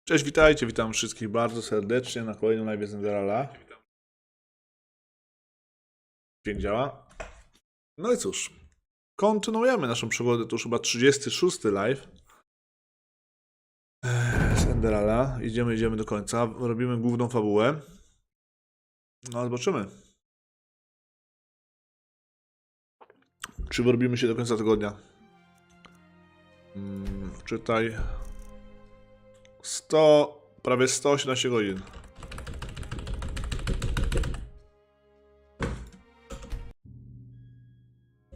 Cześć, witajcie, witam wszystkich bardzo serdecznie na kolejnym live z Enderala. Dźwięk działa. No i cóż, kontynuujemy naszą przygodę, to już chyba 36 live z Enderala. Idziemy do końca, robimy główną fabułę. No zobaczymy, czy wyrobimy się do końca tygodnia. Czytaj. Prawie 118 godzin.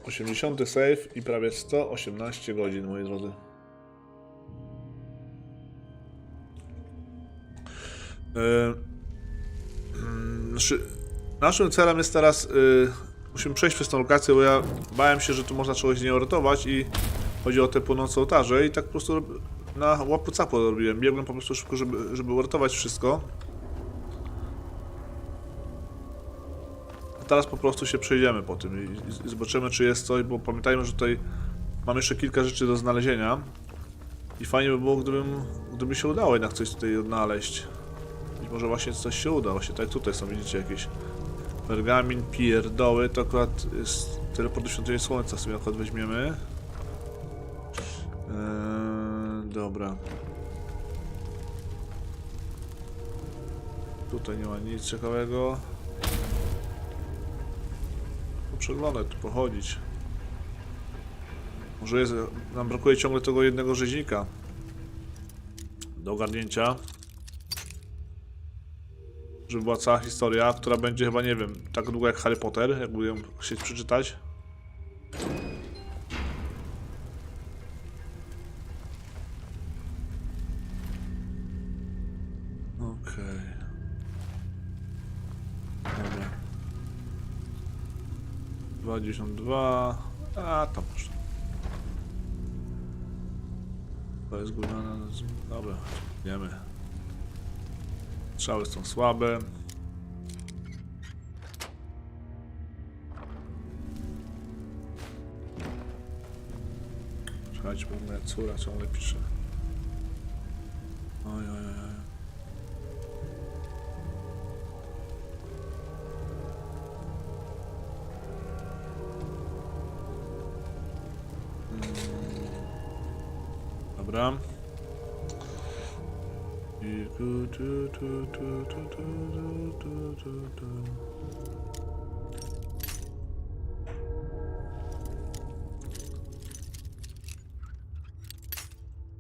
Osiemdziesiąty save i prawie 118 godzin, moi drodzy. Naszym celem jest teraz... musimy przejść przez tę lokację, bo ja bałem się, że tu można czegoś nie uratować i chodzi o te płonące ołtarze i tak po prostu na łapu capu robiłem. Biegłem po prostu szybko, żeby uratować wszystko. A teraz po prostu się przejdziemy po tym i zobaczymy, czy jest coś, bo pamiętajmy, że tutaj mam jeszcze kilka rzeczy do znalezienia. I fajnie by było, gdyby się udało jednak coś tutaj odnaleźć. Być może właśnie coś się uda, właśnie tak jak tutaj są, widzicie, jakieś pergamin, pierdoły, to akurat jest teleport do świątyni słońca, sobie akurat weźmiemy. Dobra. Tutaj nie ma nic ciekawego. Przeglądać, tu pochodzić. Może jest, nam brakuje ciągle tego jednego rzeźnika do ogarnięcia. Żeby była cała historia, która będzie chyba, nie wiem, tak długo jak Harry Potter, jakby ją chcieć przeczytać. Okej. Dobra. 22. A tam można. To jest górna. Dobra, idziemy. Strzały są słabe. Słuchajcie, bo moja córa ciągle pisze. Oj. Dobra.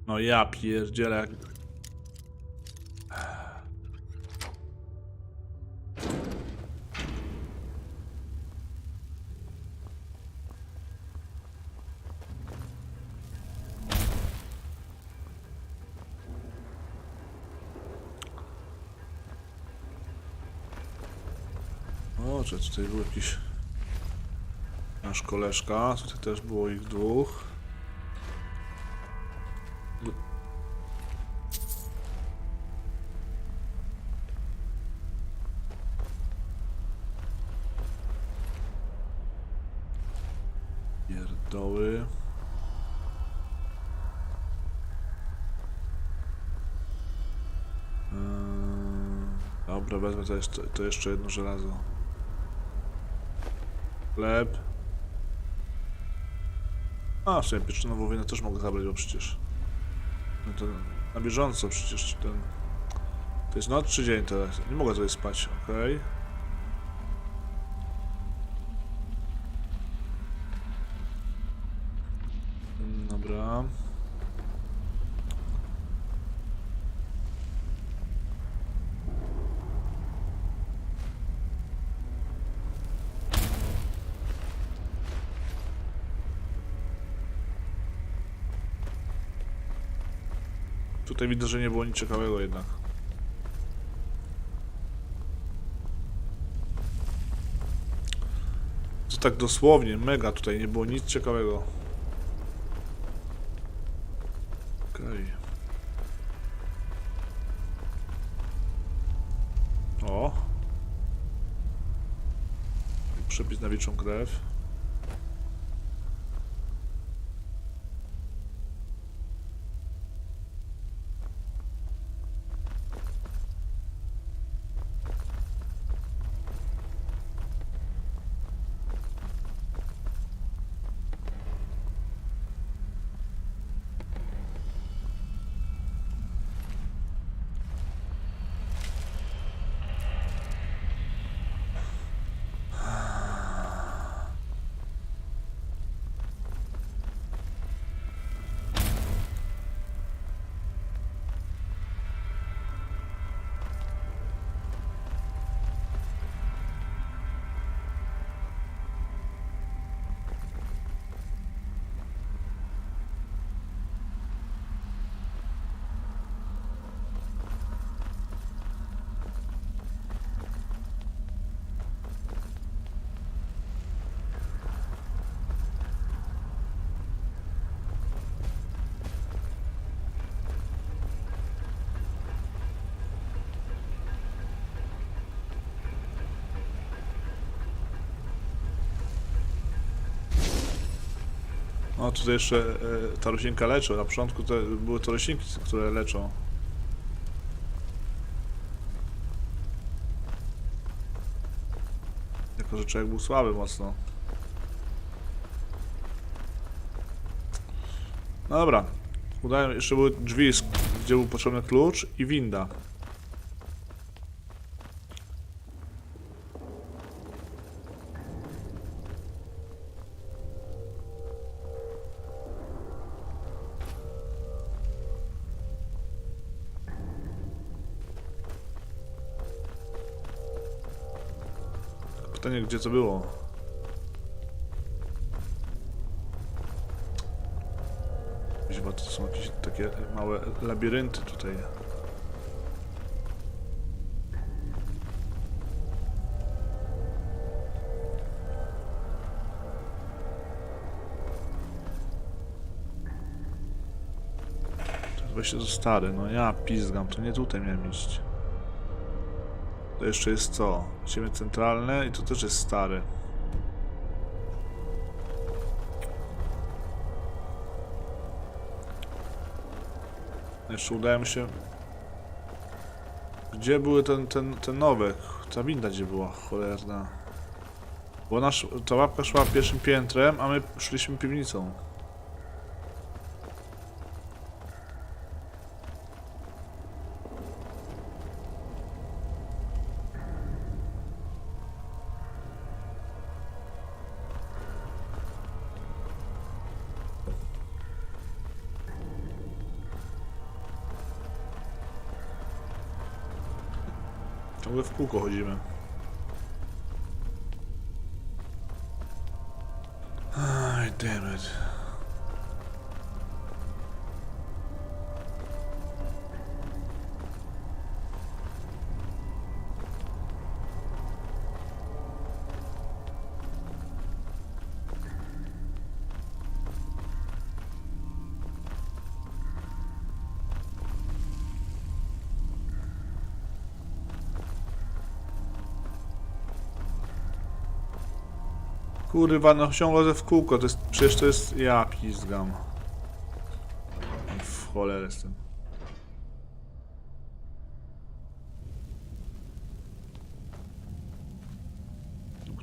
No ja pierdzielę. O, czy tutaj był jakiś nasz koleżka, tutaj też było ich dwóch. Pierdoły. Dobra, wezmę to jeszcze jedno żelazo. Chleb. A, w sumie pieczoną wołowinę też mogę zabrać, bo przecież... No to na bieżąco przecież ten... To jest noc czy dzień teraz? Nie mogę tutaj spać, okej. Dobra. Tutaj widzę, że nie było nic ciekawego jednak. To tak dosłownie, mega, tutaj nie było nic ciekawego. Okej. O! Przepis na wilczą krew. No tutaj jeszcze ta roślinka leczy. Na początku to były to roślinki, które leczą. Jako że człowiek był słaby mocno. No dobra. Udają, jeszcze były drzwi, gdzie był potrzebny klucz i winda. Pytanie, gdzie to było? Chyba to są jakieś takie małe labirynty tutaj. To jest właśnie to stary, no ja pizgam, to nie tutaj miałem iść. To jeszcze jest co? Ziemie centralne i to też jest stary. Jeszcze udaje mi się... Gdzie były ten nowek? Ta winda gdzie była? Cholerna. Bo ta łapka szła pierwszym piętrem, a my szliśmy piwnicą. Ciągle w kółko chodzimy. Aj, damn it. Kurwa, no ciągle w kółko, to jest, przecież to jest... Ja pizgam. W cholerę z tym.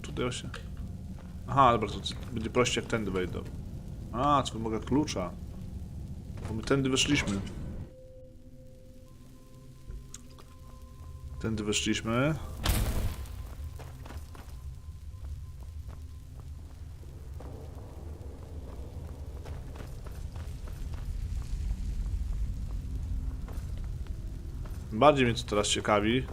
Tutaj się... Aha, dobra, to będzie prościej jak tędy wejdę. A, co wymaga klucza. Bo my tędy weszliśmy. Tędy weszliśmy. Bardziej mnie to teraz ciekawi.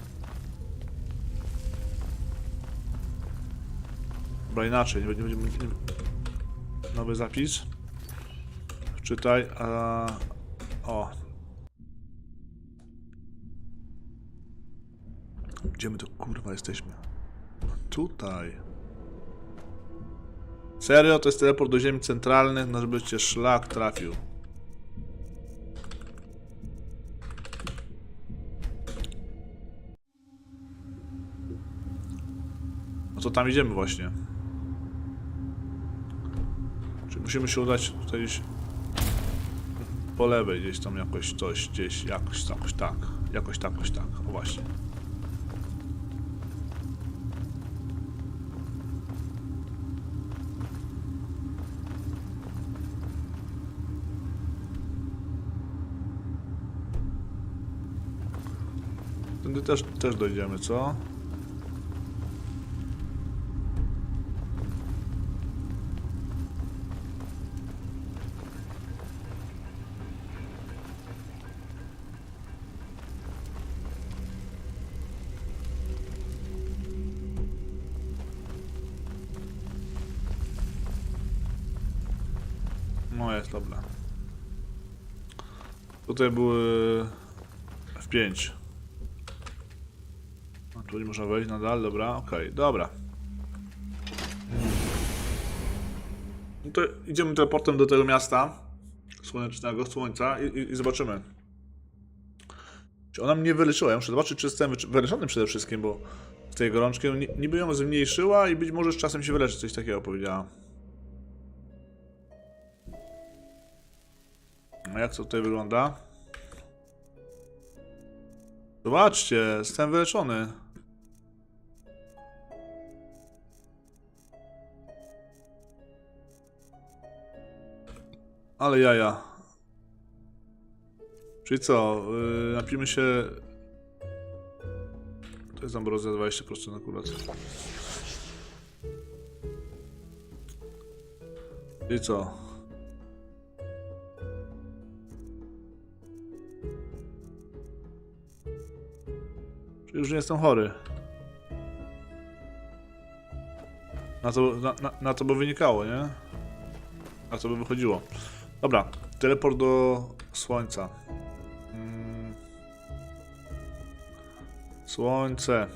Dobra, inaczej, nie będzie... Nowy zapis. Wczytaj, o. Gdzie my to kurwa jesteśmy? Tutaj. Serio? To jest teleport do ziemi centralnych, no żeby cię szlak trafił. To tam idziemy właśnie. Czyli musimy się udać tutaj gdzieś po lewej, gdzieś tam jakoś coś, gdzieś jakoś tak. Jakoś tak, o właśnie. Tędy też dojdziemy, co? No jest, dobra. Tutaj były F5. A tu nie można wejść nadal, dobra, okej, dobra. No to idziemy teleportem do tego miasta słonecznego, słońca i zobaczymy. Czy ona mnie wyleczyła? Ja muszę zobaczyć, czy jestem wyleczony przede wszystkim, bo z tej gorączki niby ją zmniejszyła i być może z czasem się wyleczy, coś takiego powiedziała. A jak to tutaj wygląda? Zobaczcie, jestem wyleczony. Ale jaja. Czyli co? Napijmy się... To jest ambrozja 20% akurat. I co? Czyli już nie jestem chory. Na to by wynikało, nie? Na to by wychodziło. Dobra, teleport do słońca. Słońce.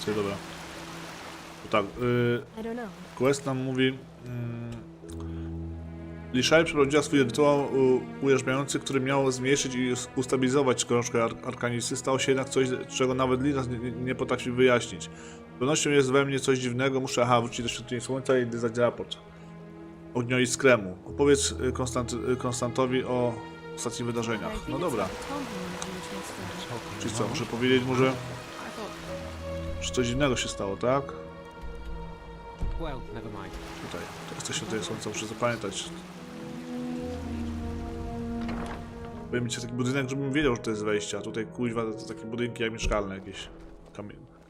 To jest dobra. Tak, quest nam mówi... Liszaj przeprowadziła swój rytuał ujarzmiający, który miał zmniejszyć i ustabilizować krążkę arkanisty. Stało się jednak coś, czego nawet Linas nie potrafi wyjaśnić. Z pewnością jest we mnie coś dziwnego, muszę wrócić do świątyni słońca i zdać raport. Ognioiskremu. Opowiedz Konstantowi o ostatnich wydarzeniach. No dobra. Czyli co, muszę powiedzieć mu, że coś dziwnego się stało, tak? Tutaj, to jest świątynia słońca, muszę zapamiętać. Powinien mieć taki budynek, żebym wiedział, że to jest wejście, a tutaj kuźwa to takie budynki jak mieszkalne, jakieś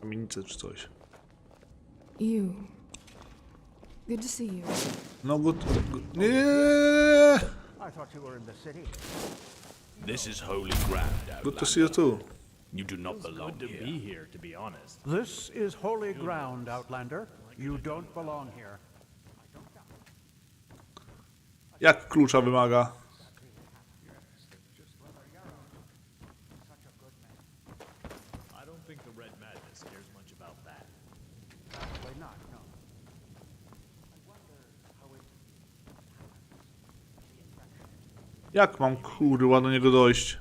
kamienice czy coś. Good to see you. No good. Nie! This is holy ground, Outlander. Good to see you too. You do not belong Good to here. be here, to be honest. This is holy ground, Outlander. You don't belong here. Jak klucza wymaga? I don't think the red madness cares much about that. Probably not, no. Jak mam kurwa do niego dojść?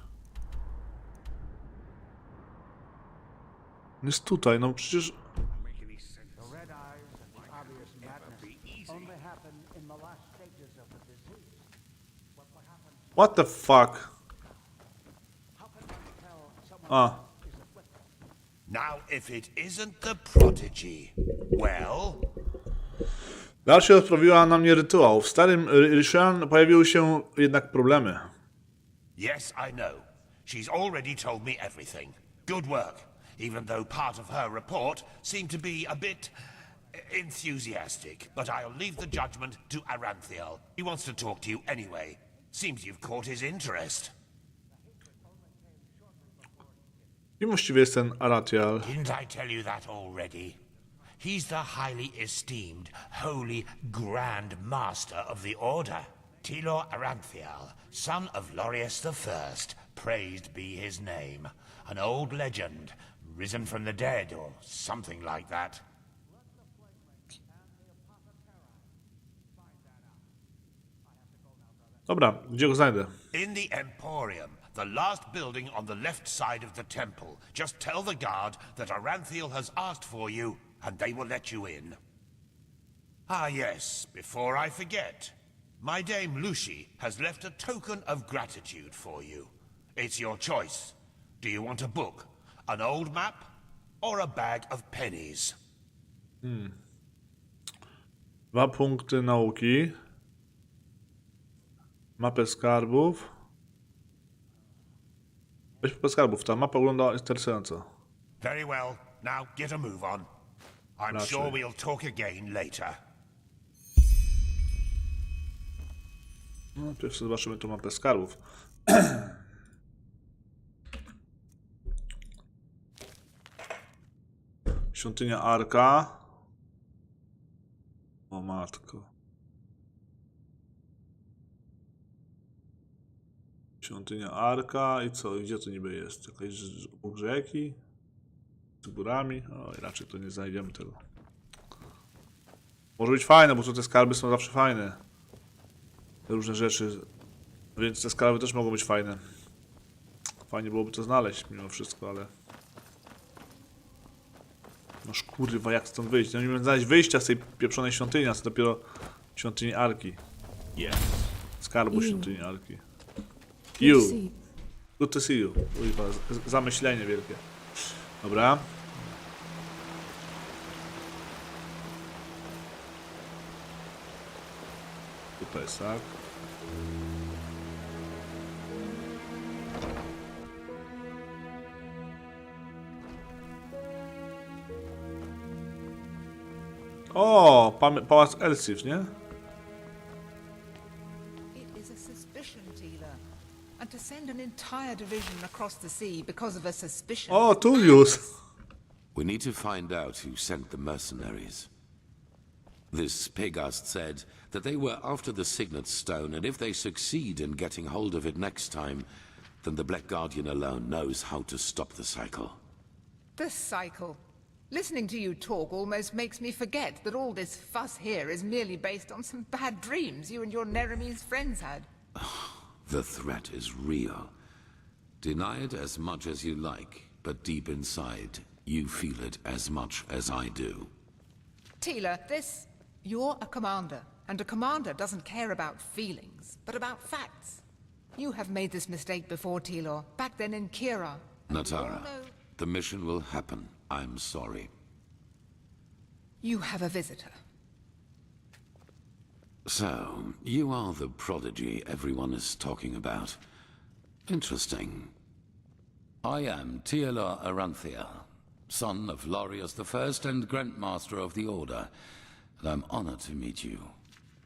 Jest tutaj, no przecież... The red eyes and the obvious madness only happen in the last stages of the disease. What the fuck? A. Now, if it isn't the prodigy, well, Dalszy odprawiła na mnie rytuał. W starym Rishan pojawiły się jednak problemy. yes, I know. She's already told me everything. Good work, even though part of her report seemed to be a bit enthusiastic. But I'll leave the judgment to Aranthiel. He wants to talk to you anyway. Seems you've caught his interest. Kim właściwie jest ten Aratial? Didn't I tell you that already? He's the highly esteemed, holy, grand master of the Order. Tilor Aranthiel, son of Lorius I, praised be his name. An old legend, risen from the dead, or something like that. Dobra, gdzie go znajdę? In the Emporium, the last building on the left side of the temple. Just tell the guard that Aranthiel has asked for you, and they will let you in. Ah yes, before I forget. My dame Lucy has left a token of gratitude for you. It's your choice. Do you want a book, an old map, or a bag of pennies? 2 punkty nauki. Mapę skarbów. Weź mapę skarbów, ta mapa wygląda interesująco. Very well. Now get a move on. I'm Raczej. sure we'll talk again later. No, pierwszy zobaczymy tu mapę skarbów. Świątynia Arka. O matko. Świątynia Arka i co? Gdzie to niby jest? Jakaś obok rzeki? Z górami? O, raczej to nie znajdziemy tego. Może być fajne, bo te skarby są zawsze fajne. Różne rzeczy. Więc te skarby też mogą być fajne. Fajnie byłoby to znaleźć mimo wszystko, ale... Noż kurwa, jak stąd wyjść? No nie wiem znaleźć wyjścia z tej pieprzonej świątyni, a co dopiero świątyni Arki. Yes. Skarbu świątyni Arki. Good to You. see you. Good to see you. Kurwa, zamyślenie wielkie. Dobra. Tutaj jest tak. O, pałac Elsif, nie? It is a suspicion, Tila. And to send an entire division across the sea because of a suspicion. O, Tullius. We need to find out who sent the mercenaries. This Pegast said that they were after the Signet Stone, and if they succeed in getting hold of it next time, then the Black Guardian alone knows how to stop the cycle. The cycle. Listening to you talk almost makes me forget that all this fuss here is merely based on some bad dreams you and your Neremese friends had. The threat is real. Deny it as much as you like, but deep inside, you feel it as much as I do. Tila, you're a commander, and a commander doesn't care about feelings, but about facts. You have made this mistake before, Tila, back then in Kira. Natara, the mission will happen. I'm sorry. You have a visitor. So, you are the prodigy everyone is talking about. Interesting. I am Teala Aranthia, son of Lorius I and Grandmaster of the Order, and I'm honored to meet you.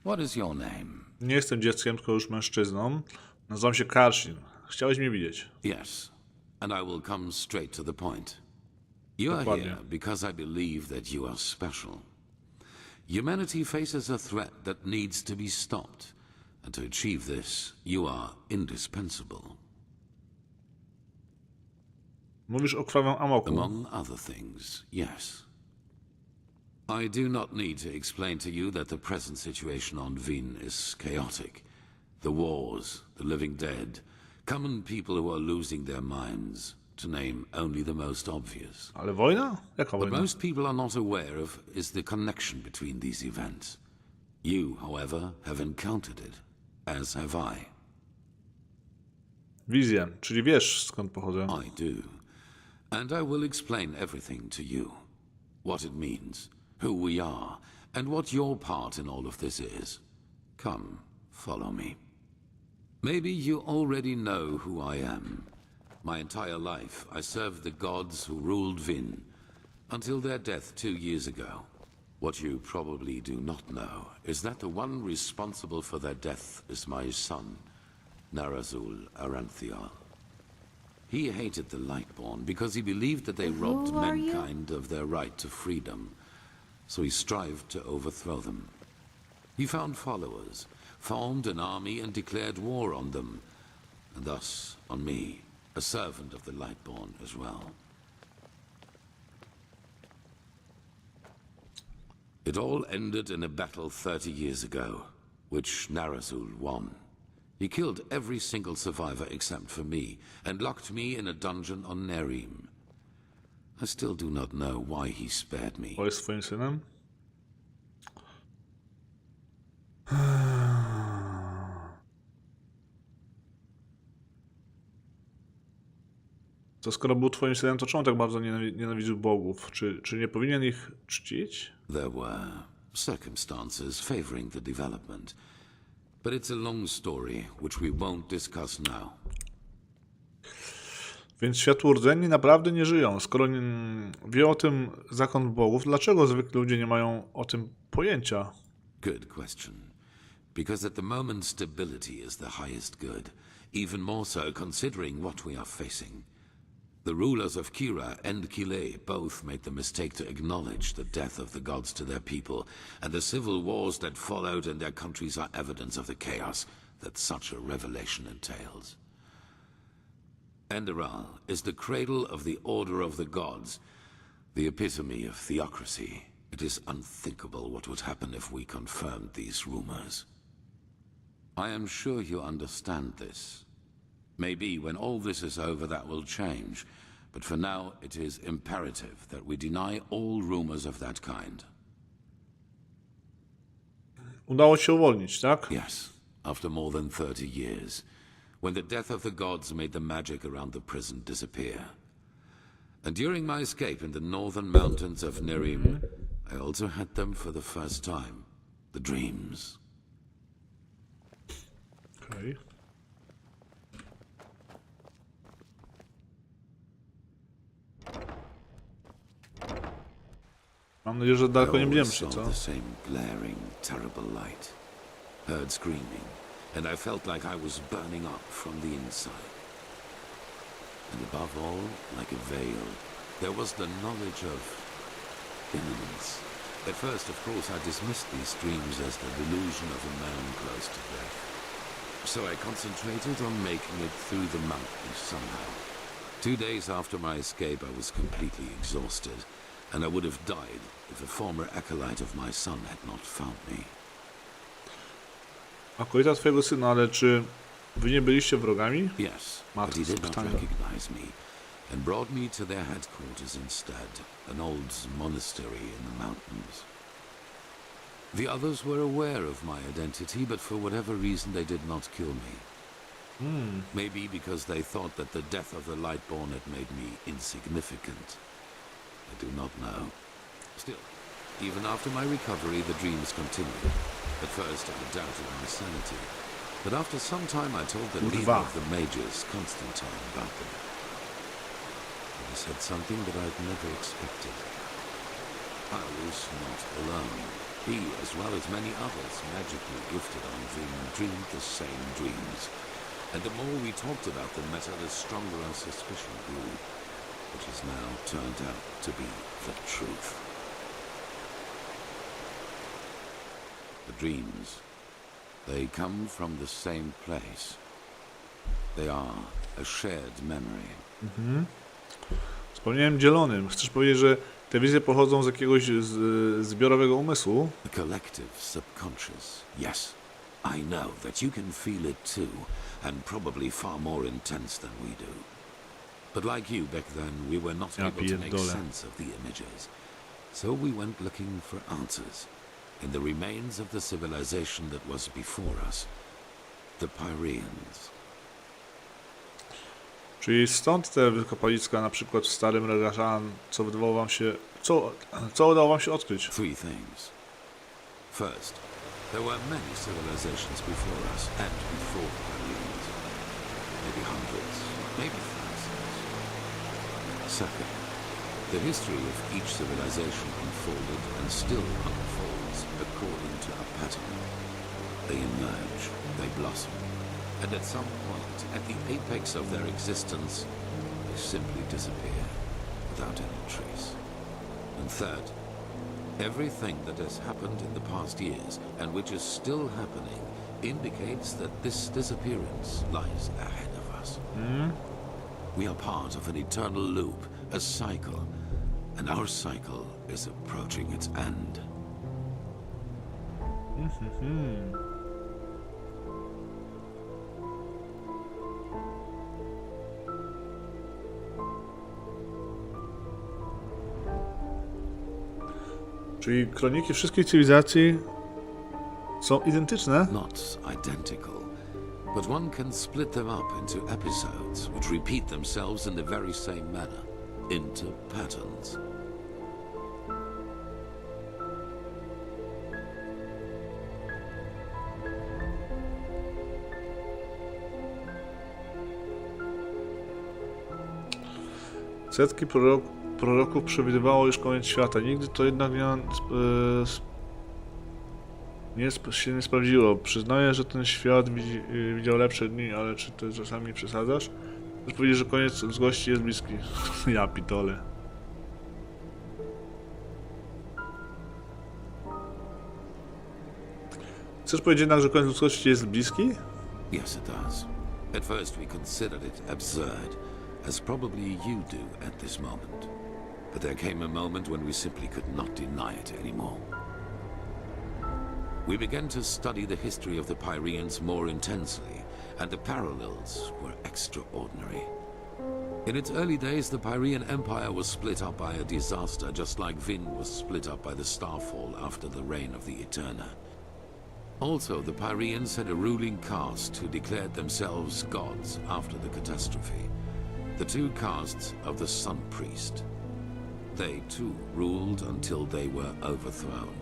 What is your name? Nie jestem dzieckiem, tylko już mężczyzną. Nazywam się Karshin. Chciałeś mnie widzieć. Yes, and I will come straight to the point. You are here because I believe that you are special. Humanity faces a threat that needs to be stopped, and to achieve this, you are indispensable. Mówisz o krwawią amoku. Among other things, yes. I do not need to explain to you that the present situation on Vin is chaotic. The wars, the living dead, common people who are losing their minds, to name only the most obvious. Ale wojna? Jaka What wojna? most people are not aware of is the connection between these events. You, however, have encountered it, as have I. Wizję, czyli wiesz skąd pochodzę. I do. And I will explain everything to you. What it means, who we are, and what your part in all of this is. Come, follow me. Maybe you already know who I am. My entire life, I served the gods who ruled Vin, until their death 2 years ago. What you probably do not know is that the one responsible for their death is my son, Narazul Aranthial. He hated the Lightborn because he believed that they robbed are you? mankind of their right to freedom, so he strived to overthrow them. He found followers, formed an army and declared war on them, and thus on me, a servant of the Lightborn as well. It all ended in a battle 30 years ago, which Narazul won. He killed every single survivor except for me, and locked me in a dungeon on Nerim. I still do not know why he spared me. To jest twoim synem? To skoro był twoim synem, to czemu tak bardzo nienawidził bogów? Czy nie powinien ich czcić? There were circumstances favoring the development, but it's a long story which we won't discuss now. Więc światłordzenni naprawdę nie żyją. Skoro wie o tym zakon bogów, dlaczego zwykli ludzie nie mają o tym pojęcia? Good question. Because at the moment stability is the highest good, even more so considering what we are facing. The rulers of Kira and Kile both made the mistake to acknowledge the death of the gods to their people, and the civil wars that followed in their countries are evidence of the chaos that such a revelation entails. Enderal is the cradle of the order of the gods, the epitome of theocracy. It is unthinkable what would happen if we confirmed these rumors. I am sure you understand this. Maybe when all this is over that will change, but for now it is imperative that we deny all rumors of that kind. Udało się uwolnić, tak? Yes, after more than 30 years, when the death of the gods made the magic around the prison disappear. And during my escape in the northern mountains of Nerim, I also had them for the first time, the dreams. Okay. Mam nadzieję, że daleko nie będziemy szli, co? The same glaring, terrible light. Heard screaming, and I felt like I was burning up from the inside. And above all, like a veil, there was the knowledge of imminence. At first, of course, I dismissed these dreams as the delusion of a man close to death. So I concentrated on making it through the mountains somehow. 2 days after my escape, I was completely exhausted, and I would have died if a former acolyte of my son had not found me. Akolita twojego syna, ale czy wy nie byliście wrogami? Yes, but Matko, he did not pytanie. recognize me, and brought me to their headquarters instead, an old monastery in the mountains. The others were aware of my identity, but for whatever reason they did not kill me. Maybe because they thought that the death of the Lightborn had made me insignificant. I do not know. Still, even after my recovery, the dreams continued. At first, I doubted my sanity, but after some time, I told the leader of the mages, Constantine, about them. He said something that I'd never expected. I was not alone. He, as well as many others, magically gifted on Vim, dreamed the same dreams. And the more we talked about the matter, the stronger our suspicion grew, which has now turned out to be the truth. The dreams, they come from the same place. They are a shared memory. Wspomniałem dzielonym. Chcesz powiedzieć, że te wizje pochodzą z jakiegoś zbiorowego umysłu? The collective subconscious, yes. I know that you can feel it too, and probably far more intense than we do. But like you back then, we were not able to make sense of the images. So we went looking for answers in the remains of the civilization that was before us, the Pyreans. Czyli stąd te wykopaliska, na przykład w starym Regashan, co wydawało wam się... Co udało wam się odkryć? Three things. First, there were many civilizations before us and before the Pyreans. Maybe hundreds, maybe thousands. Second, the history of each civilization unfolded and still unfolds according to a pattern. They emerge, they blossom, and at some point, at the apex of their existence, they simply disappear without any trace. And third, everything that has happened in the past years, and which is still happening, indicates that this disappearance lies ahead of us. We are part of an eternal loop, a cycle, and our cycle is approaching its end. Czyli kroniki wszystkich cywilizacji są identyczne? Not identical, but one can split them up into episodes which repeat themselves in the very same manner, into patterns. Setki proroków przewidywało już koniec świata. Nigdy to jednak się nie sprawdziło. Przyznaję, że ten świat widział lepsze dni, ale czy ty czasami przesadzasz? Chcesz powiedzieć, że koniec z gości jest bliski. Ja pitole. Chcesz powiedzieć jednak, że koniec z gości jest bliski? Yes, it does. At first we considered it absurd, as probably you do at this moment. But there came a moment when we simply could not deny it anymore. We began to study the history of the Pyreans more intensely, and the parallels were extraordinary. In its early days, the Pyrean Empire was split up by a disaster, just like Vin was split up by the Starfall after the reign of the Eterna. Also, the Pyreans had a ruling caste who declared themselves gods after the catastrophe. The two castes of the Sun Priest. They too ruled until they were overthrown.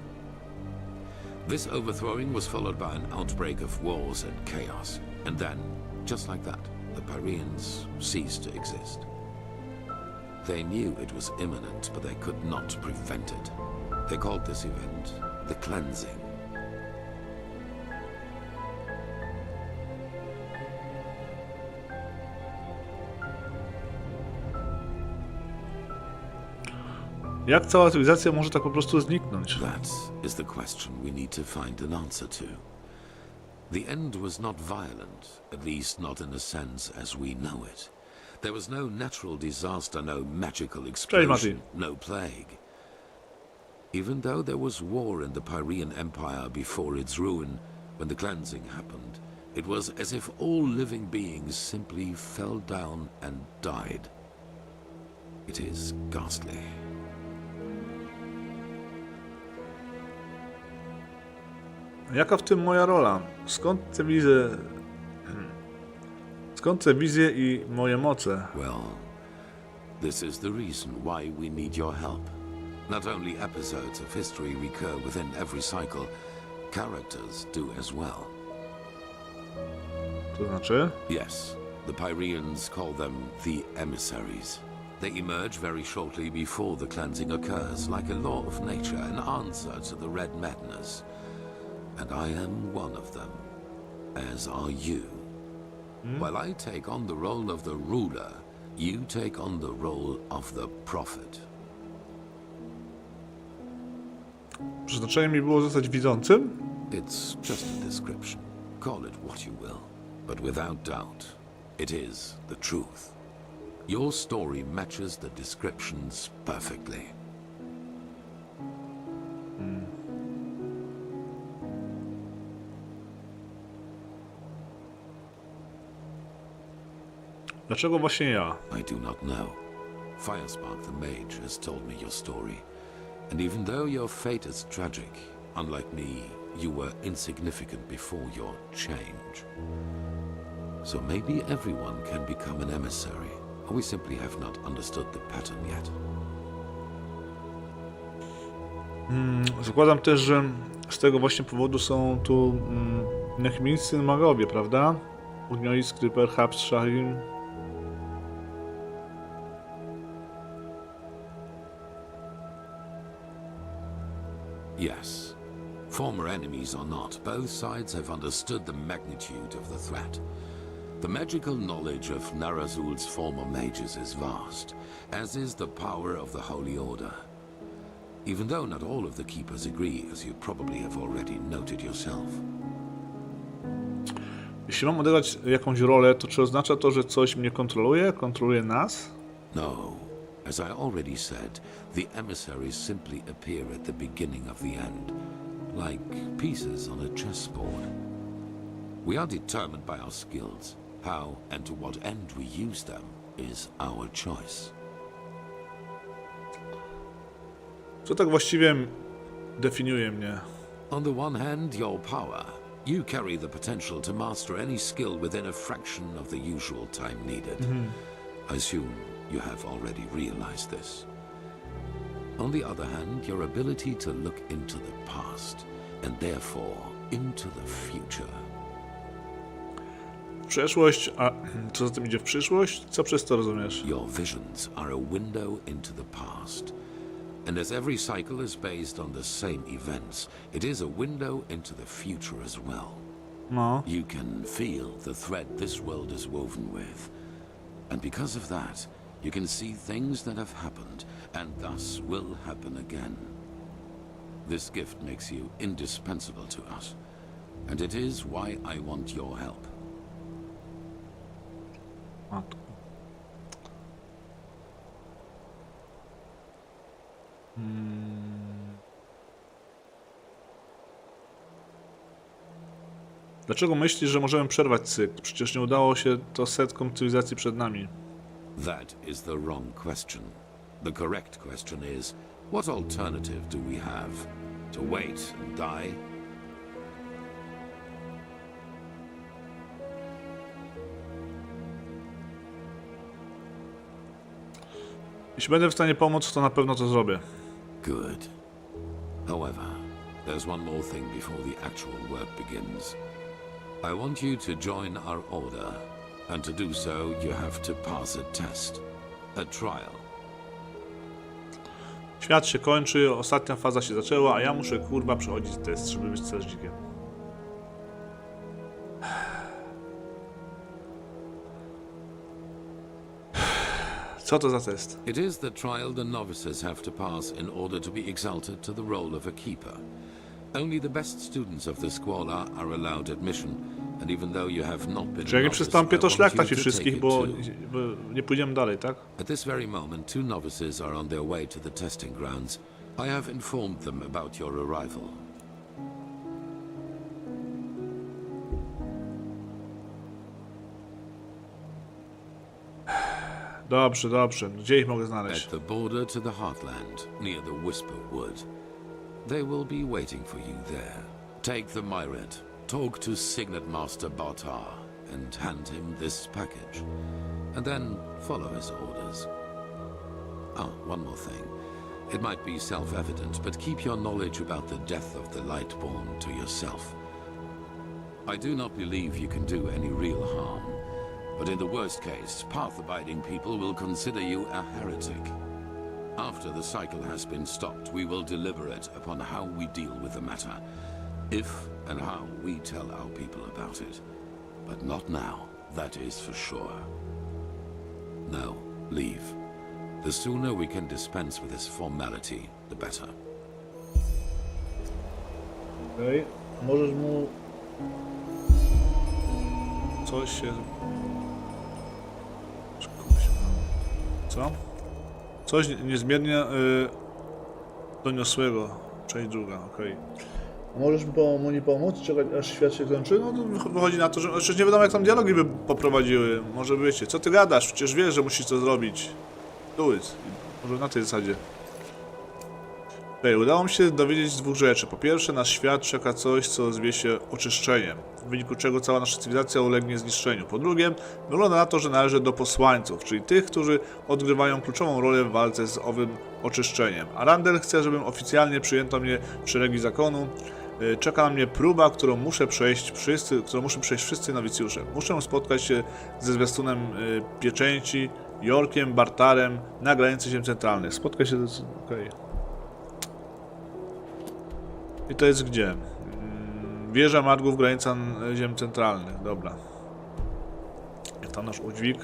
This overthrowing was followed by an outbreak of wars and chaos. And then, just like that, the Pyreans ceased to exist. They knew it was imminent, but they could not prevent it. They called this event the Cleansing. Jak cała cywilizacja może tak po prostu zniknąć? That is the question we need to find an answer to. The end was not violent, at least not in a sense as we know it. There was no natural disaster, no magical explosion, no plague. Even though there was war in the Pyrean Empire before its ruin, when the cleansing happened, it was as if all living beings simply fell down and died. It is ghastly. Jaka w tym moja rola? Skąd te wizje i moje moce? Well, this is the reason why we need your help. Not only episodes of history recur within every cycle, characters do as well. To znaczy? Yes, the Pyreans call them the emissaries. They emerge very shortly before the cleansing occurs, like a law of nature, an answer to the Red Madness. And I am one of them, as are you. While I take on the role of the ruler, you take on the role of the prophet. Przeznaczeniem mi było zostać widzącym? It's just a description. Call it what you will. But without doubt, it is the truth. Your story matches the descriptions perfectly. Dlaczego właśnie ja? I do not know. Firespark the Mage has told me your story. And even though your fate is tragic, unlike me, you were insignificant before your change. So maybe everyone can become an emissary, or we simply have not understood the pattern yet. Zakładam też, że z tego właśnie powodu są tu niechmińscy magowie, prawda? Ognioiskry, perhaps Shahim. Yes. Former enemies or not, both sides have understood the magnitude of the threat. The magical knowledge of Narazul's former mages is vast, as is the power of the Holy Order. Even though not all of the keepers agree, as you probably have already noted yourself. Jeśli mam odegrać jakąś rolę, to czy oznacza to, że coś mnie kontroluje? Kontroluje nas? No. As I already said, the emissaries simply appear at the beginning of the end, like pieces on a chessboard. We are determined by our skills. How and to what end we use them is our choice. Co tak właściwie definiuje mnie? On the one hand, your power. You carry the potential to master any skill within a fraction of the usual time needed. I assume you have already realized this. On the other hand, your ability to look into the past, and therefore into the future. Przeszłość, a co za tym idzie w przyszłość? Co przez to rozumiesz? Your visions are a window into the past. And as every cycle is based on the same events, it is a window into the future as well. No. You can feel the thread this world is woven with. And because of that, you can see things that have happened, and thus will happen again. This gift makes you indispensable to us, and it is why I want your help. Matko. Dlaczego myślisz, że możemy przerwać cykl? Przecież nie udało się to setkom cywilizacji przed nami. That is the wrong question. The correct question is, what alternative do we have? To wait and die? Jeśli będę w stanie pomóc, to na pewno to zrobię. Good. However, there's one more thing before the actual work begins. I want you to join our order, and to do so you have to pass a test, a trial. Świat się kończy, ostatnia faza się zaczęła, a ja muszę kurwa przechodzić test, żeby być strażnikiem. Co to za test? It is the trial the novices have to pass in order to be exalted to the role of a keeper. Only the best students of the squalor are allowed admission, and even though you have not been Czy ja nie a novice, przestałem I want pietoszlachtać you ich to wszystkich, take bo it too. nie pójdziemy dalej, tak? At this very moment, 2 novices are on their way to the testing grounds. I have informed them about your arrival. Dobrze, dobrze. Gdzie ich mogę znaleźć? At the border to the Heartland, near the Whisper Wood. They will be waiting for you there. Take the Myret, talk to Signet Master Bartar, and hand him this package. And then follow his orders. Oh, one more thing. It might be self-evident, but keep your knowledge about the death of the Lightborn to yourself. I do not believe you can do any real harm. But in the worst case, path-abiding people will consider you a heretic. After the cycle has been stopped, we will deliberate upon how we deal with the matter. If and how we tell our people about it. But not now, that is for sure. Now, leave. The sooner we can dispense with this formality, the better. Okej. Możesz mu... Coś się... Co? Coś niezmiernie doniosłego. Część druga, okej. Możesz mu nie pomóc? Czekać aż świat się kończy? No to wychodzi na to, że przecież nie wiadomo jak tam dialogi by poprowadziły. Może wiecie, co ty gadasz? Przecież wiesz, że musisz to zrobić. Do it. Może na tej zasadzie. Udało mi się dowiedzieć 2 rzeczy. Po pierwsze, nasz świat czeka coś, co zwie się oczyszczeniem, w wyniku czego cała nasza cywilizacja ulegnie zniszczeniu. Po drugie, wygląda na to, że należy do posłańców, czyli tych, którzy odgrywają kluczową rolę w walce z owym oczyszczeniem. A Randall chce, żebym oficjalnie przyjęto mnie w szeregi zakonu. Czeka na mnie próba, którą muszą przejść wszyscy nowicjusze. Muszę spotkać się ze zwiastunem pieczęci, Yorkiem, Bartarem na granicy ziem centralnych. Spotkać się z... Okej. I to jest gdzie? Wieża Margów, granica ziem centralnych. Dobra. Jak tam nasz udźwig?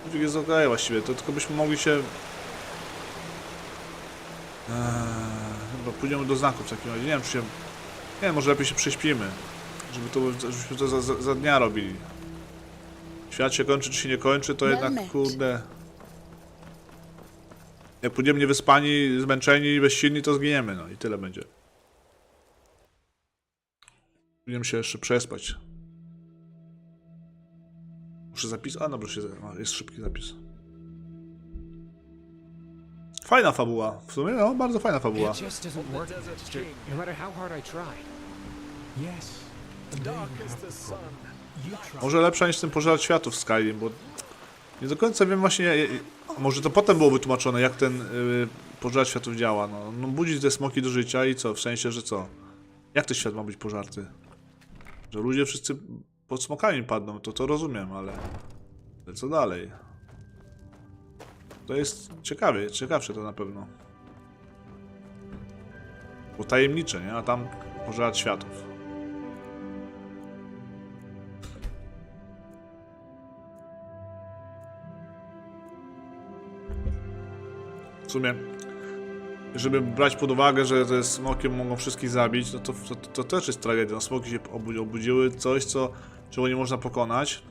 Udźwig jest okej właściwie, to tylko byśmy mogli się... Dobra, pójdziemy do znaków w takim razie. Nie wiem, czy się... Nie, może lepiej się prześpimy. Żebyśmy to za dnia robili. Świat się kończy, czy się nie kończy, to jednak, kurde... Jak pójdziemy niewyspani, zmęczeni, bezsilni, to zginiemy, no i tyle będzie. Powinienem się jeszcze przespać. Muszę zapisać. A dobra, jest szybki zapis. Fajna fabuła. W sumie, no, bardzo fajna fabuła. No matter how hard I try. Yes. Może lepsza niż ten pożar światów w Skyrim, bo nie do końca wiem właśnie, może to potem było wytłumaczone, jak ten pożar światów działa. No budzić te smoki do życia i co? W sensie, że co? Jak ten świat ma być pożarty? Że ludzie wszyscy pod smokami padną, to rozumiem, ale co dalej? To jest ciekawsze to na pewno. Bo tajemnicze, nie? A tam pożar światów. W sumie, żeby brać pod uwagę, że te smoki mogą wszystkich zabić, no to też jest tragedia. No, smoki się obudziły, coś, czego nie można pokonać.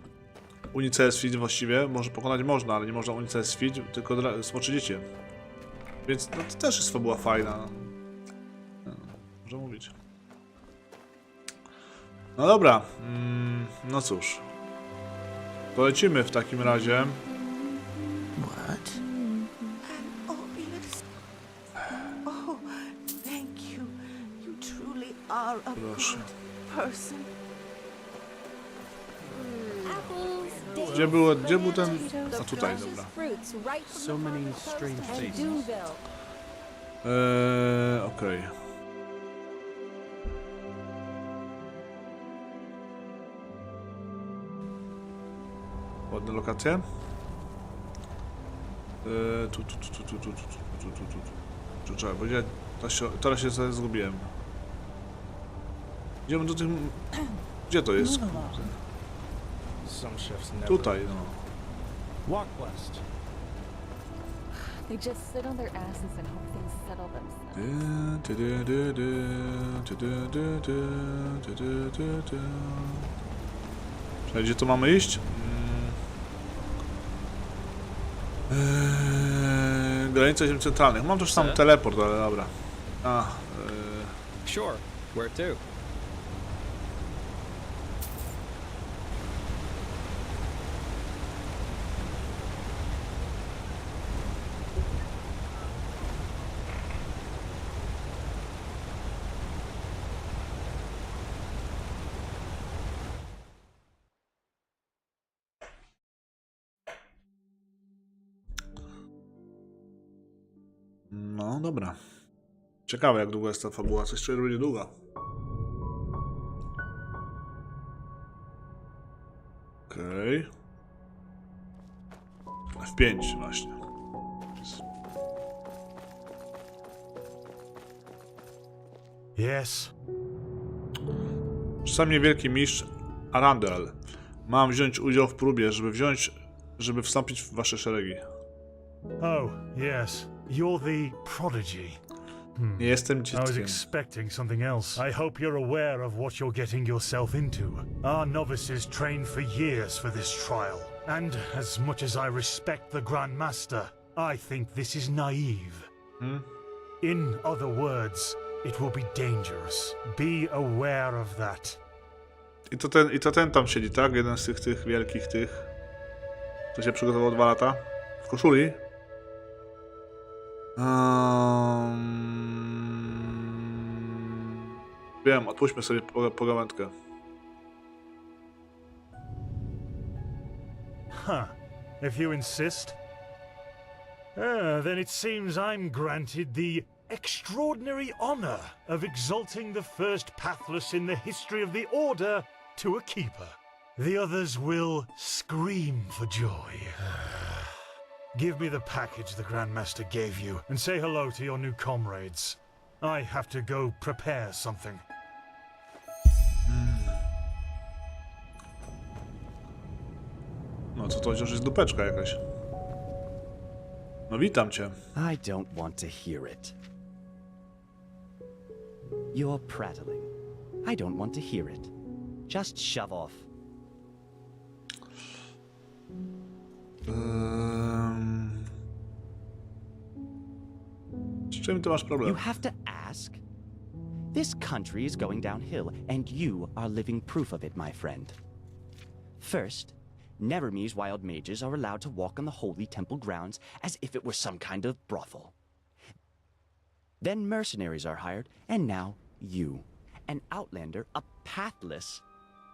Unicestwić właściwie, może pokonać można, ale nie można unicestwić, tylko smoczy dziecię. Więc no, to też jest fabuła fajna. No, można mówić. No dobra, no cóż. Polecimy w takim razie. What? Oh, thank you. You truly are a Proszę. good person. Gdzie był ten... A tutaj, dobra. So many strange faces. Okej. Ładne lokacje. Tu trzeba powiedzieć. Teraz się zgubiłem. Idziemy do tych... Gdzie to jest? Some chefs never. Tutaj, no. Walk west. They just sit on their asses and hope things settle themselves. Czyli gdzie to mamy iść? Granica ziem centralnych. Mam też sam teleport, ale dobra. Sure. Where to? No dobra. Ciekawe jak długa jest ta fabuła, coś czuję, że będzie długa. Okej. F5 właśnie. Yes. Czasami niewielki mistrz Enderal. Mam wziąć udział w próbie, żeby wstąpić w wasze szeregi. Oh, yes. You're the prodigy. Nie jestem I was dzieckiem. expecting something else. I hope you're aware of what you're getting yourself into. Our novices trained for years for this trial. And as much as I respect the Grand Master, I think this is naive. In other words, it will be dangerous. Be aware of that. I to ten tam siedzi, tak? Jeden z tych wielkich tych. To się przygotował 2 lata. W koszuli. Wiem, odpuśćmy sobie pogawędkę. Huh. If you insist. Then it seems I'm granted the extraordinary honor of exalting the first pathless in the history of the Order to a keeper. The others will scream for joy. Give me the package the Grandmaster gave you, and say hello to your new comrades. I have to go prepare something. No co to wciąż jest dupeczka jakaś. No witam cię. I don't want to hear it. You're prattling. I don't want to hear it. Just shove off. Z czym ty masz problem? You have to ask? This country is going downhill, and you are living proof of it, my friend. First, Neverme's wild mages are allowed to walk on the holy temple grounds as if it were some kind of brothel. Then mercenaries are hired, and now you, an outlander, a pathless,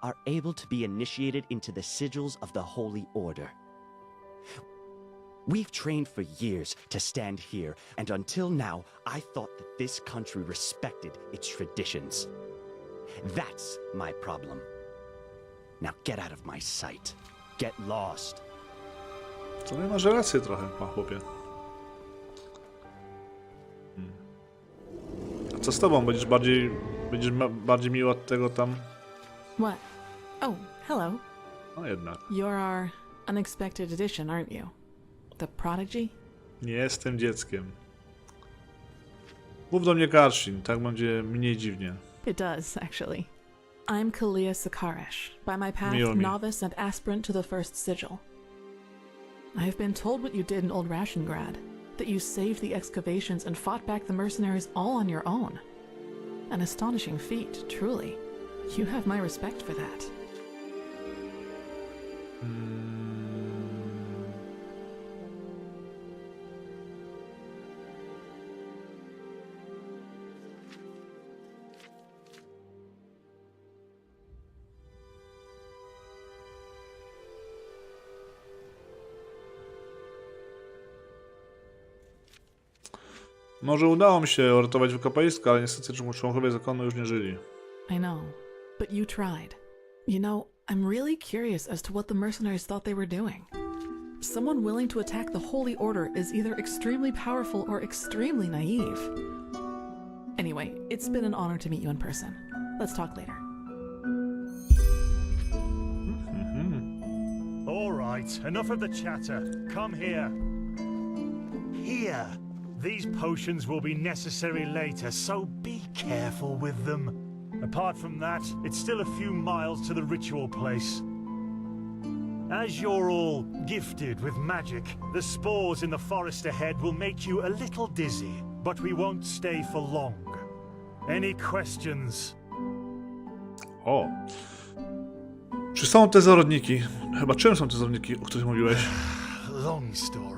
are able to be initiated into the sigils of the Holy Order. We've trained for years to stand here, and until now, I thought that this country respected its traditions. That's my problem. Now get out of my sight. Get lost. To nie masz rację trochę, pan chłopie. A co z tobą? Będziesz bardziej miły od tego tam? What? Oh, hello. No jednak. You're our unexpected addition, aren't you? The prodigy? Nie jestem dzieckiem. Mów do mnie Karshin, tak będzie mniej dziwnie. It does, actually. I'm Kalia Sakarish, by my path Miło mi. novice and aspirant to the first sigil. I have been told what you did in Old Rashengrad, that you saved the excavations and fought back the mercenaries all on your own. An astonishing feat, truly. You have my respect for that. Może udało mi się uratować wykopalisko, ale niestety członkowie zakonu już nie żyli. I know, but you tried. You know, I'm really curious as to what the mercenaries thought they were doing. Someone willing to attack the Holy Order is either extremely powerful or extremely naive. Anyway, it's been an honor to meet you in person. Let's talk later. All right, enough of the chatter. Come here. Here. These potions will be necessary later, so be careful with them. Apart from that, it's still a few miles to the ritual place. As you're all gifted with magic, the spores in the forest ahead will make you a little dizzy, but we won't stay for long. Any questions? O. Czy są te zarodniki? Chyba czym są te zarodniki, o których mówiłeś? Long story.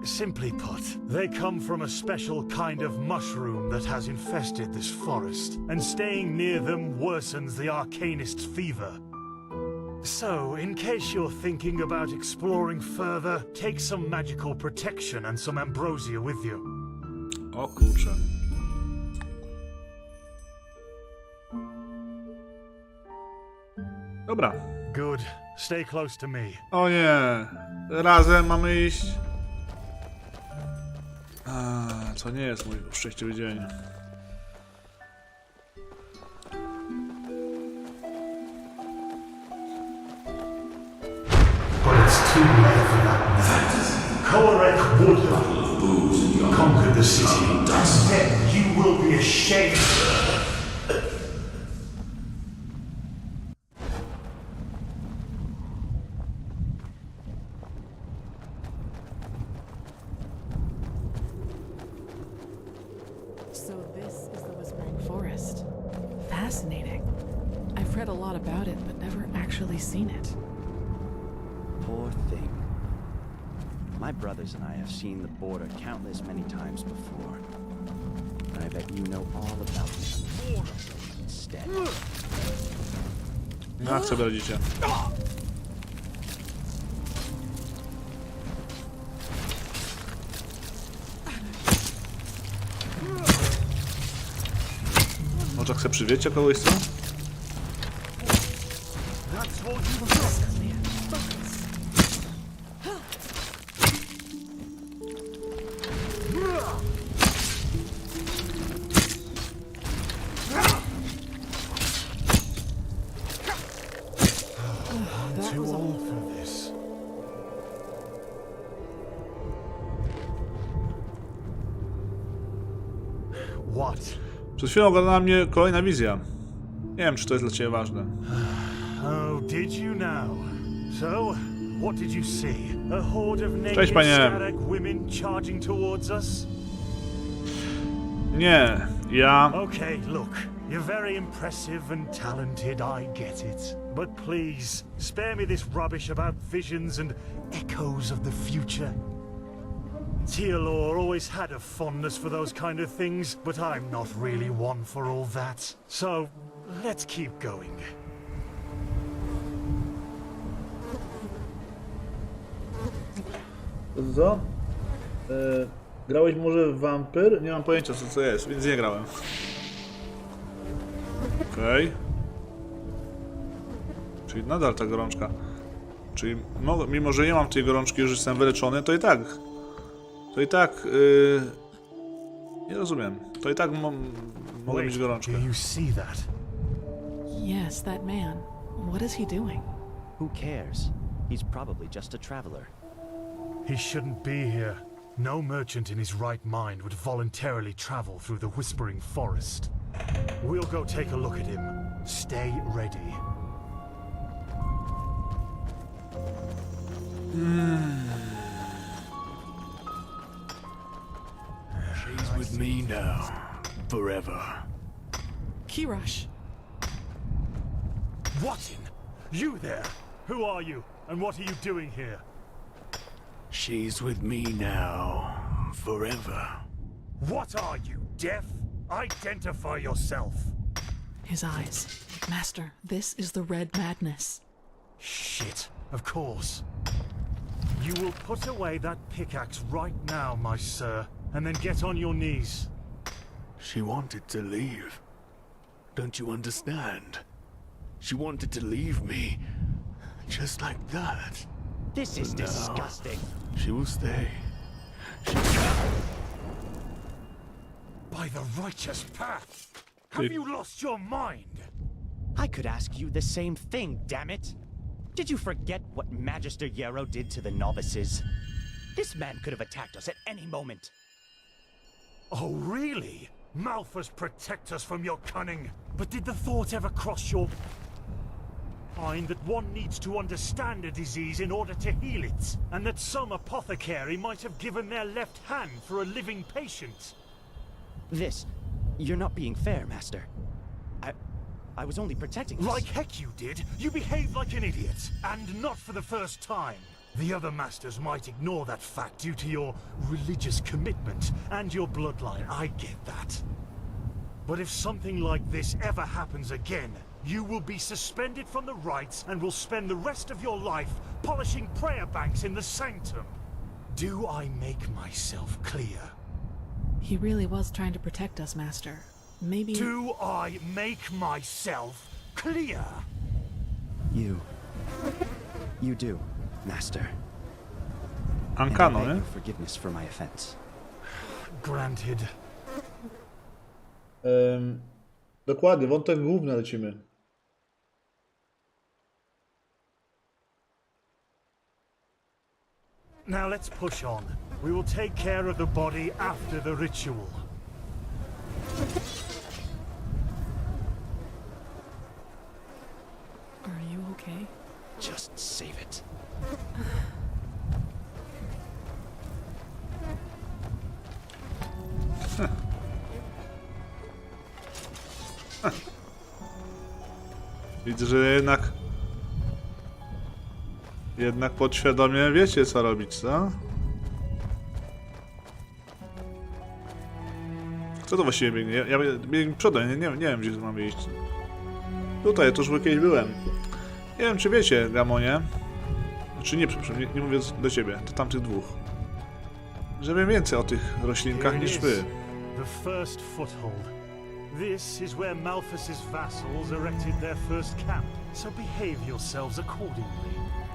Simply put, they come from a special kind of mushroom that has infested this forest, and staying near them worsens the arcanist's fever. So, in case you're thinking about exploring further, take some magical protection and some ambrosia with you. O kurczę. Dobra. Good. Stay close to me. O nie. Razem mamy iść. To nie jest mój szczęśliwy dzień. But it's too late for that. Korek would conquer the city, and then you will be ashamed. So this is the Whispering Forest. Fascinating. I've read a lot about it, but never actually seen it. Poor thing. My brothers and I have seen the border countless many times before. I bet you know all about the instead. Jak sobie radzicie? Może chcę przywieźć kogoś, co? Too old for this. What? Przed chwilą oglądała mnie kolejna wizja. Nie wiem, czy to jest dla ciebie ważne. Oh, did you now? So, what did you see? A horde of naked Cześć, panie. static women charging towards us? Nie, ja... Okay, look. You're very impressive and talented, I get it. But please, spare me this rubbish about visions and echoes of the future. Tealor always had a fondness for those kind of things, but I'm not really one for all that. So, let's keep going. Co? Grałeś może w Wampyr? Nie mam pojęcia, co to jest, więc nie grałem. Okej. Czyli nadal ta gorączka. Czyli mimo, że nie mam tej gorączki, już jestem wyleczony, to i tak... nie rozumiem. To i tak mogę mieć gorączkę. Do you see that? Yes, that man. What is he doing? Who cares? He's probably just a traveler. He shouldn't be here. No merchant in his right mind would voluntarily travel through the Whispering Forest. We'll go take a look at him. Stay ready. She's with me now. Forever. Kirash. What in? You there? Who are you? And what are you doing here? She's with me now. Forever. What are you, deaf? Identify yourself. His eyes. Master, this is the Red Madness. Shit, of course. You will put away that pickaxe right now, my sir, and then get on your knees. She wanted to leave. Don't you understand? She wanted to leave me. Just like that. This is But now, disgusting. She will stay. By the righteous path! Have you lost your mind? I could ask you the same thing, damn it. Did you forget what Magister Yarrow did to the novices? This man could have attacked us at any moment. Oh, really? Malphus protect us from your cunning. But did the thought ever cross your mind that one needs to understand a disease in order to heal it? And that some apothecary might have given their left hand for a living patient? You're not being fair, Master. I was only protecting us. Like heck you did. You behaved like an idiot. And not for the first time. The other masters might ignore that fact due to your religious commitment and your bloodline. I get that. But if something like this ever happens again, you will be suspended from the rites and will spend the rest of your life polishing prayer banks in the sanctum. Do I make myself clear? He really was trying to protect us, Master. Maybe... Do I make myself clear? You do, Master. Ankano, And I beg nie? your forgiveness for my offense. Granted. Dokładnie, wątek główny lecimy. Now let's push on. We will take care of the body after the ritual. Are you okay? Just save it. Widzę, że jednak podświadomie wiecie, co robić, co? Kto to właściwie biegnie? Ja biegnie przodem, nie wiem, gdzie mamy iść. Tutaj, tuż kiedyś byłem. Nie wiem, czy wiecie, Gamonie. Znaczy nie, przepraszam, nie mówię do ciebie, to tamtych dwóch. Że wiem więcej o tych roślinkach niż wy. The first foothold. This is where Malphus's vassals erected their first camp. So behave yourselves accordingly.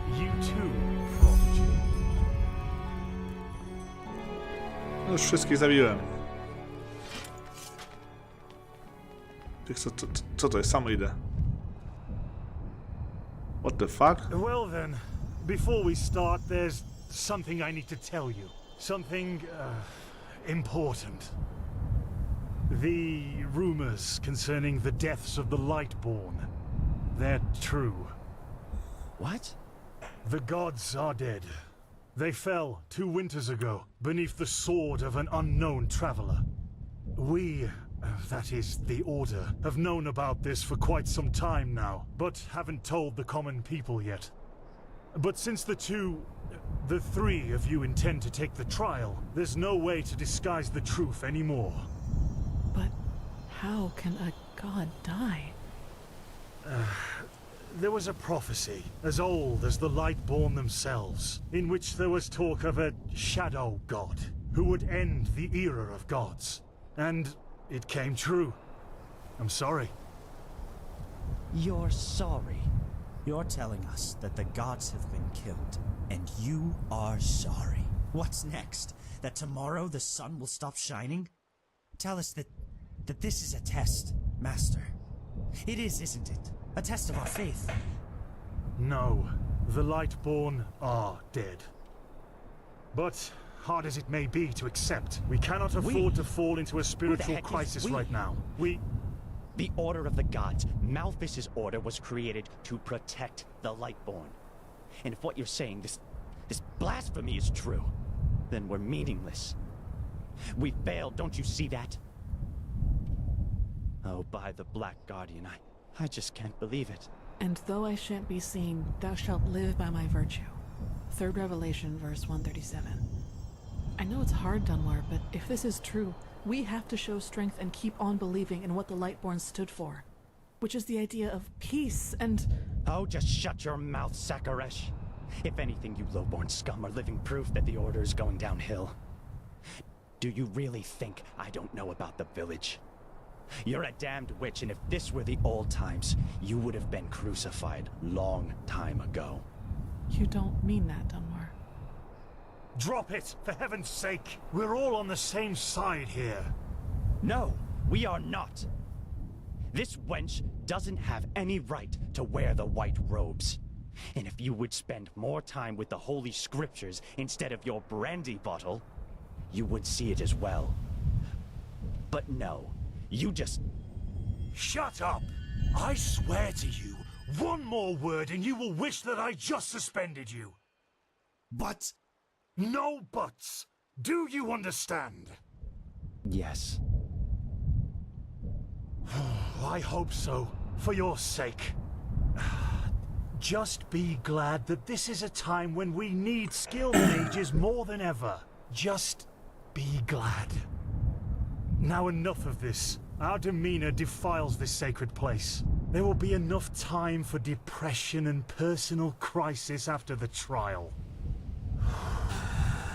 You too, prodigy. Już wszystkich zabiłem. Co to jest? Sam idę. What the fuck? Well then, before we start, there's something I need to tell you. Something, important. The rumors concerning the deaths of the Lightborn, they're true. What? The gods are dead. They fell 2 winters ago, beneath the sword of an unknown traveler. We, that is, the Order, have known about this for quite some time now, but haven't told the common people yet. But since the 3 of you intend to take the trial, there's no way to disguise the truth anymore. But how can a god die? There was a prophecy, as old as the Lightborn themselves, in which there was talk of a shadow god, who would end the era of gods. And it came true. I'm sorry. You're sorry. You're telling us that the gods have been killed, and you are sorry. What's next? That tomorrow the sun will stop shining? Tell us that this is a test, Master. It is, isn't it? A test of our faith. No, the Lightborn are dead. But hard as it may be to accept, we cannot afford to fall into a spiritual heck is crisis we? right now. The Order of the Gods, Malthus's order, was created to protect the Lightborn. And if what you're saying, this blasphemy is true, then we're meaningless. We failed, don't you see that? Oh, by the Black Guardian, I just can't believe it. And though I shan't be seen, thou shalt live by my virtue. 3rd Revelation, verse 137. I know it's hard, Dunmore, but if this is true, we have to show strength and keep on believing in what the Lightborn stood for, which is the idea of peace and... Oh, just shut your mouth, Sakaresh. If anything, you lowborn scum are living proof that the Order is going downhill. Do you really think I don't know about the village? You're a damned witch, and if this were the old times, you would have been crucified long time ago. You don't mean that, Dunmore. Drop it, for heaven's sake! We're all on the same side here. No, we are not. This wench doesn't have any right to wear the white robes. And if you would spend more time with the Holy Scriptures instead of your brandy bottle, you would see it as well. But no, you just... Shut up! I swear to you, one more word and you will wish that I just suspended you. But... No buts! Do you understand? Yes. I hope so, for your sake. Just be glad that this is a time when we need skilled mages more than ever. Just be glad. Now enough of this. Our demeanor defiles this sacred place. There will be enough time for depression and personal crisis after the trial.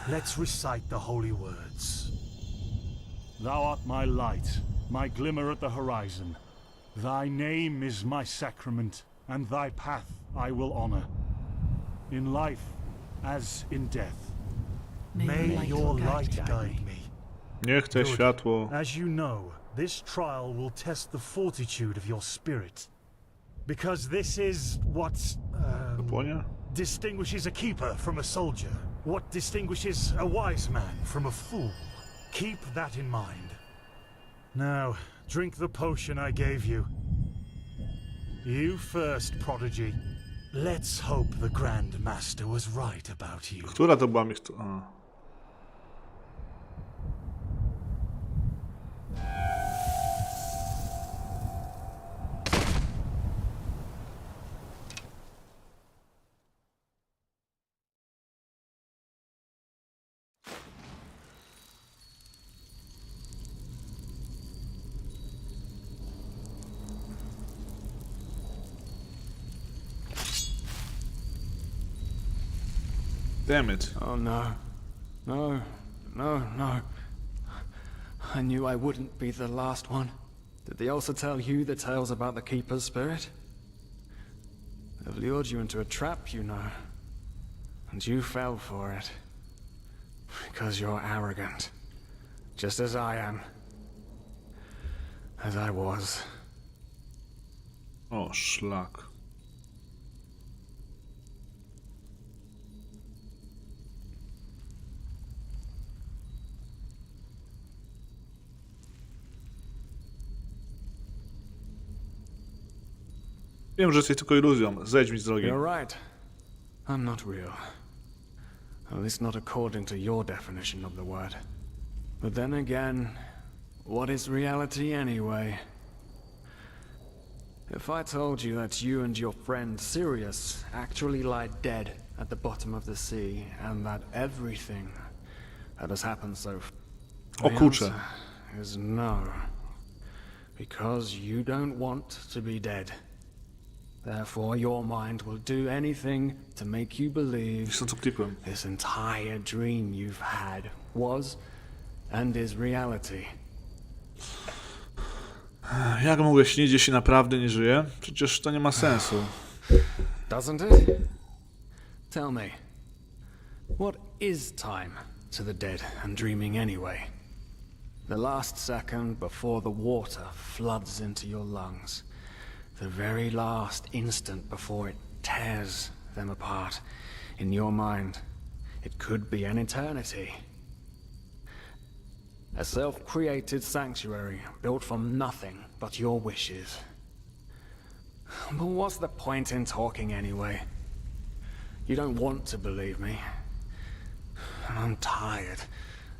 Let's recite the holy words. Thou art my light, my glimmer at the horizon. Thy name is my sacrament, and thy path I will honor. In life as in death. May your light guide me. Niech te Good. światło... As you know, this trial will test the fortitude of your spirit. Because this is what Kapłonia? distinguishes a keeper from a soldier. What distinguishes a wise man from a fool. Keep that in mind. Now, drink the potion I gave you. You first, prodigy. Let's hope the Grand Master was right about you. Która to była mikstura? Damn it. Oh no. No. No, no. I knew I wouldn't be the last one. Did they also tell you the tales about the Keeper's spirit? They've lured you into a trap, you know. And you fell for it. Because you're arrogant. Just as I am. As I was. O, szlak. Wiem, że jesteś tylko iluzją. Zejdź mi z drogi. You're right. I'm not real. At least not according to your definition of the word. But then again, what is reality anyway? If I told you that you and your friend Sirius actually lie dead at the bottom of the sea, and that everything that has happened so far, O kurczę. is no. Because you don't want to be dead. Therefore, your mind will do anything to make you believe Jestem tu klipłem. this entire dream you've had was and is reality. Jak mogę śnić, jeśli naprawdę nie żyję? Przecież to nie ma sensu. Doesn't it? Tell me, what is time to the dead and dreaming anyway? The last second before the water floods into your lungs. The very last instant before it tears them apart. In your mind, it could be an eternity. A self-created sanctuary built from nothing but your wishes. But what's the point in talking anyway? You don't want to believe me. And I'm tired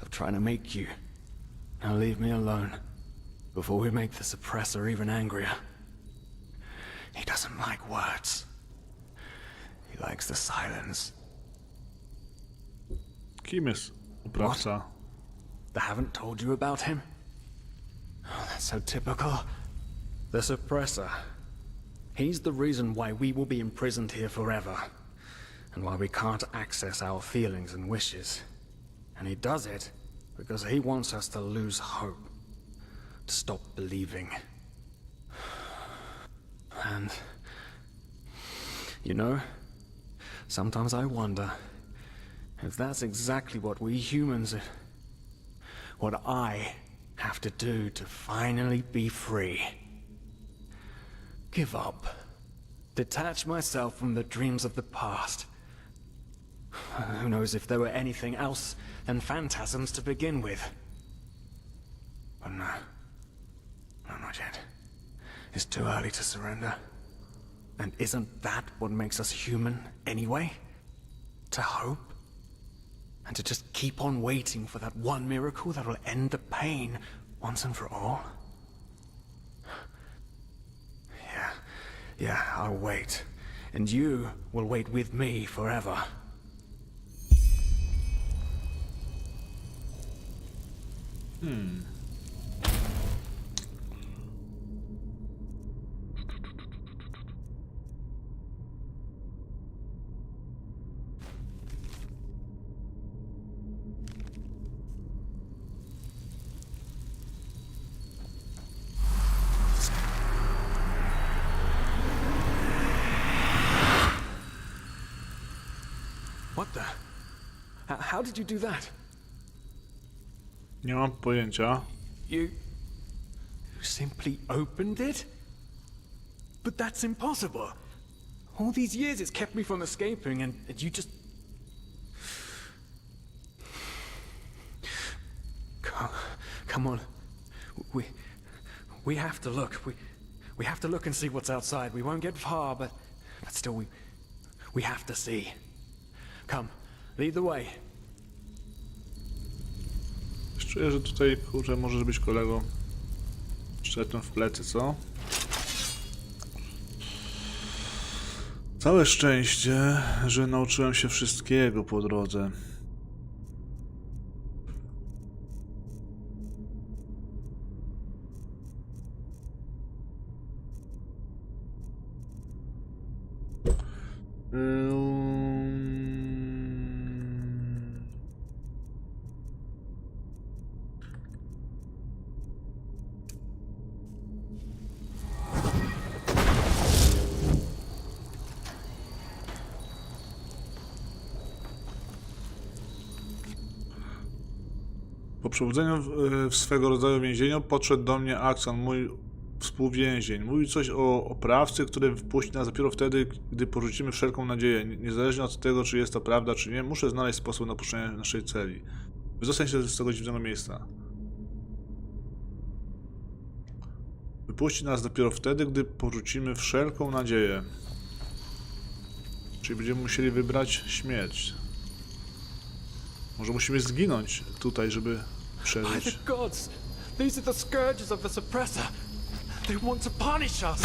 of trying to make you. Now leave me alone before we make the suppressor even angrier. He doesn't like words. He likes the silence. Kim jest oprawca? They haven't told you about him? Oh, that's so typical. The suppressor. He's the reason why we will be imprisoned here forever. And why we can't access our feelings and wishes. And he does it because he wants us to lose hope. To stop believing. And... you know, sometimes I wonder if that's exactly what we humans... what I have to do to finally be free. Give up. Detach myself from the dreams of the past. Who knows if there were anything else than phantasms to begin with. But no. No, not yet. It's too early to surrender. And isn't that what makes us human anyway? To hope? And to just keep on waiting for that one miracle that will end the pain once and for all? Yeah, I'll wait. And you will wait with me forever. What the? How did you do that? Nie mam pojęcia. You simply opened it? But that's impossible. All these years it's kept me from escaping and you just... Come on. We have to look. We have to look and see what's outside. We won't get far, but still we have to see. Come, lead the way. Czuję, że tutaj, kurczę, możesz być kolego szczetem w plecy, co? Całe szczęście, że nauczyłem się wszystkiego po drodze. Po przebudzeniu w swego rodzaju więzieniu podszedł do mnie Akson, mój współwięzień. Mówił coś o oprawcy, który wpuści nas dopiero wtedy, gdy porzucimy wszelką nadzieję. Niezależnie od tego, czy jest to prawda, czy nie, muszę znaleźć sposób na opuszczenie naszej celi. Wydostań się z tego dziwnego miejsca. Wypuści nas dopiero wtedy, gdy porzucimy wszelką nadzieję. Czyli będziemy musieli wybrać śmierć. Może musimy zginąć tutaj, żeby przeżyć. By the gods! These are the scourges of the suppressor! They want to punish us!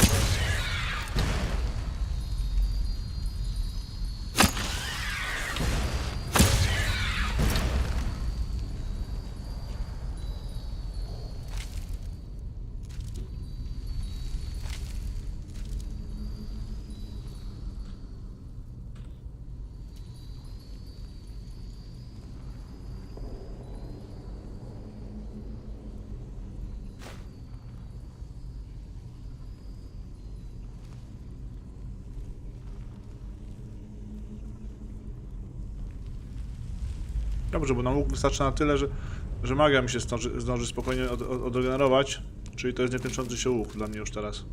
Dobrze, bo nauk wystarczy na tyle, że magia mi się zdąży spokojnie odregenerować. Czyli to jest niekończący się łuk dla mnie już teraz.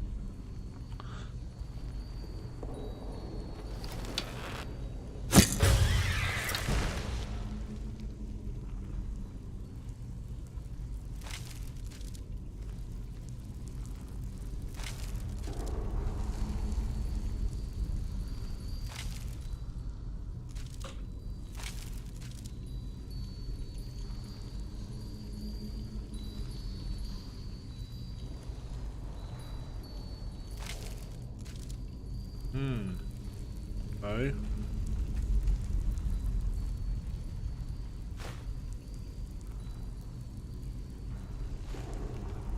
Okej.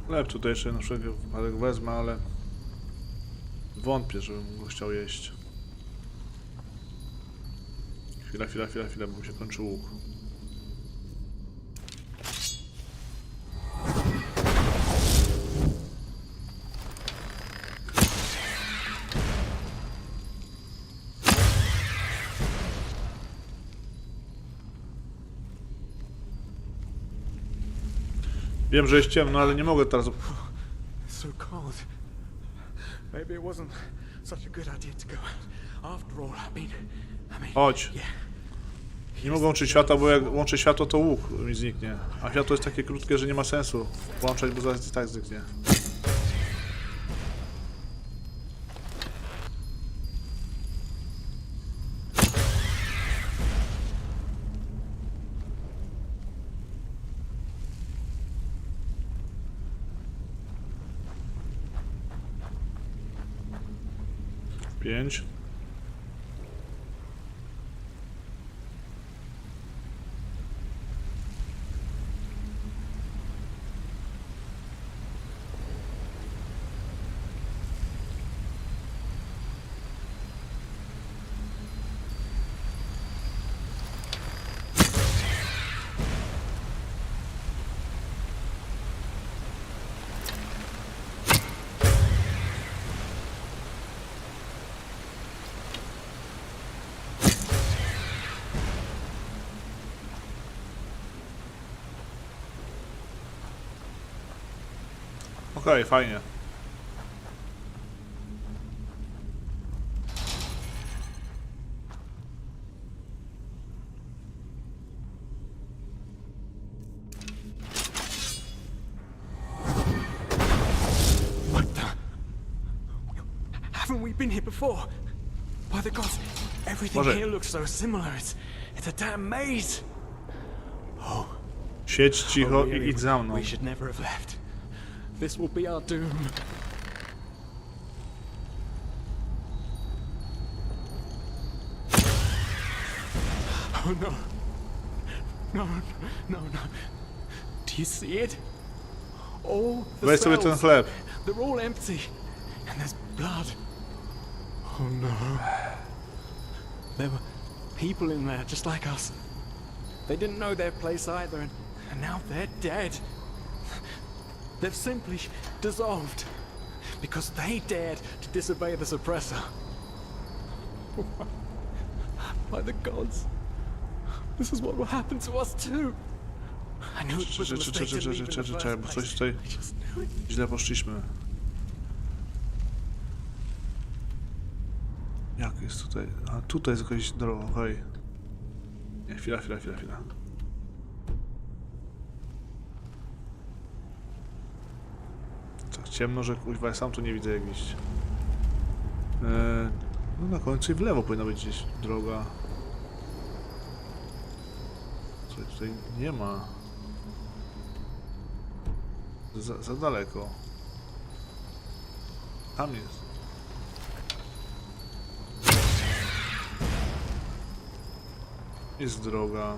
Chleb tutaj jeszcze na wszelki wypadek wezmę, ale wątpię, żebym go chciał jeść. Chwila, bo mi się kończy łuk. Wiem, że jest ciemno, ale nie mogę teraz... So cold. Maybe it wasn't such a good idea to go out. After all, I mean... Chodź. Yeah. Nie mogę łączyć światła, bo jak łączę światło, to łuk mi zniknie. A światło jest takie krótkie, że nie ma sensu włączać, bo zaraz i tak zniknie. Pięć. Okej, fajnie. What the? Haven't we been here before? By the gods, everything Może. here looks so similar. It's a damn maze. Oh. Siedź cicho Oh, really? i idź za mną. We should never have left. This will be our doom. Oh no. No. Do you see it? All the Weź sobie ten cells, chleb. they're all empty. And there's blood. Oh no. There were people in there just like us. They didn't know their place either, and now they're dead. They've simply dissolved because they dared to disobey the suppressor. By the gods, this is what will happen to us too. I knew it was a mistake to leave in the Czekaj, bo first coś place. tutaj I just knew it. źle poszliśmy. Jak jest tutaj? A tutaj jest jakaś droga, okej. Nie, chwila. Tak ciemno, że kuźwa, ja sam tu nie widzę jak iść. No na końcu i w lewo powinna być gdzieś droga. Co tutaj nie ma. Za daleko. Tam jest. Jest droga.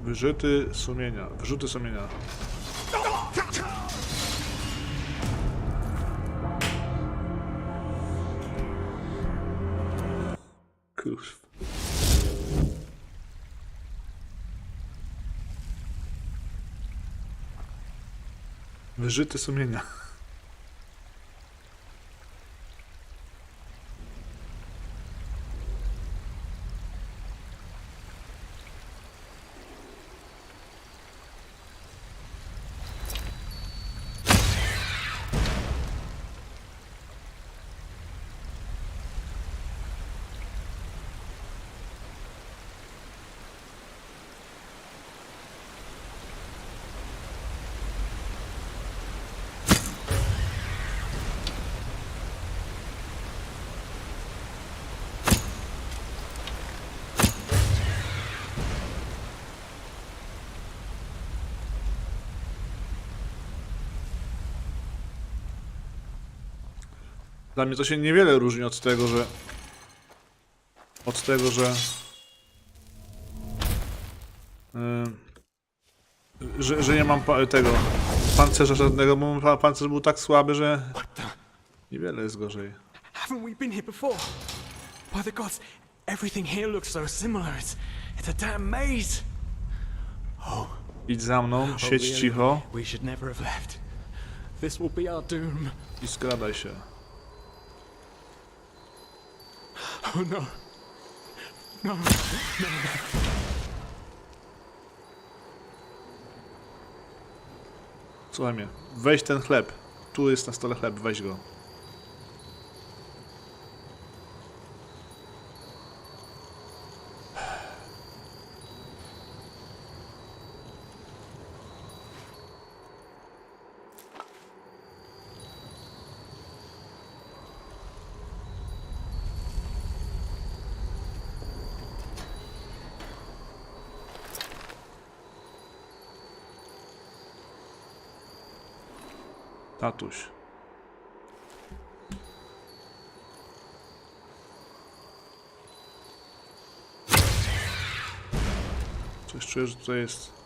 Wyrzuty sumienia. Kurwa. Wyrzuty sumienia. Dla mnie to się niewiele różni od tego, że... że nie mam tego pancerza żadnego, bo mój pancerz był tak słaby, że niewiele jest gorzej. Haven't we been here before? By the gods, everything here looks so similar. It's a damn maze. Idź za mną, siedź cicho We should never have left. This will be our doom. i skradaj się. Oh no. No. Słuchaj mnie, weź ten chleb. Tu jest na stole chleb, weź go. Tatuś. Coś czuję, że tutaj jest...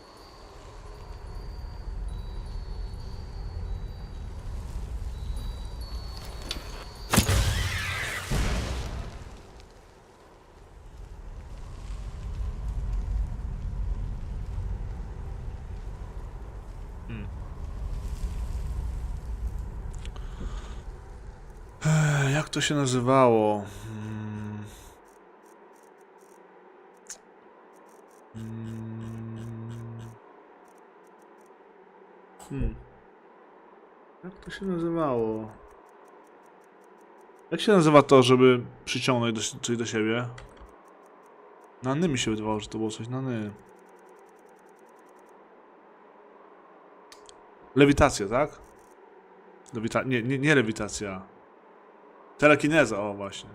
Jak to się nazywało? Jak to się nazywało? Jak się nazywa to, żeby przyciągnąć coś do siebie? Na ny mi się wydawało, że to było coś na ny. Lewitacja, tak? Nie lewitacja. Telekineza, o właśnie.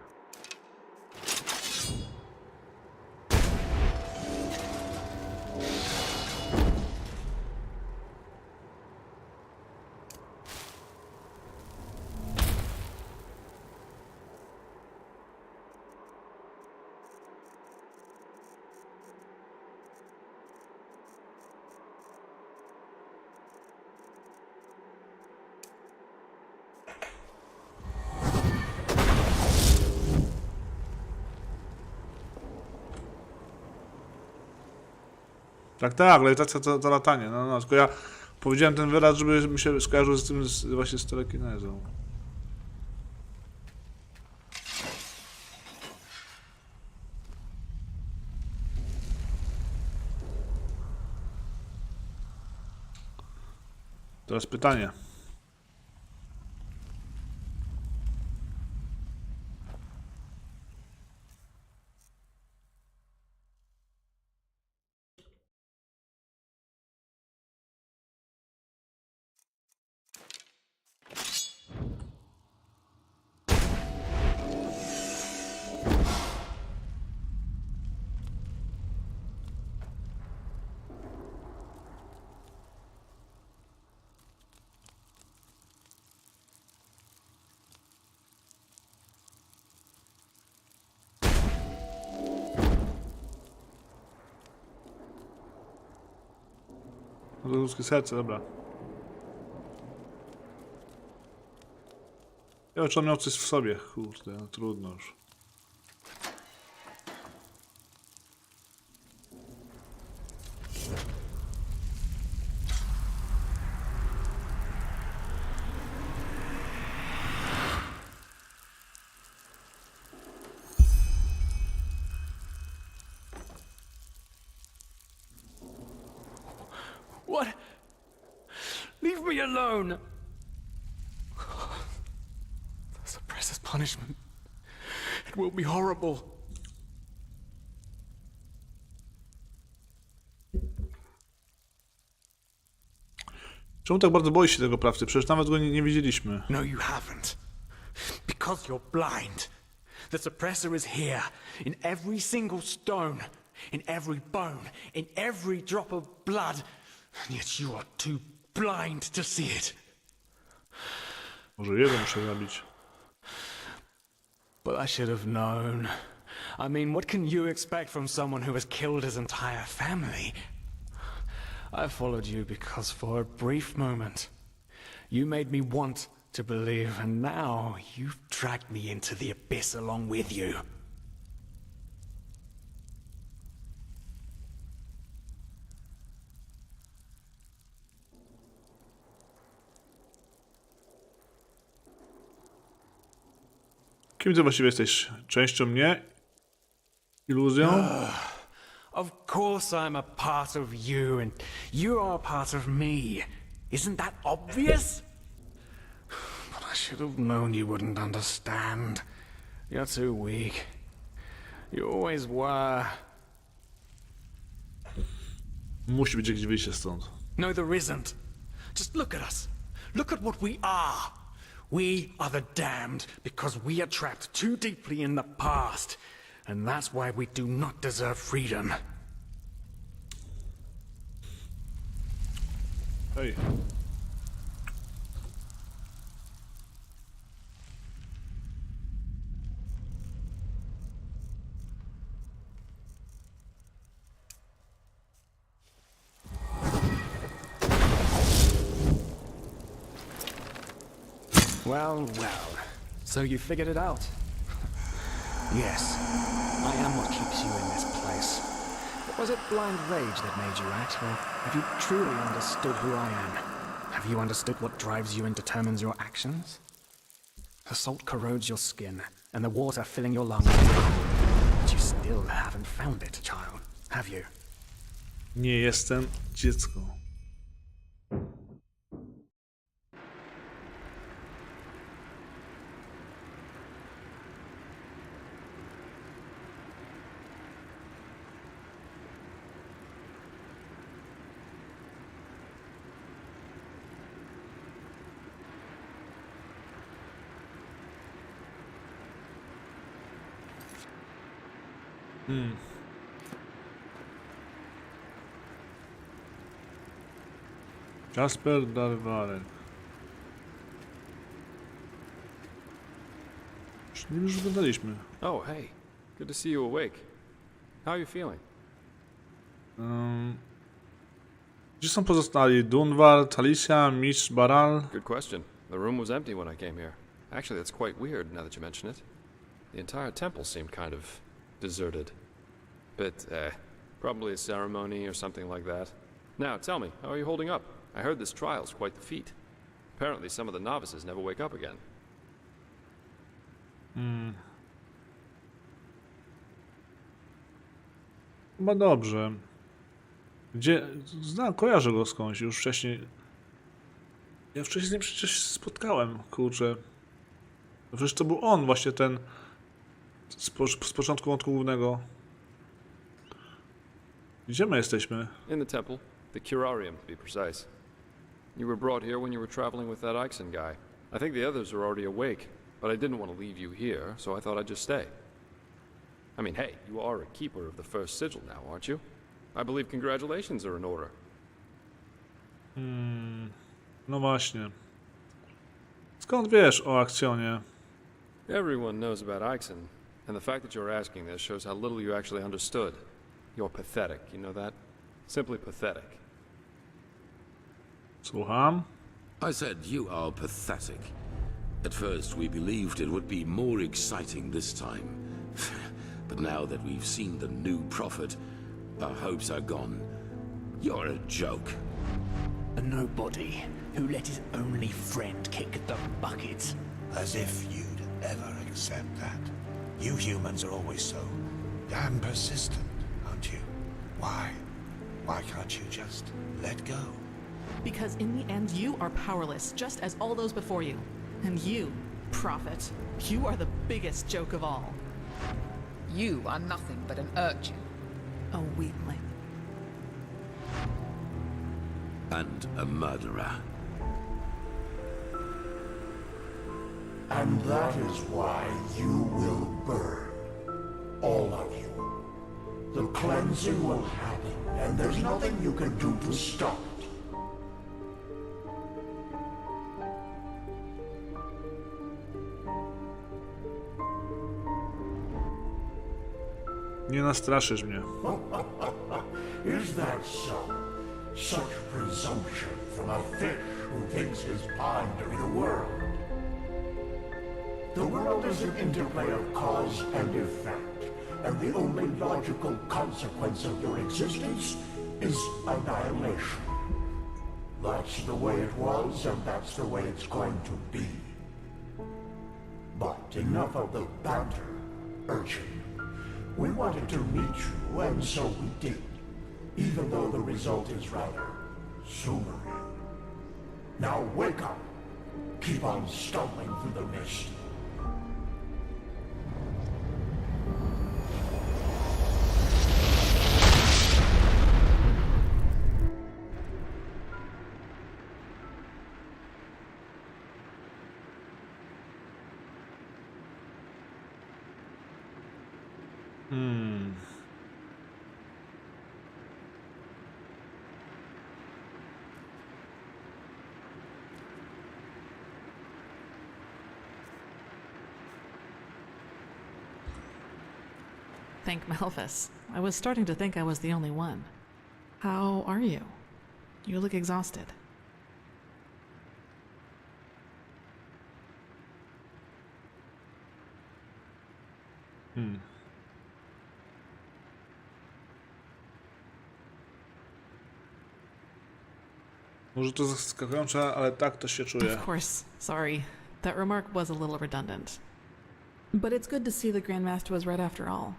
Tak, lewitacja to latanie, no, tylko ja powiedziałem ten wyraz, żeby mi się skojarzył z tym właśnie z telekinezą. Teraz pytanie. Ludzkie serce, dobra. Ja czy on miał coś w sobie, kurde, no trudno już. What? Leave me alone! The suppressor's punishment. It will be horrible. Czemu tak bardzo boisz się tego prawdy? Przecież nawet go nie widzieliśmy. No, you haven't. Because you're blind. The suppressor is here, in every single stone, in every bone, in every drop of blood. And yet you are too blind to see it. Może jego muszę zabić. But I should have known. I mean, what can you expect from someone who has killed his entire family? I followed you because for a brief moment, you made me want to believe, and now you've dragged me into the abyss along with you. Kim ty właściwie jesteś? Częścią mnie? Iluzją? Of course I'm a part of you, and you are a part of me. Isn't that obvious? But I should have known you wouldn't understand. You're too weak. You always were. Musi być jakieś wyjście stąd. No, there isn't. Just look at us. Look at what we are. We are the damned because we are trapped too deeply in the past. And that's why we do not deserve freedom. Hej. Well, well. So you figured it out? Yes. I am what keeps you in this place. Was it blind rage that made you act, or have you truly understood who I am? Have you understood what drives you and determines your actions? The salt corrodes your skin, and the water filling your lungs. But you still haven't found it, child, have you? Nie jestem dziecko. Kasper Darwarek. Już wyglądaliśmy. Oh, hey. Good to see you awake. How are you feeling? Gdzie są pozostali? Dunwar, Talicia, Mistrz, Baral? Good question. The room was empty when I came here. Actually, that's quite weird now that you mention it. The entire temple seemed kind of deserted. But, probably a ceremony or something like that. Now, tell me, how are you holding up? I heard this trial's quite the feat. Apparently some of the novices never wake up again. Chyba dobrze. Gdzie? Kojarzę go skądś już wcześniej. Ja wcześniej z nim przecież spotkałem, kurczę. Przecież to był on właśnie ten z początku wątku głównego. Gdzie my jesteśmy? In the temple. The curarium, to be precise. You were brought here when you were traveling with that Ixon guy. I think the others are already awake, but I didn't want to leave you here, so I thought I'd just stay. I mean, hey, you are a keeper of the first sigil now, aren't you? I believe congratulations are in order. No właśnie. Skąd wiesz o akcjonie? Everyone knows about Ixon, and the fact that you're asking this shows how little you actually understood. You're pathetic, you know that? Simply pathetic. Słucham? I said you are pathetic. At first we believed it would be more exciting this time. But now that we've seen the new prophet, our hopes are gone. You're a joke. A nobody who let his only friend kick the bucket. As if you'd ever accept that. You humans are always so damn persistent, aren't you? Why? Why can't you just let go? Because in the end, you are powerless, just as all those before you. And you, prophet, you are the biggest joke of all. You are nothing but an urchin. A weakling. And a murderer. And that is why you will burn. All of you. The cleansing will happen, and there's nothing you can do to stop it. Nie nastraszysz mnie. Is that so? Such presumption from a fish who thinks he's pondering the world. The world is an interplay of cause and effect, and the only logical consequence of your existence is annihilation. That's the way it was, and that's the way it's going to be. But enough of the banter, urchin. We wanted to meet you, and so we did, even though the result is rather sobering. Now wake up. Keep on stumbling through the mist. Thank Malphus. I was starting to think I was the only one. How are you? You look exhausted. Może to zaskakujące, ale tak to się czuję. Of course. Sorry. That remark was a little redundant. But it's good to see the Grandmaster was right after all.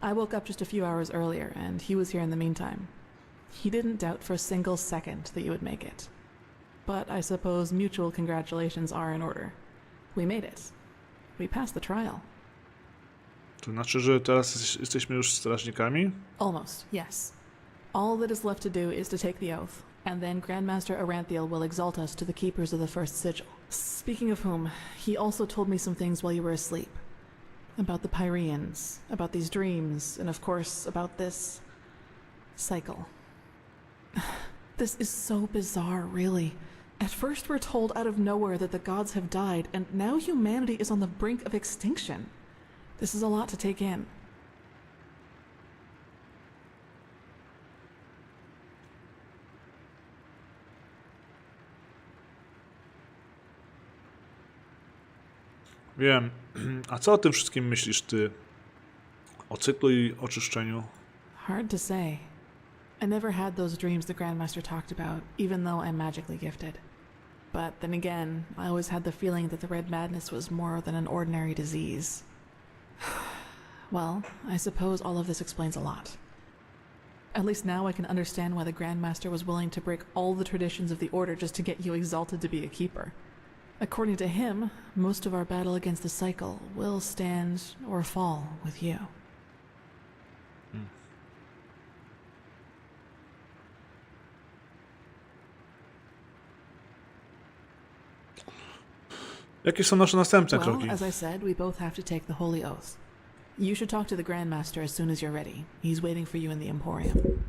I woke up just a few hours earlier, and he was here in the meantime. He didn't doubt for a single second that you would make it. But I suppose mutual congratulations are in order. We made it. We passed the trial. To znaczy, że teraz jesteśmy już strażnikami? Almost, yes. All that is left to do is to take the oath, and then Grandmaster Aranthiel will exalt us to the keepers of the first sigil. Speaking of whom, he also told me some things while you were asleep. About the Pyreans, about these dreams, and of course about this cycle. This is so bizarre, really. At first we're told out of nowhere that the gods have died, and now humanity is on the brink of extinction. This is a lot to take in. Wiem. A co o tym wszystkim myślisz ty? O cyklu i oczyszczeniu? Hard to say. I never had those dreams the Grandmaster talked about, even though I'm magically gifted. But then again, I always had the feeling that the Red Madness was more than an ordinary disease. Well, I suppose all of this explains a lot. At least now I can understand why the Grandmaster was willing to break all the traditions of the Order just to get you exalted to be a keeper. According to him, most of our battle against the cycle will stand or fall with you. Jakie są nasze następne kroki? Well, as I said, we both have to take the holy oath. You should talk to the Grandmaster as soon as you're ready. He's waiting for you in the Emporium.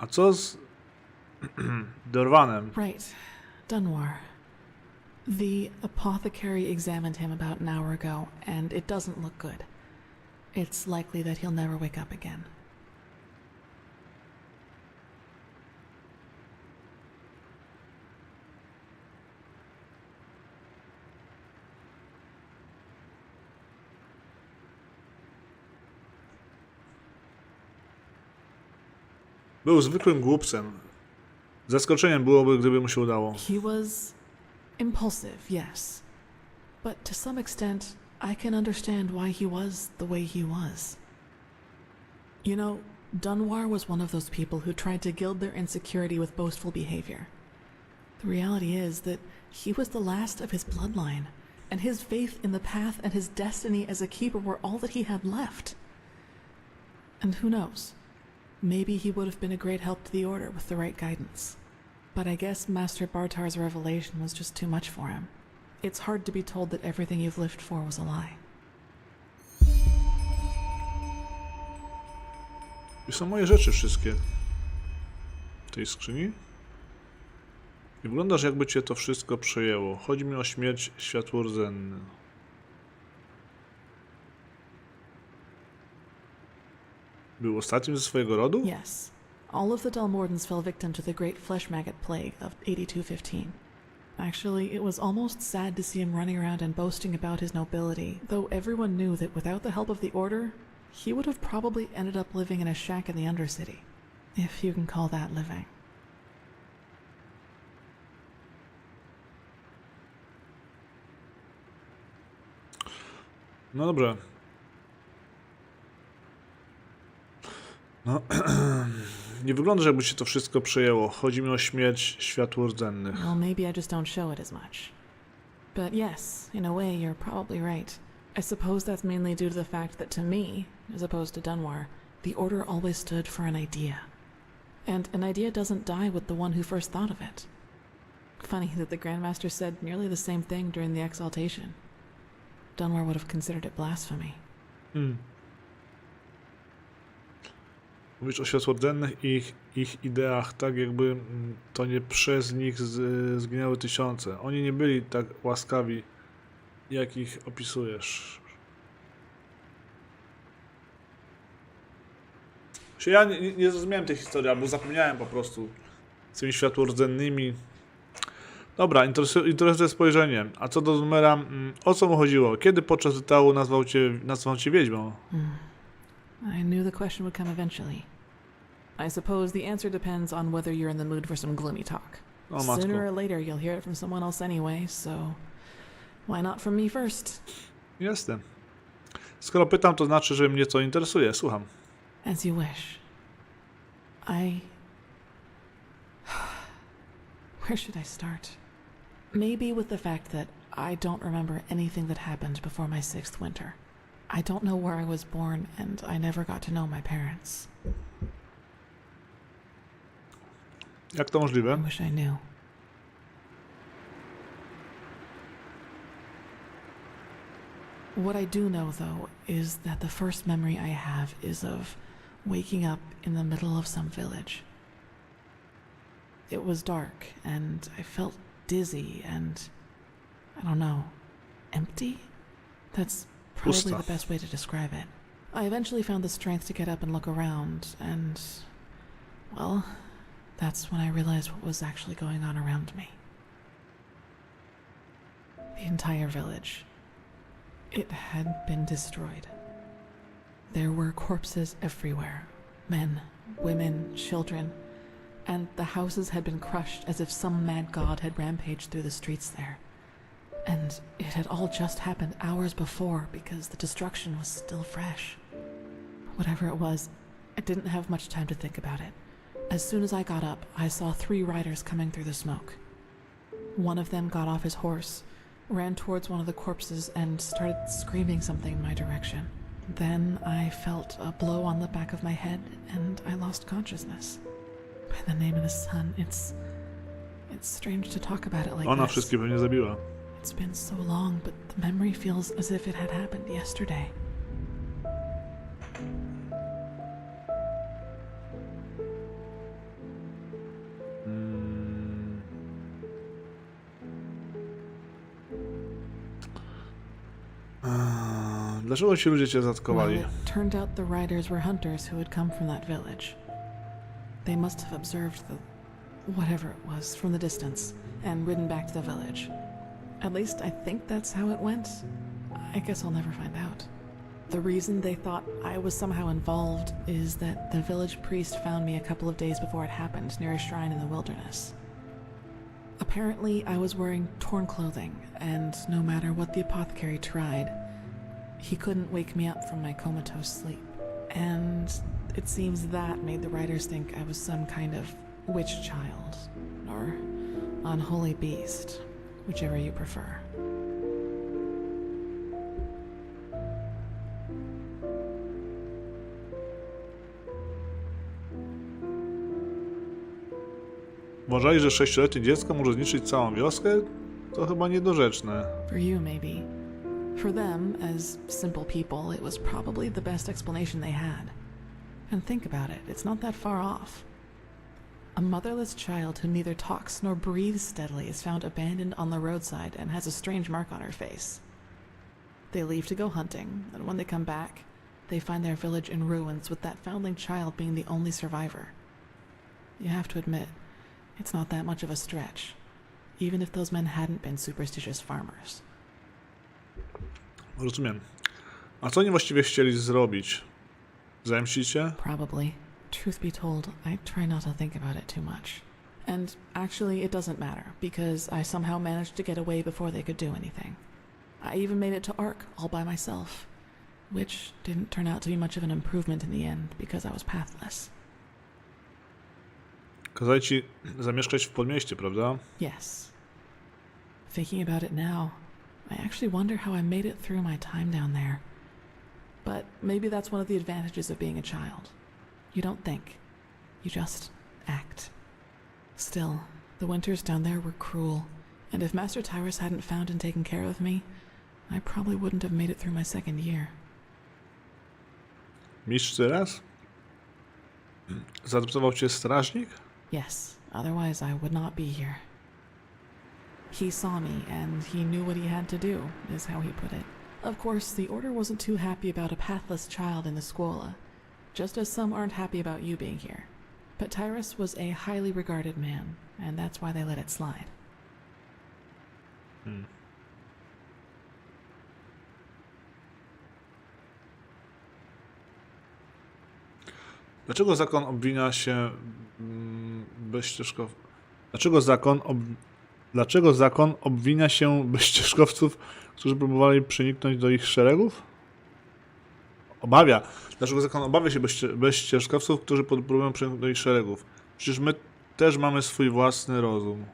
A co z Dorwanem? Right. Dunwar. The apothecary examined him about an hour ago, and it doesn't look good. It's likely that he'll never wake up again. Był zwykłym głupcem. Zaskoczeniem byłoby, gdyby mu się udało. He was impulsive, yes. But to some extent, I can understand why he was the way he was. You know, Dunwar was one of those people who tried to gild their insecurity with boastful behavior. The reality is that he was the last of his bloodline, and his faith in the path and his destiny as a keeper were all that he had left. And who knows? Maybe he would have been a great help to the Order with the right guidance. But I guess Master Bartar's revelation was just too much for him. It's hard to be told that everything you've lived for was a lie. I są moje rzeczy wszystkie w tej skrzyni. I wyglądasz, jakby cię to wszystko przejęło. Chodzi mi o śmierć światło rdzenny. Był ostatnim ze swojego rodu? Yes. All of the Dalmordans fell victim to the Great Flesh Maggot Plague of 8215. Actually, it was almost sad to see him running around and boasting about his nobility, though everyone knew that without the help of the Order, he would have probably ended up living in a shack in the Undercity. If you can call that living. No dobrze. No, nie wygląda, jakby się to wszystko przejęło. Chodzi mi o śmierć światłordzennych. Well, maybe I just don't show it as much. But yes, in a way, you're probably right. I suppose that's mainly due to the fact that to me, as opposed to Dunwar, the Order always stood for an idea. And an idea doesn't die with the one who first thought of it. Funny that the Grandmaster said nearly the same thing during the exaltation. Dunwar would have considered it blasphemy. Mówisz o światłordzennych i ich ideach, tak jakby to nie przez nich zginęły tysiące. Oni nie byli tak łaskawi, jak ich opisujesz. Ja nie zrozumiałem tej historii, albo zapomniałem po prostu z tymi światłordzennymi. Dobra, interesuje spojrzenie. A co do numera, o co mu chodziło? Kiedy podczas rytuału nazwał cię wiedźmą? I knew the question would come eventually. I suppose the answer depends on whether you're in the mood for some gloomy talk. O matko. Sooner or later you'll hear it from someone else anyway, so why not from me first? Jestem. Skoro pytam, to znaczy, że mnie to interesuje. Słucham. As you wish. Where should I start? Maybe with the fact that I don't remember anything that happened before my 6th winter. I don't know where I was born, and I never got to know my parents. Jak to możliwe? I wish I knew. What I do know, though, is that the first memory I have is of waking up in the middle of some village. It was dark, and I felt dizzy and, I don't know, empty? That's probably the best way to describe it. I eventually found the strength to get up and look around, and, well, that's when I realized what was actually going on around me. The entire village. It had been destroyed. There were corpses everywhere. Men, women, children, and the houses had been crushed as if some mad god had rampaged through the streets there. And it had all just happened hours before because the destruction was still fresh. Whatever it was, I didn't have much time to think about it. As soon as I got up, I saw 3 riders coming through the smoke. One of them got off his horse, ran towards one of the corpses, and started screaming something in my direction. Then I felt a blow on the back of my head, and I lost consciousness. By the name of the sun, it's strange to talk about it like Ona this. wszystkie pewnie zabiła. It's been so long, but the memory feels as if it had happened yesterday. Dlaczego ci ludzie cię zaatakowali? Well, it turned out the riders were hunters who had come from that village. They must have observed the whatever it was from the distance and ridden back to the village. At least I think that's how it went. I guess I'll never find out. The reason they thought I was somehow involved is that the village priest found me a couple of days before it happened near a shrine in the wilderness. Apparently, I was wearing torn clothing, and no matter what the apothecary tried, he couldn't wake me up from my comatose sleep. And it seems that made the riders think I was some kind of witch child, or unholy beast, whichever you prefer. Uważali, że 6-letnie dziecko może zniszczyć całą wioskę? To chyba niedorzeczne. For you, maybe. For them, as simple people, it was probably the best explanation they had. And think about it, it's not that far off. A motherless child who neither talks nor breathes steadily is found abandoned on the roadside and has a strange mark on her face. They leave to go hunting, and when they come back, they find their village in ruins with that foundling child being the only survivor. You have to admit, it's not that much of a stretch, even if those men hadn't been superstitious farmers. Rozumiem. A co oni właściwie chcieli zrobić? Zemścić się? Probably. Truth be told, I try not to think about it too much. And actually, it doesn't matter, because I somehow managed to get away before they could do anything. I even made it to Ark all by myself, which didn't turn out to be much of an improvement in the end, because I was pathless. Kazali ci zamieszkać w podmieście, prawda? Yes. Thinking about it now, I actually wonder how I made it through my time down there. But maybe that's one of the advantages of being a child. You don't think. You just act. Still, the winters down there were cruel, and if Master Tyrus hadn't found and taken care of me, I probably wouldn't have made it through my second year. Mistrz teraz? Zaadoptował cię strażnik? Yes, otherwise I would not be here. He saw me, and he knew what he had to do, is how he put it. Of course, the Order wasn't too happy about a pathless child in the Scuola, just as some aren't happy about you being here. But Tyrus was a highly regarded man, and that's why they let it slide. Dlaczego zakon obwinia się bezścieżkowców? Dlaczego zakon obwinia się bezścieżkowców, którzy próbowali przeniknąć do ich szeregów? Dlaczego zakon obawia się bezścieżkowców, którzy próbują przeniknąć do ich szeregów? Przecież my też mamy swój własny rozum.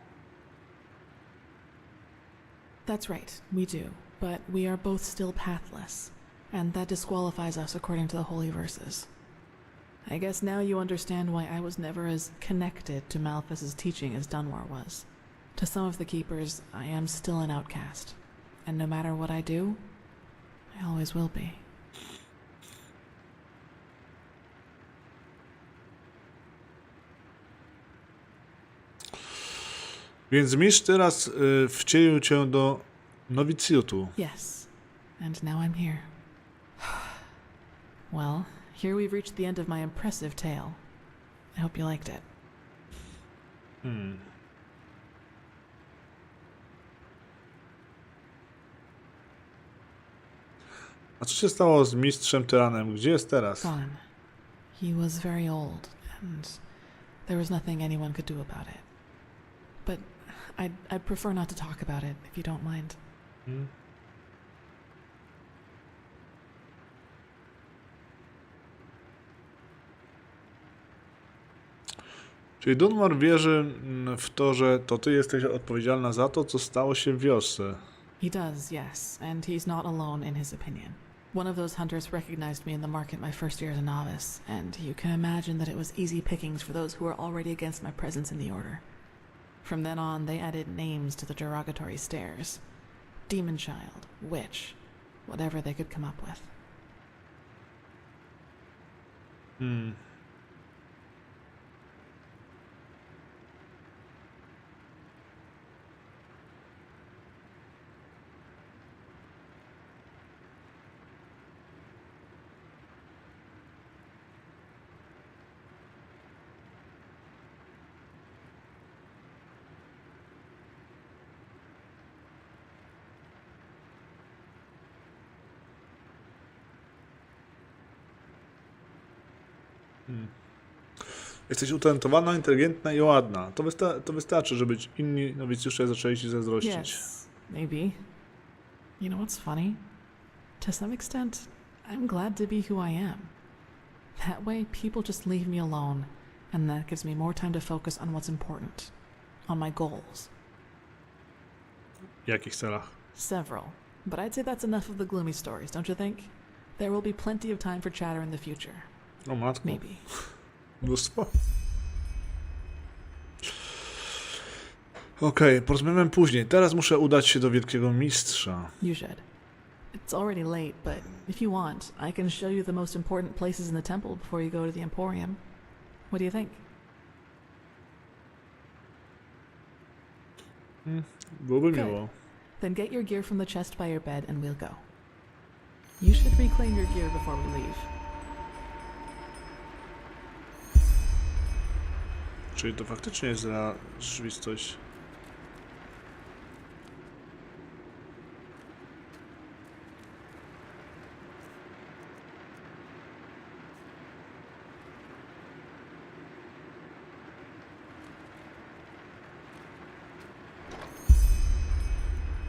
That's right, we do, but we are both still pathless, and that disqualifies us according to the holy verses. I guess now you understand why I was never as connected to Malthus's teaching as Dunmore was. To some of the keepers, I am still an outcast, and no matter what I do, I always will be. Więc mistrz teraz wcielił cię do nowicjutu. Yes, and now I'm here. Well, here we've reached the end of my impressive tale. I hope you liked it. A co się stało z mistrzem tyranem? Gdzie jest teraz? Gone. He was very old, and there was nothing anyone could do about it. But I'd prefer not to talk about it, if you don't mind. Czyli Dunmore wierzy w to, że to ty jesteś odpowiedzialna za to, co stało się w wiosce. He does, yes, and he's not alone in his opinion. One of those hunters recognized me in the market my first year as a novice, and you can imagine that it was easy pickings for those who were already against my presence in the Order. From then on, they added names to the derogatory stares. Demon Child, Witch, whatever they could come up with. Jesteś utalentowana, inteligentna i ładna. To wystarczy, żeby inni nowicjusze zaczęli ci zazdrościć. Yes, maybe. You know what's funny? To some extent, I'm glad to be who I am. That way, people just leave me alone, and that gives me more time to focus on what's important, on my goals. W jakich celach? Several, but I'd say that's enough of the gloomy stories, don't you think? There will be plenty of time for chatter in the future. O matko. Maybe. Mnóstwo. Okej, porozmawiamy później. Teraz muszę udać się do Wielkiego Mistrza. You should. It's already late, but if you want, I can show you the most important places in the temple before you go to the Emporium. What do you think? Byłoby Good. miło. Then get your gear from the chest by your bed and we'll go. You should reclaim your gear before we leave. Czyli to faktycznie jest rzeczywistość.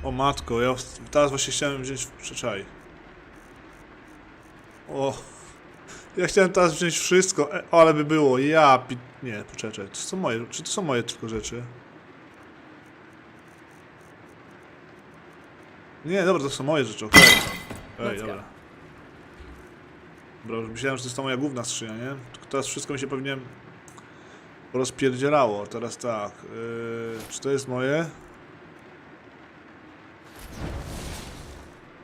O matko, ja teraz właśnie chciałem wziąć przyczaj. O, ja chciałem teraz wziąć wszystko, o, ale by było, nie, poczekaj, to są moje, czy to są moje tylko rzeczy? Nie, dobra, to są moje rzeczy, okej. Ej, dobra. Dobra, myślałem, że to jest ta moja główna skrzynia, nie? Tylko teraz wszystko mi się pewnie rozpierdzielało, teraz tak, czy to jest moje?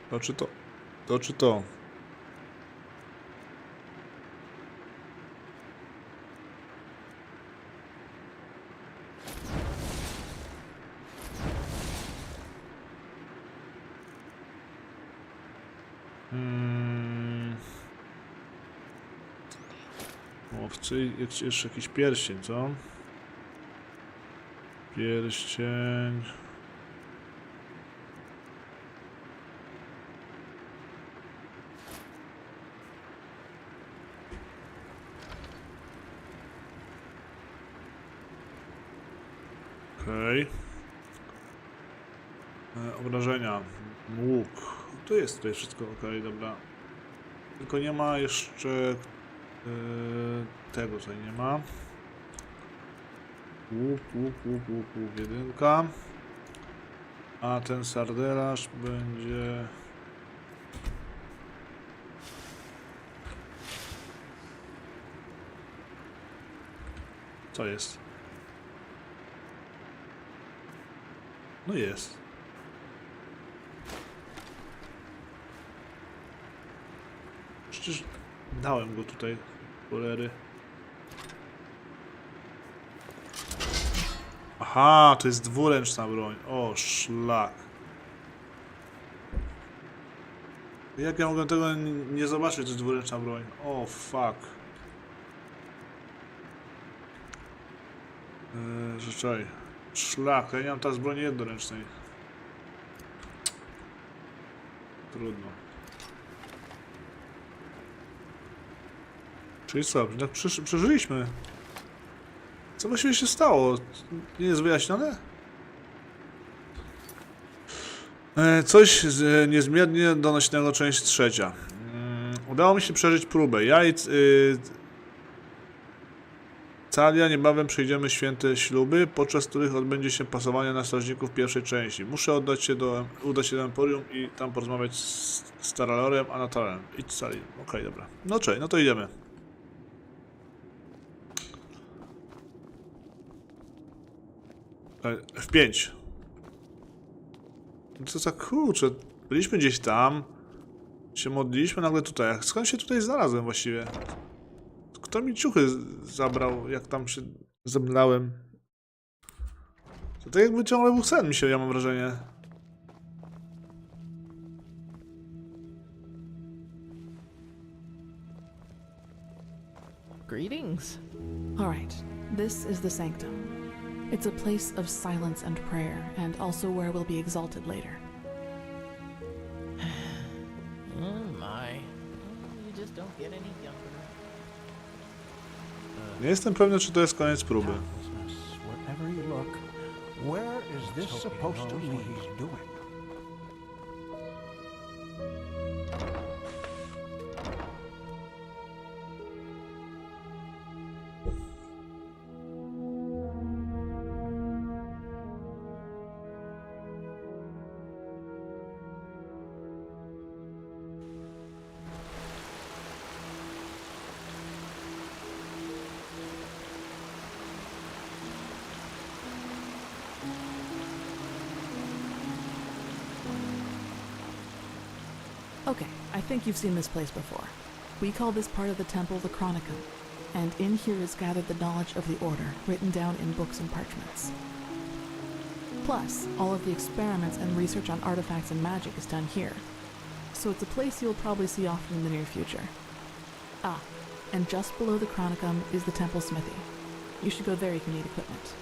To czy to? To czy to? Łowcy, jeszcze jakiś pierścień, co? Pierścień... Okej. Obrażenia. Łuk. To jest tutaj wszystko okej, dobra. Tylko nie ma jeszcze tego tutaj nie ma. Łuk, jedynka. A ten sardelarz będzie... Co jest? No jest. Przecież dałem go tutaj, cholery. Aha, to jest dwuręczna broń. O, szlak. Jak ja mogłem tego nie zobaczyć, to jest dwuręczna broń? O, fuck. Rzeczaj. Szlak, ja nie mam teraz broni jednoręcznej. Trudno. Czyli co, tak przeżyliśmy. Co właściwie się stało? Nie jest wyjaśnione? Coś niezmiernie donośnego, część trzecia. Udało mi się przeżyć próbę. Ja i Calia niebawem przejdziemy święte śluby, podczas których odbędzie się pasowanie na strażników pierwszej części. Muszę udać się do Emporium i tam porozmawiać z Taralorem, a Natalem. Idź Sali. Okej, dobra. No cześć, no to idziemy. F5. Co za kurczę. Byliśmy gdzieś tam. Się modliliśmy nagle tutaj. Skąd się tutaj znalazłem właściwie? Kto mi ciuchy zabrał, jak tam się zemdlałem? To tak jakby ciągle był sen mi się, ja mam wrażenie. Greetings. All right, this is the sanctum. It's a place of silence and prayer, and also where we'll be exalted later. Oh my. You just don't get any younger. Nie jestem pewny, czy to jest koniec próby. Wherever you look, where is this supposed to lead? Okay, I think you've seen this place before. We call this part of the temple the Chronicum, and in here is gathered the knowledge of the Order, written down in books and parchments. Plus, all of the experiments and research on artifacts and magic is done here. so it's a place you'll probably see often in the near future. Ah, and just below the Chronicum is the temple smithy. You should go there if you need equipment.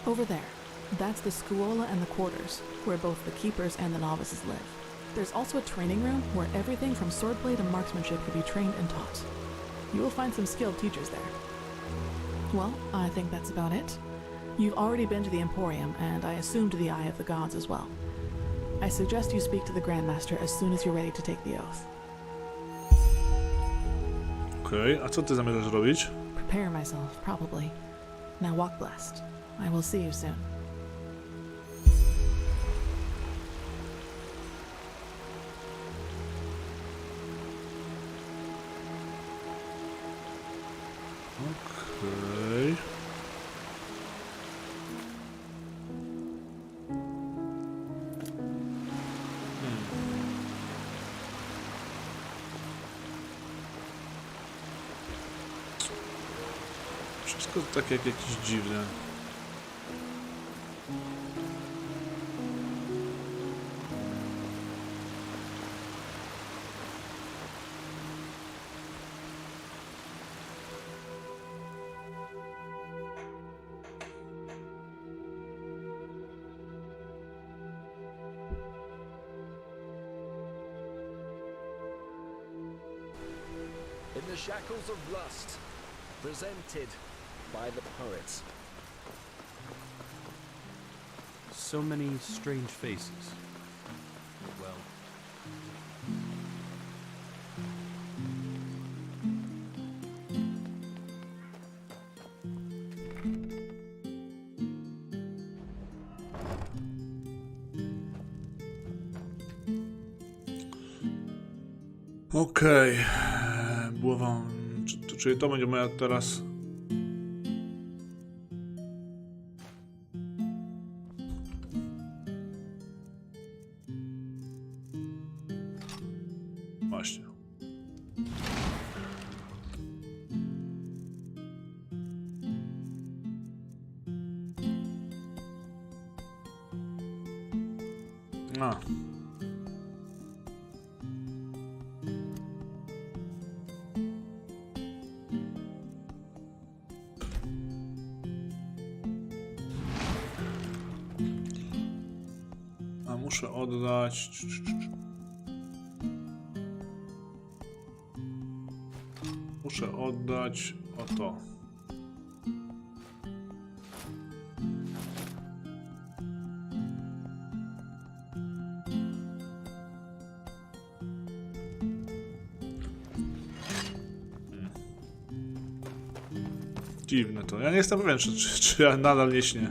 Over there, that's the Scuola and the quarters, where both the keepers and the novices live. There's also a training room where everything from swordplay to marksmanship can be trained and taught. You will find some skilled teachers there. Well, I think that's about it. You've already been to the Emporium, and I assume to the Eye of the Gods as well. I suggest you speak to the Grandmaster as soon as you're ready to take the oath. Okej, a co ty zamierzasz robić? Prepare myself, probably. Now walk blessed. I will see you soon. Okej. Wszystko tak jak jakieś dziwne. In the shackles of lust, presented by the poets. So many strange faces. Well, Okej. Było wam... Czyli to będzie moja teraz... Właśnie. A. A muszę oddać... Muszę oddać o to. Dziwne to. Ja nie jestem pewien, czy ja nadal nie śnię.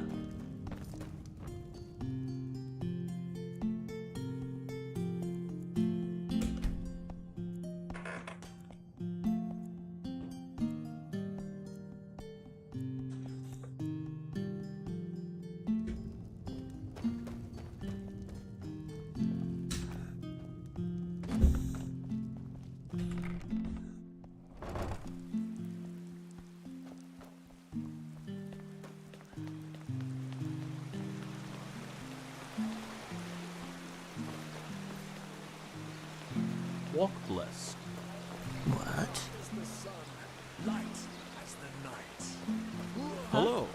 Walk blessed. What? As the sun, light as the night. hello.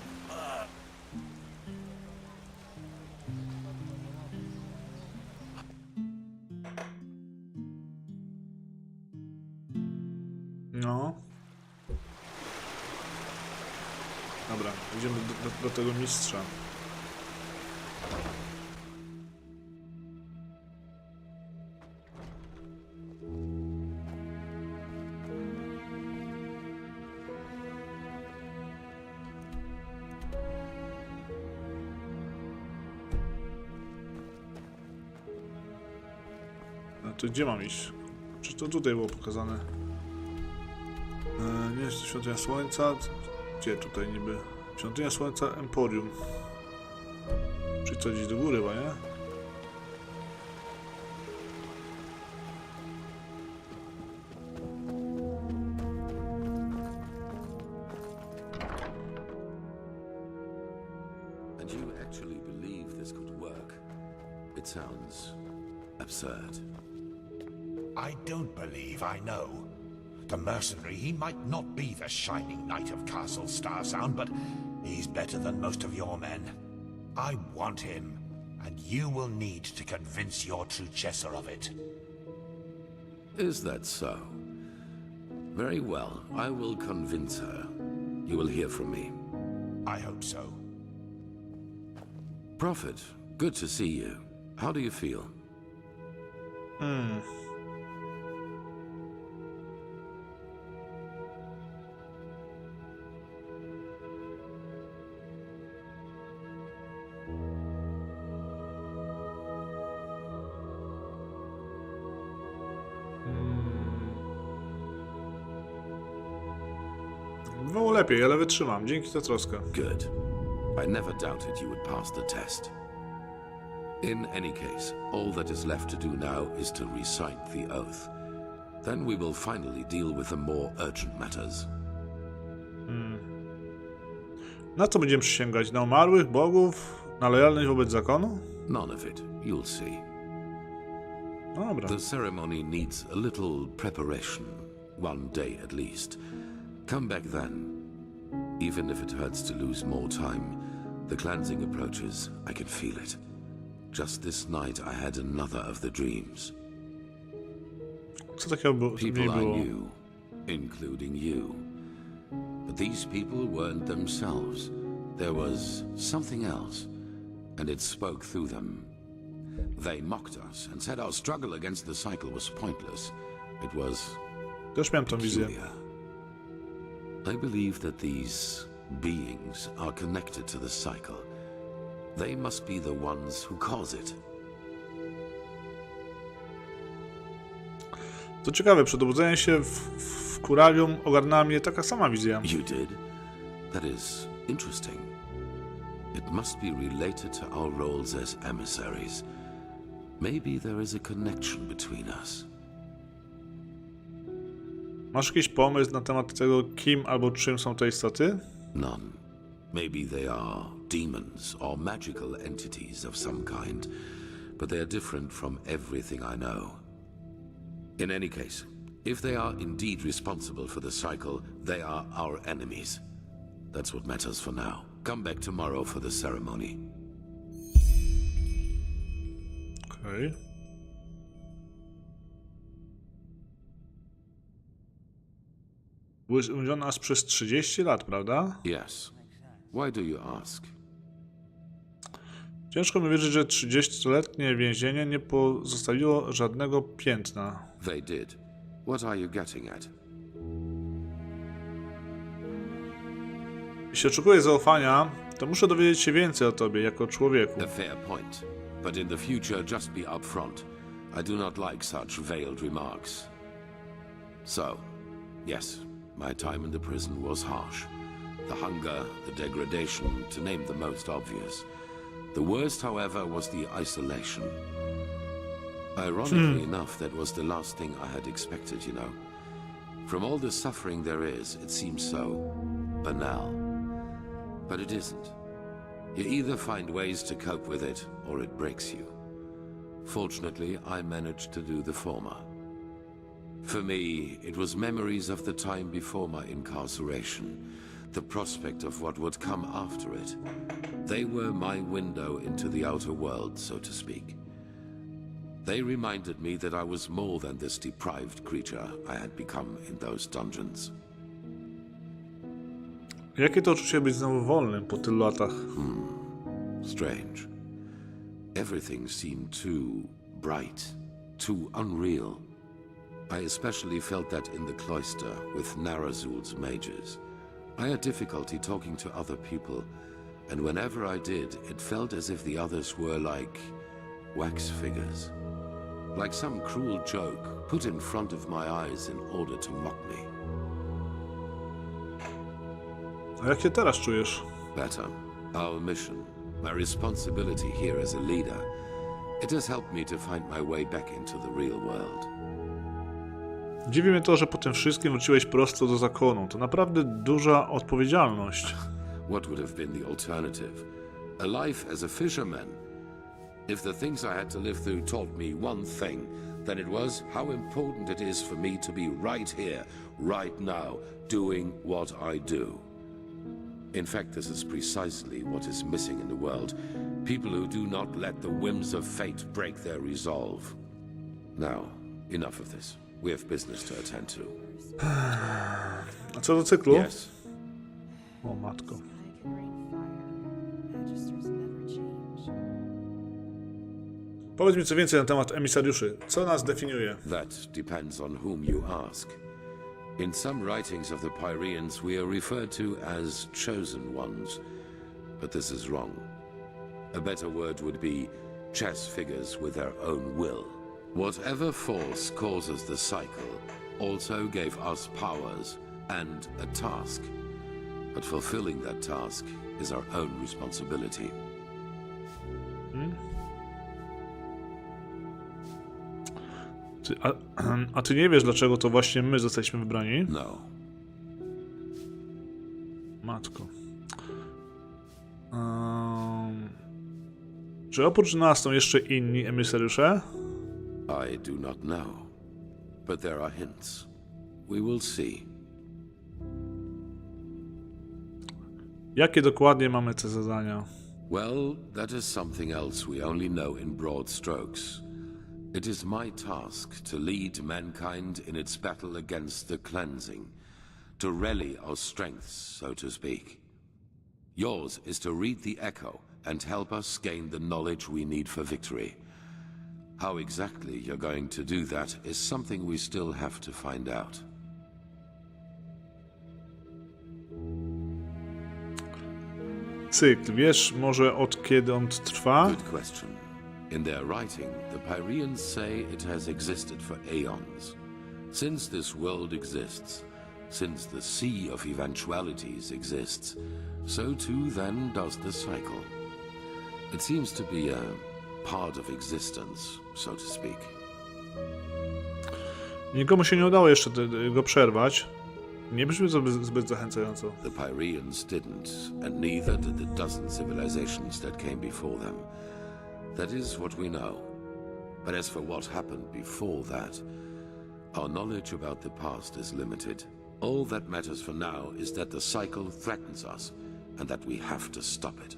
No. Dobra, idziemy do tego mistrza. No to gdzie mam iść? Czy to tutaj było pokazane? Nie jest to świątynia słońca. Gdzie tutaj niby? Świątynia słońca Emporium. Czyli co, gdzieś do góry chyba, nie? And you actually believe this could work? It sounds absurd. I don't believe I know. The mercenary, he might not be the shining knight of Castle Starsound, but he's better than most of your men. I want him, and you will need to convince your true Chesser of it. Is that so? Very well, I will convince her. You will hear from me. I hope so. Prophet, good to see you. How do you feel? No lepiej, ale wytrzymam. Dzięki za troskę. Good. I never doubted you would pass the test. In any case, all that is left to do now is to recite the oath. Then we will finally deal with the more urgent matters. Na co będziemy przysięgać? Na umarłych, bogów? Na lojalność wobec zakonu? None of it. You'll see. Dobra. The ceremony needs a little preparation. One day at least. Come back then. Even if it hurts to lose more time, the cleansing approaches. I can feel it. Just this night I had another of the dreams. Co takiego było? People I knew, including you. But these people weren't themselves. There was something else, and it spoke through them. They mocked us and said our struggle against the cycle was pointless. It was Też miałem tą wizję. peculiar. I believe that these beings are connected to the cycle. They must be the ones who cause it. To ciekawe, przed obudzeniem się w Kuralium ogarnęła mnie taka sama wizja. You did? That is interesting. It must be related to our roles as emissaries. Maybe there is a connection between us. Masz jakiś pomysł na temat tego, kim albo czym są te istoty? None. Maybe they are demons or magical entities of some kind, but they are different from everything I know. In any case, if they are indeed responsible for the cycle, they are our enemies. That's what matters for now. Come back tomorrow for the ceremony. Okej. Byłeś uwięziony aż przez 30 lat, prawda? Yes. Why do you ask? Ciężko mi wierzyć, że 30-letnie więzienie nie pozostawiło żadnego piętna. They did. What are you getting at? Jeśli oczekuję zaufania, to muszę dowiedzieć się więcej o tobie jako człowieku. A fair point. But in the future, just be upfront. I do not like such veiled remarks. So, yes, my time in the prison was harsh. The hunger, the degradation, to name the most obvious. The worst, however, was the isolation. Ironically enough, that was the last thing I had expected, you know. From all the suffering there is, it seems so banal. But it isn't. You either find ways to cope with it, or it breaks you. Fortunately, I managed to do the former. For me, it was memories of the time before my incarceration, the prospect of what would come after it. They were my window into the outer world, so to speak. They reminded me that I was more than this deprived creature I had become in those dungeons. Jakie to uczucie być znowu wolnym po tylu latach? Strange. Everything seemed too bright, too unreal. I especially felt that in the cloister with Narazul's mages. I had difficulty talking to other people, and whenever I did, it felt as if the others were like wax figures. Like some cruel joke put in front of my eyes in order to mock me. A jak się teraz czujesz? Better. Our mission, my responsibility here as a leader, it has helped me to find my way back into the real world. Dziwi mnie to, że po tym wszystkim wróciłeś prosto do zakonu. To naprawdę duża odpowiedzialność. What would have been the alternative? A life as a fisherman? If the things I had to live through taught me one thing, than it was how important it is for me to be right here, right now, doing what I do. In fact, this is precisely what is missing in the world. People who do not let the whims of fate break their resolve. Now, enough of this. We have business to attend to. A co do cyklu? Yes. O matko. Powiedz mi co więcej na temat emisariuszy. Co nas definiuje? That depends on whom you ask. In some writings of the Pyreans, we are referred to as chosen ones, but this is wrong. A better word would be chess figures with their own will. Whatever force causes the cycle also gave us powers and a task, but fulfilling that task is our own responsibility. A ty nie wiesz, dlaczego to właśnie my zostaliśmy wybrani? No. Matko. Czy oprócz nas są jeszcze inni emisariusze? I do not know, but there are hints. We will see. Jakie dokładnie mamy te zadania? Well, that is something else we only know in broad strokes. It is my task to lead mankind in its battle against the cleansing, to rally our strengths, so to speak. Yours is to read the echo and help us gain the knowledge we need for victory. How exactly you're going to do that is something we still have to find out. Cykl. Wiesz może od kiedy on trwa? Good question. In their writing, the Pyreans say it has existed for aeons. Since this world exists, since the sea of eventualities exists, so too then does the cycle. It seems to be a part of existence, so to speak. Nikomu się nie udało jeszcze go przerwać. Nie brzmi to zbyt zachęcająco. The Pyreans didn't, and neither did the dozen civilizations that came before them. That is what we know. But as for what happened before that, our knowledge about the past is limited. All that matters for now is that the cycle threatens us, and that we have to stop it.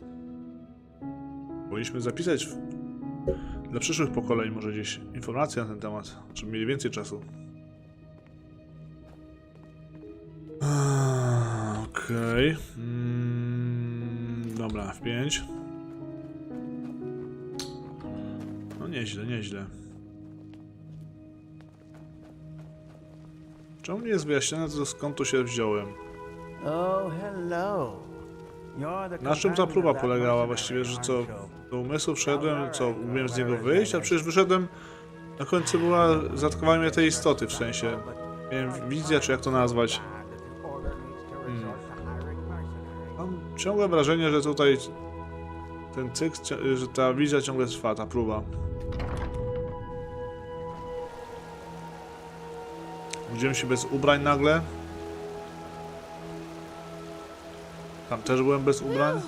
Powinniśmy zapisać dla przyszłych pokoleń może gdzieś informacje na ten temat, żeby mieli więcej czasu. Okej. Dobra, w 5. No nieźle, nieźle. Czemu nie jest wyjaśnione, to skąd tu się wziąłem? Na czym ta próba polegała właściwie, że co, do umysłu wszedłem, co, umiałem z niego wyjść, a przecież wyszedłem, na końcu była, zaatakowały mnie tej istoty, w sensie, miałem wizję, czy jak to nazwać. Mam ciągłe wrażenie, że tutaj ten cykl, że ta wizja ciągle trwa, ta próba. Budziłem się bez ubrań nagle. Tam też byłem bez ubrań.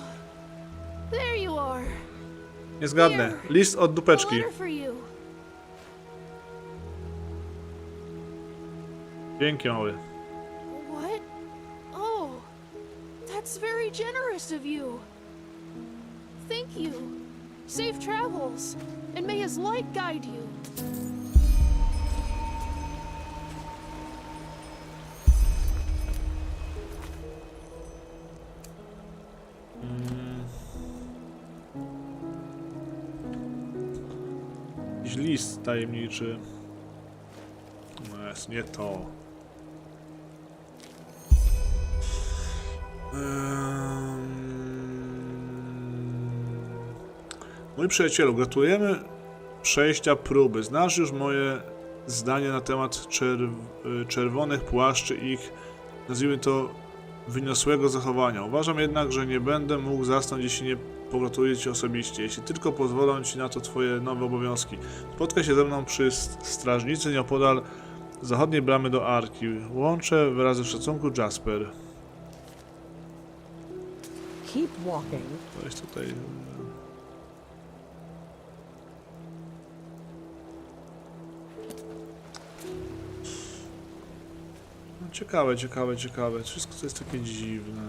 Nie zgadnę. List od dupeczki. Dzięki, mały. What? Oh, that's very generous of you. Thank you. Safe travels, and may his light guide you. Jakiś list tajemniczy. No jest nie to. Mój przyjacielu, gratulujemy przejścia próby. Znasz już moje zdanie na temat czerwonych płaszczy i ich, nazwijmy to, wyniosłego zachowania. Uważam jednak, że nie będę mógł zasnąć, jeśli nie pogratuluję Ci osobiście, jeśli tylko pozwolą Ci na to Twoje nowe obowiązki. Spotkaj się ze mną przy strażnicy nieopodal zachodniej bramy do Arki. Łączę wyrazy szacunku, Jasper. Keep walking. To jest tutaj... No, ciekawe, ciekawe, ciekawe. Wszystko to jest takie dziwne.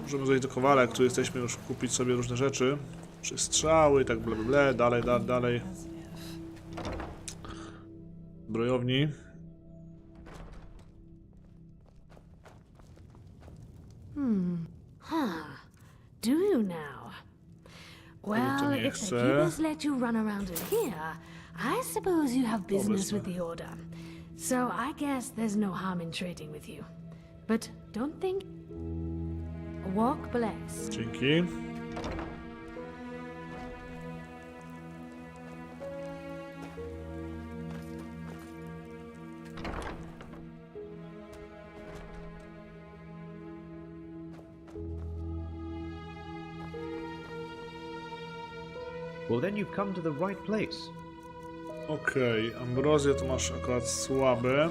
Możemy zejść do Kowala, jak tu jesteśmy, już kupić sobie różne rzeczy. Strzały i tak bla bla bla, dalej, dalej. Zbrojowni. Do you now? Well, if the keepers let you run around in here, I suppose you have business with the Order. So I guess there's no harm in trading with you. But don't think... Walk blessed. Dzięki. Well, then you've come to the right place. Okej, ambrozję to masz akurat słabe,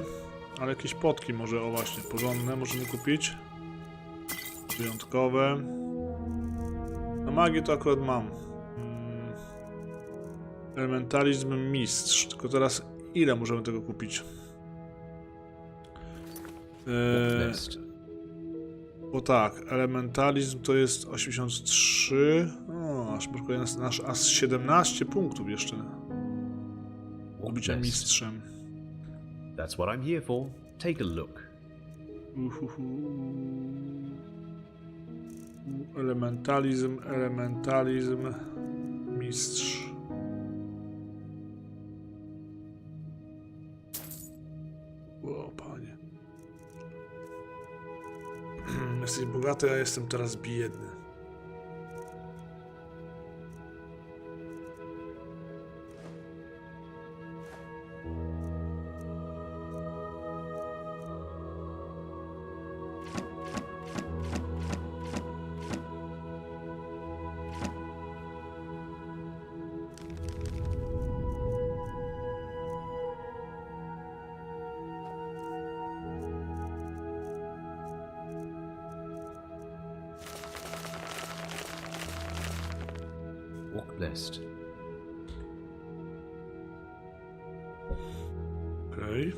ale jakieś potki może, o właśnie, porządne możemy kupić. Wyjątkowe. Na magię to akurat mam. Elementalizm mistrz, tylko teraz ile możemy tego kupić? Bo tak, elementalizm to jest 83. O, aż brakuje nasz aż 17 punktów jeszcze. Do bycia mistrzem. That's what I'm here for. Take a look. Elementalizm, mistrz. O, panie. Jesteś bogaty, a jestem teraz biedny. Walk blessed. Okej.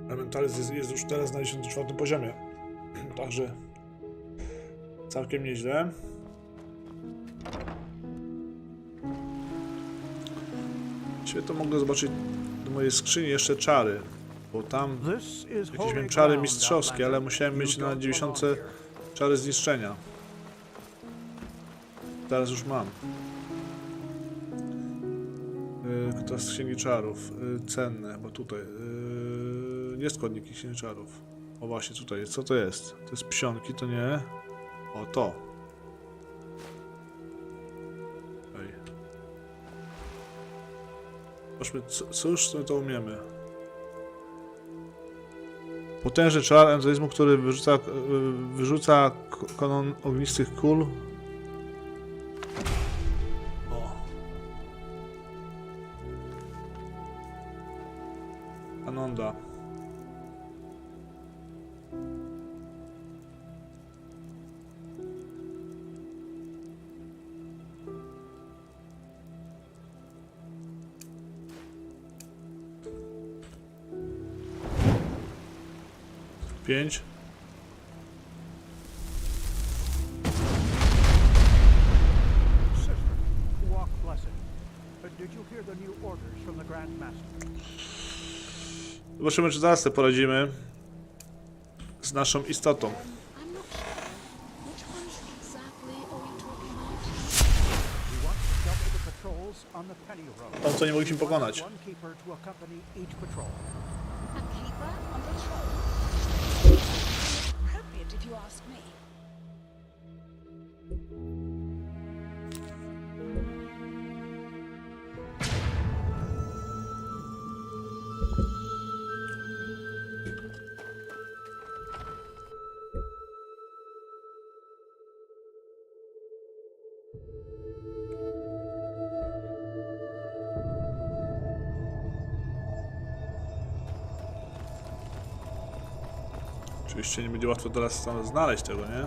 Elementalizm jest już teraz na 94 poziomie. Także całkiem nieźle. Świetnie mogę zobaczyć do mojej skrzyni jeszcze czary, bo tam jakieś miałem czary mistrzowskie, ale musiałem mieć na 90 czary zniszczenia. Teraz już mam. To z księgi czarów. Cenne, bo tutaj. Nie składniki księgi czarów. O właśnie, tutaj jest. Co to jest? To jest psionki, to nie. O, to. Ej. Zobaczmy, co już my to umiemy. Potężny czar enderizmu, który wyrzuca kanon ognistych kul. Anonda. Pięć. Walk blessed. Did you hear the new orders from the Grand Master? Zobaczymy, czy zaraz sobie poradzimy z naszą istotą. Tą, co nie mogliśmy pokonać. Oczywiście nie będzie łatwo teraz znaleźć tego, nie?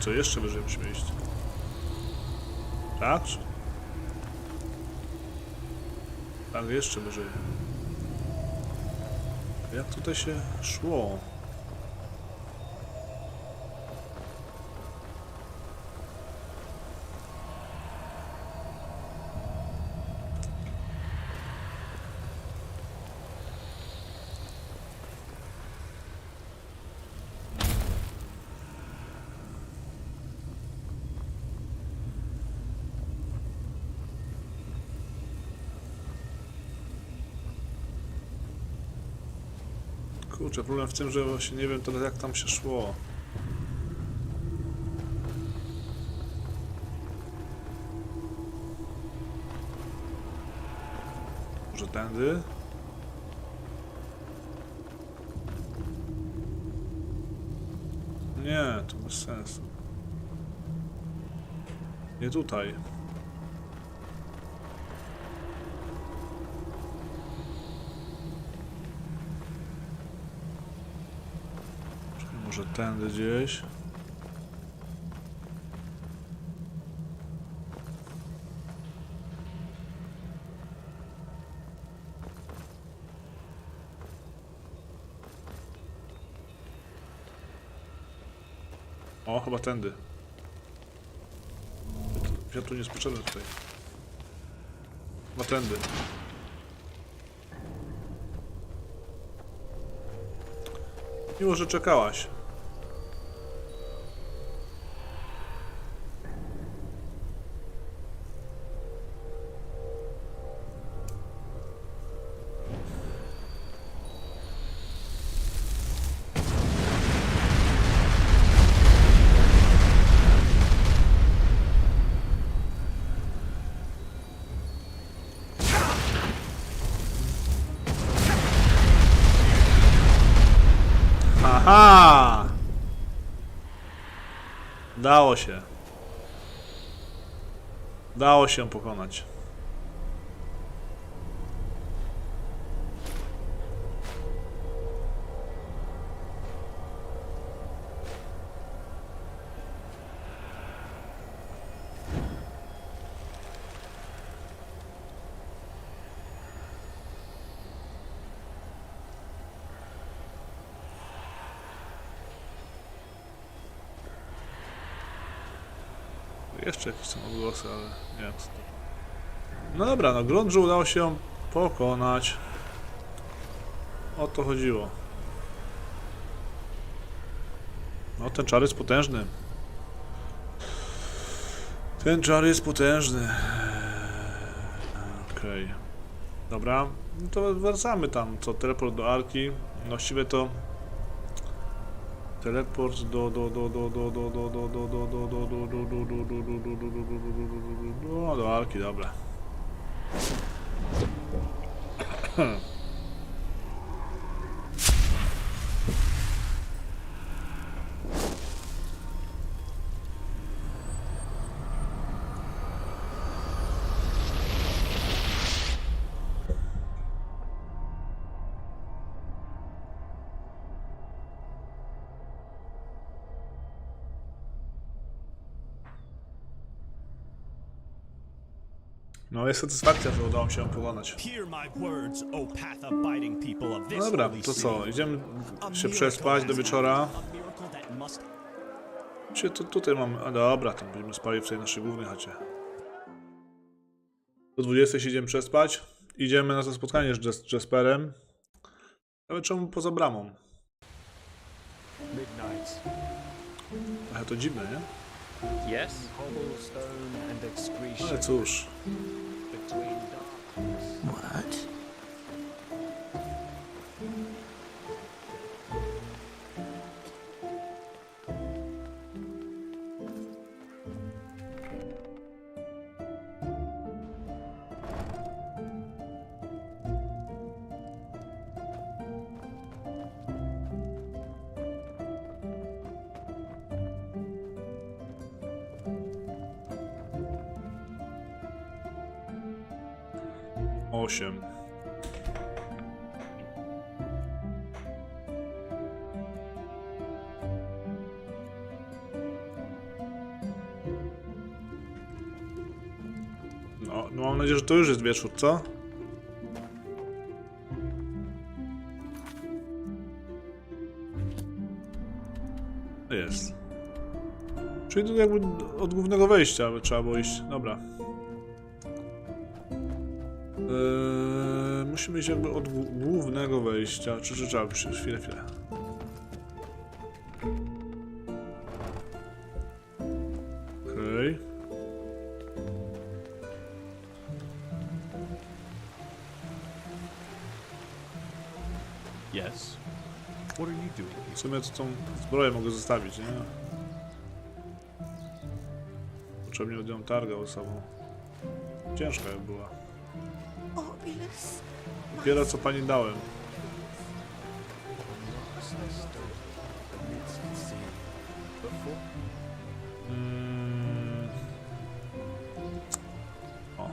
Co jeszcze wyżej musimy iść? Tak? Tak, jeszcze wyżej. Jak tutaj się szło? Kurczę, problem w tym, że właśnie nie wiem teraz jak tam się szło. Może tędy? Nie, to bez sensu. Nie tutaj. Może tędy gdzieś. O, chyba tędy. Ja tu nie spoczęłem tutaj. Chyba tędy. Miło, że czekałaś. Aha! Dało się. Dało się pokonać. Jeszcze jakieś są odgłosy, ale nie wiem co to. No dobra, no grunt, że udało się ją pokonać. O to chodziło. No ten czar jest potężny. Ten czar jest potężny. Okej. Dobra, no to wracamy tam, co teleport do Arki. Właściwie to teleport do Arki, dobra. No jest satysfakcja, że udało mi się ją pokonać. No dobra, to co? Idziemy się przespać do wieczora. Czy to tutaj mamy... A dobra, to będziemy spali w tej naszej głównej chacie. Do 20 się idziemy przespać. Idziemy na to spotkanie z Jasperem. Ale czemu poza bramą? Ale to dziwne, nie? Ale cóż. What? Osiem. No mam nadzieję, że to już jest wieczór, co? Jest. Czyli tu jakby od głównego wejścia by trzeba było iść. Dobra. Musimy iść jakby od głównego wejścia. Czy trzeba by się... Chwilę. Okej. Yes. What are you doing? W sumie to tą zbroję mogę zostawić, nie? Potrzebnie od nią targał ze sobą. Ciężka jak była. Dopiero co pani dałem. O.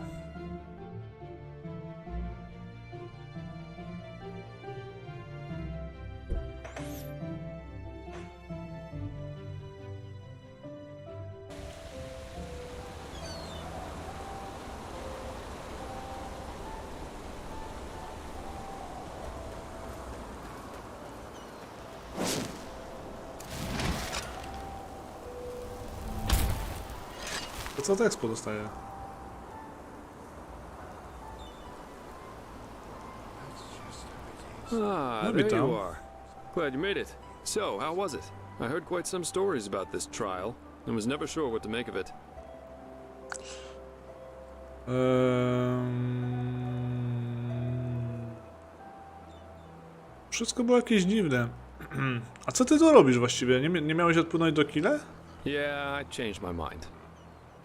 To co tekst pozostaje? Ah, there you are. Glad you made it. So, how was it? I heard quite some stories about this trial, and was never sure what to make of it. Wszystko było jakieś dziwne. A co ty tu robisz właściwie? Nie miałeś odpłynąć do Kile? Yeah, I changed my mind.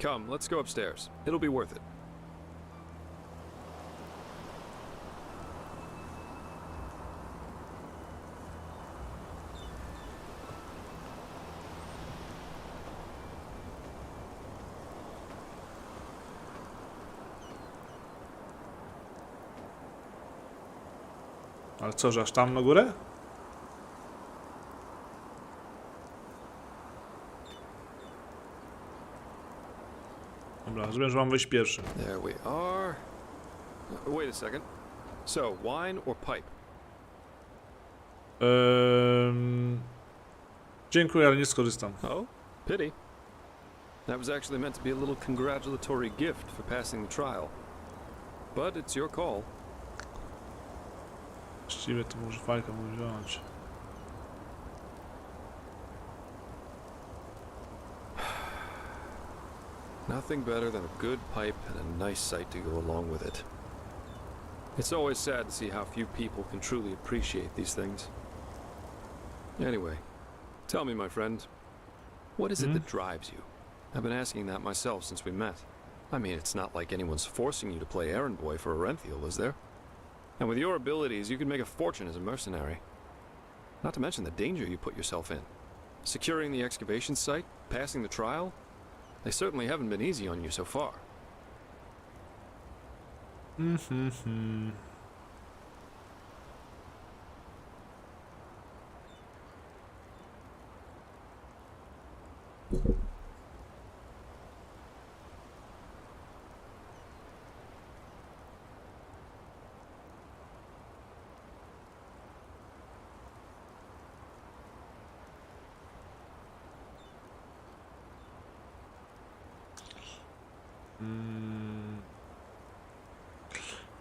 Come, let's go upstairs. It'll be worth it. Ale co, że aż tam na górę? Dobra, rozumiem, że mam wejść pierwszy. There we are. Wait a second. So, wine or pipe? Dziękuję, ale nie skorzystam. Oh, pity. That was actually meant to be a little congratulatory gift for passing the trial. But it's your call. Właściwie to może fajkę mu wziąć. Nothing better than a good pipe and a nice sight to go along with it. It's always sad to see how few people can truly appreciate these things. Anyway, tell me, my friend, what is it that drives you? I've been asking that myself since we met. I mean, it's not like anyone's forcing you to play errand boy for Arenthiel, is there? And with your abilities, you could make a fortune as a mercenary. Not to mention the danger you put yourself in. Securing the excavation site, passing the trial, they certainly haven't been easy on you so far.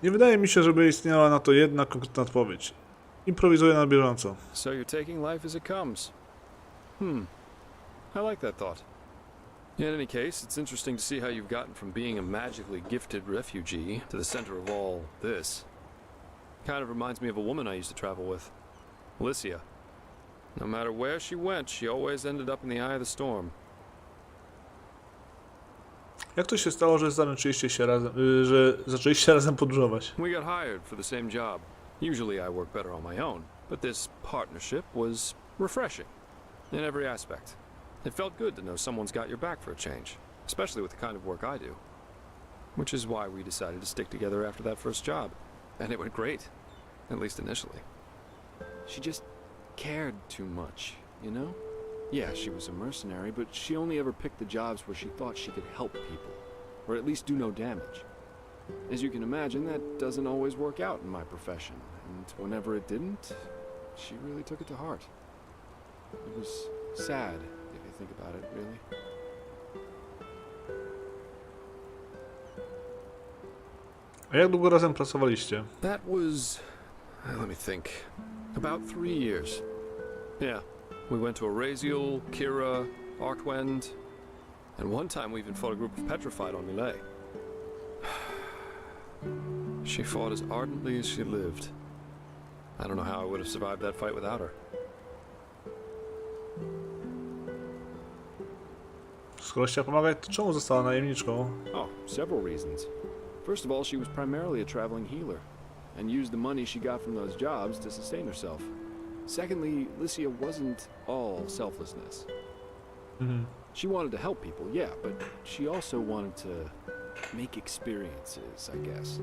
Nie wydaje mi się, żeby istniała na to jedna konkretna odpowiedź. Improwizuję na bieżąco. So you're taking life as it comes. I like that thought. In any case, it's interesting to see how you've gotten from being a magically gifted refugee to the center of all this. Kind of reminds me of a woman I used to travel with. Alicia. No matter where she went, she always ended up in the eye of the storm. Jak to się stało, że zaczęliście razem podróżować? We got hired for the same job. Usually I work better on my own, but this partnership was refreshing in every aspect. It felt good to know someone's got your back for a change, especially with the kind of work I do. Which is why we decided to stick together after that first job. And it went great, at least initially. She just cared too much, you know? Yeah, she was a mercenary, but she only ever picked the jobs where she thought she could help people, or at least do no damage. As you can imagine, that doesn't always work out in my profession, and whenever it didn't, she really took it to heart. It was sad, if you think about it, really. A jak długo razem pracowaliście? That was, let me think, about 3 years. Yeah, we went to Araziel, Kira, Arkwend, and one time we even fought a group of petrified on Millet. She fought as ardently as she lived. I don't know how I would have survived that fight without her. Skoro chciała pomagać, to czemu została najemniczką? Oh, several reasons. First of all, she was primarily a traveling healer, and used the money she got from those jobs to sustain herself. Secondly, Lycia wasn't all selflessness. She wanted to help people, yeah, but she also wanted to make experiences, I guess.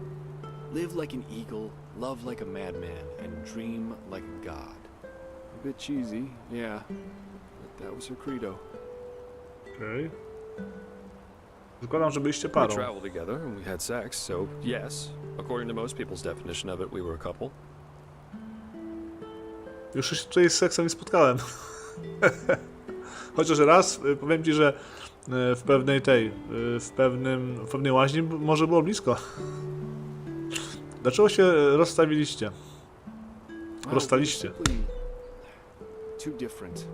Live like an eagle, love like a madman, and dream like a god. A bit cheesy, yeah, but that was her credo. Okej. Zakładam, że byliście We parą. traveled together and we had sex, so yes, according to most people's definition of it, we were a couple. Już się tutaj z seksem nie spotkałem. Chociaż raz, powiem ci, że w pewnej łaźni może było blisko. Dlaczego się rozstawiliście? Rozstaliście. Too different.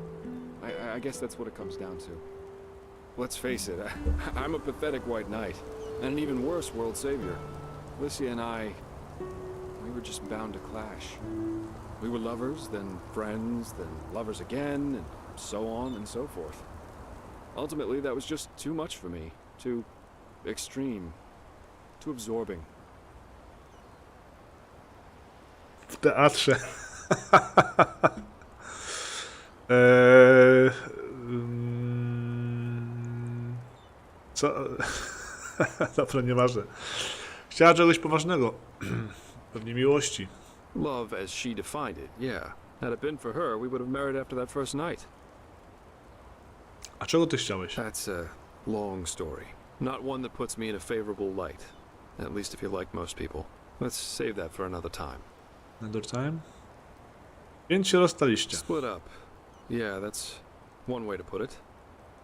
I guess that's what it comes down to. Let's face it, I'm a pathetic white knight, and an even worse world savior. Lycia and we were just bound to clash. We were lovers, then friends, then lovers again, and so on and so forth. Ultimately, that was just too much for me. Too extreme. Too absorbing. W teatrze. Co? Dobra, nieważne. Chciała czegoś poważnego. Pewnie miłości. Love as she defined it, yeah. Had it been for her, we would have married after that first night. A czego ty chciałeś? That's a long story. Not one that puts me in a favorable light. At least if you like most people. Let's save that for another time. Another time? Więc się rozstaliście. Split up. Yeah, that's one way to put it.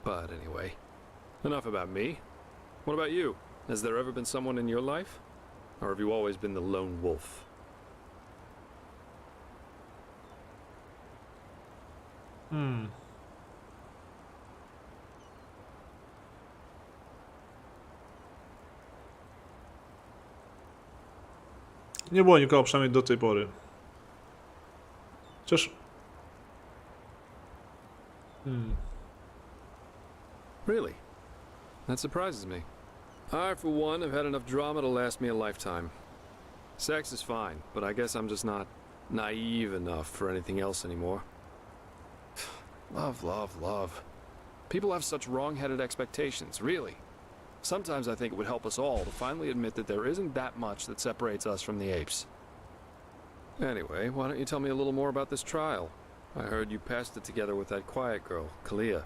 But anyway, enough about me. What about you? Has there ever been someone in your life? Or have you always been the lone wolf? Nie było nikogo, przynajmniej do tej pory. Chociaż... Really? That surprises me. I, for one, have had enough drama to last me a lifetime. Sex is fine, but I guess I'm just not naive enough for anything else anymore. Love, love, love. People have such wrong-headed expectations, really. Sometimes I think it would help us all to finally admit that there isn't that much that separates us from the apes. Anyway, why don't you tell me a little more about this trial? I heard you passed it together with that quiet girl, Kalia.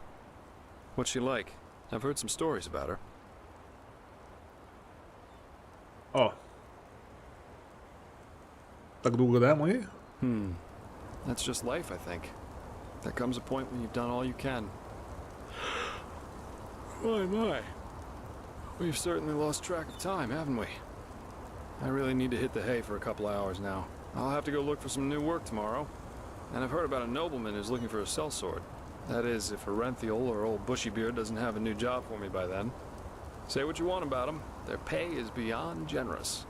What's she like? I've heard some stories about her. O. Tak długo dałem o niej? That's just life, I think. There comes a point when you've done all you can. My. We've certainly lost track of time, haven't we? I really need to hit the hay for a couple hours now. I'll have to go look for some new work tomorrow. And I've heard about a nobleman who's looking for a sellsword. That is, if Arenthiel or old Bushybeard doesn't have a new job for me by then. Say what you want about them, their pay is beyond generous.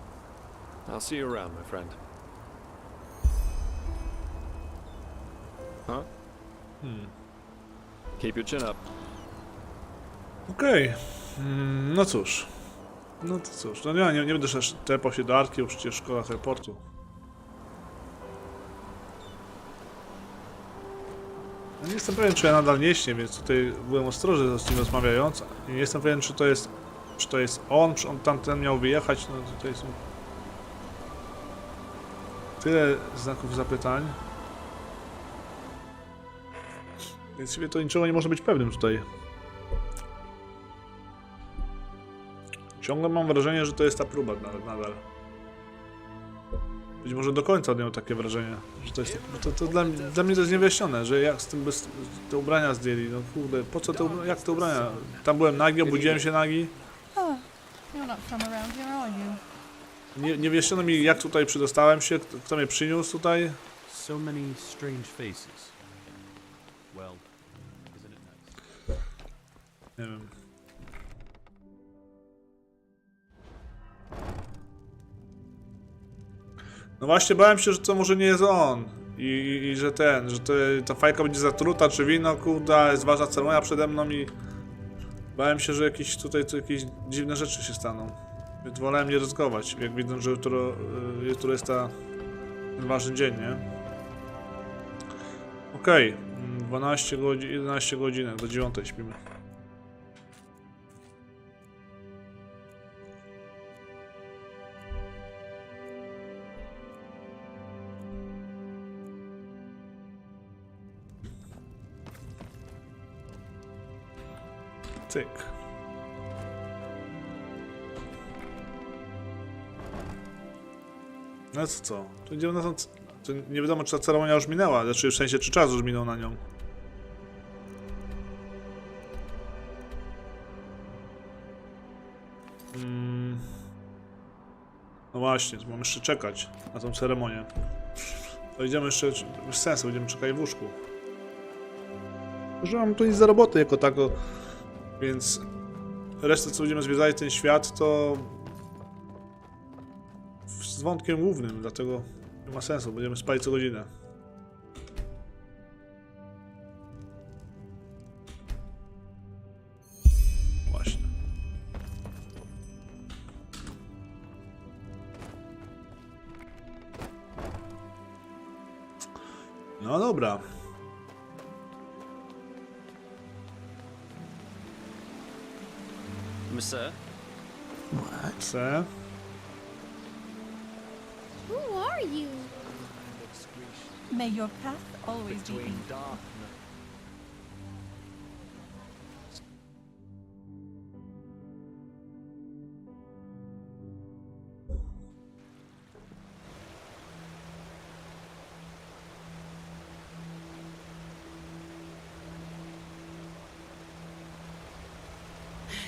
I'll see you around, my friend. Huh? Keep your chin up. Okej. No cóż. No to cóż. No nie będę też tepał się do Arki, bo przecież szkoła teleportu. Ja nie jestem pewien, czy ja nadal nie śnię, więc tutaj byłem ostrożny z tym rozmawiając. I nie jestem pewien, czy to jest on, czy on tamten miał wyjechać. No tutaj są tyle znaków zapytań. Więc sobie to niczego nie może być pewnym tutaj. Ciągle mam wrażenie, że to jest ta próba nadal. Być może do końca odniał takie wrażenie, że to jest... To dla mnie to jest niewyjaśnione, że jak z tym te ubrania zdjęli, no kurde, po co jak te ubrania? Tam byłem nagi, obudziłem się nagi. You're not from around here, are you? Nie wyjaśniono mi, jak tutaj przydostałem się, kto mnie przyniósł tutaj. So many strange faces. Well, isn't it nice? Nie wiem. No właśnie bałem się, że to może nie jest on. I że ta fajka będzie zatruta, czy wino, kurde, jest ważna ceremonia przede mną i... Bałem się, że jakieś dziwne rzeczy się staną. Więc wolałem nie ryzykować, jak widzę, że jutro jest ten ważny dzień, nie? Okej, 12 godzin, 11 godzin, do 9 śpimy. Cyk. No co? To idziemy na tą... To nie wiadomo, czy ta ceremonia już minęła, znaczy w sensie, czy czas już minął na nią. No właśnie, mam jeszcze czekać na tą ceremonię. To idziemy jeszcze, bez sensu, będziemy czekać w łóżku. Że mam tu nic za roboty jako tako, więc resztę, co będziemy zwiedzali ten świat, to z wątkiem głównym, dlatego nie ma sensu, będziemy spać co godzinę. Właśnie. No dobra. Sir? What? Sir? Who are you? May your path always be Between darkness.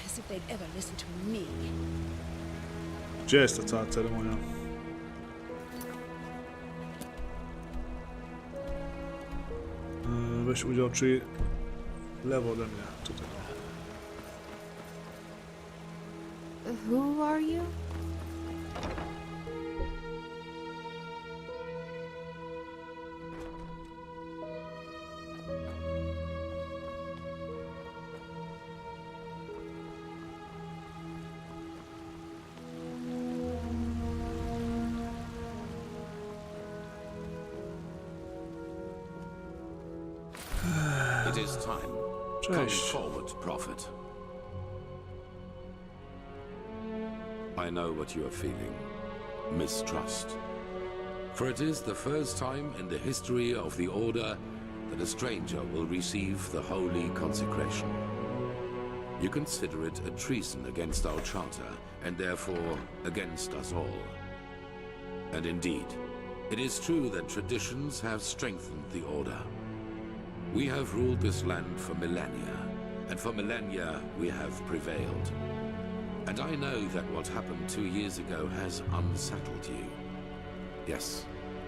As if they'd ever listen to me. Gdzie jest ta cała ceremonia? Weź udział, czyli lewo ode mnie, tutaj. Who are you? It is time. Come forward, prophet. I know what you are feeling. Mistrust. For it is the first time in the history of the Order that a stranger will receive the holy consecration. You consider it a treason against our charter, and therefore against us all. And indeed, it is true that traditions have strengthened the Order. We have ruled this land for millennia, and for millennia we have prevailed. And I know that what happened 2 years ago has unsettled you. Yes,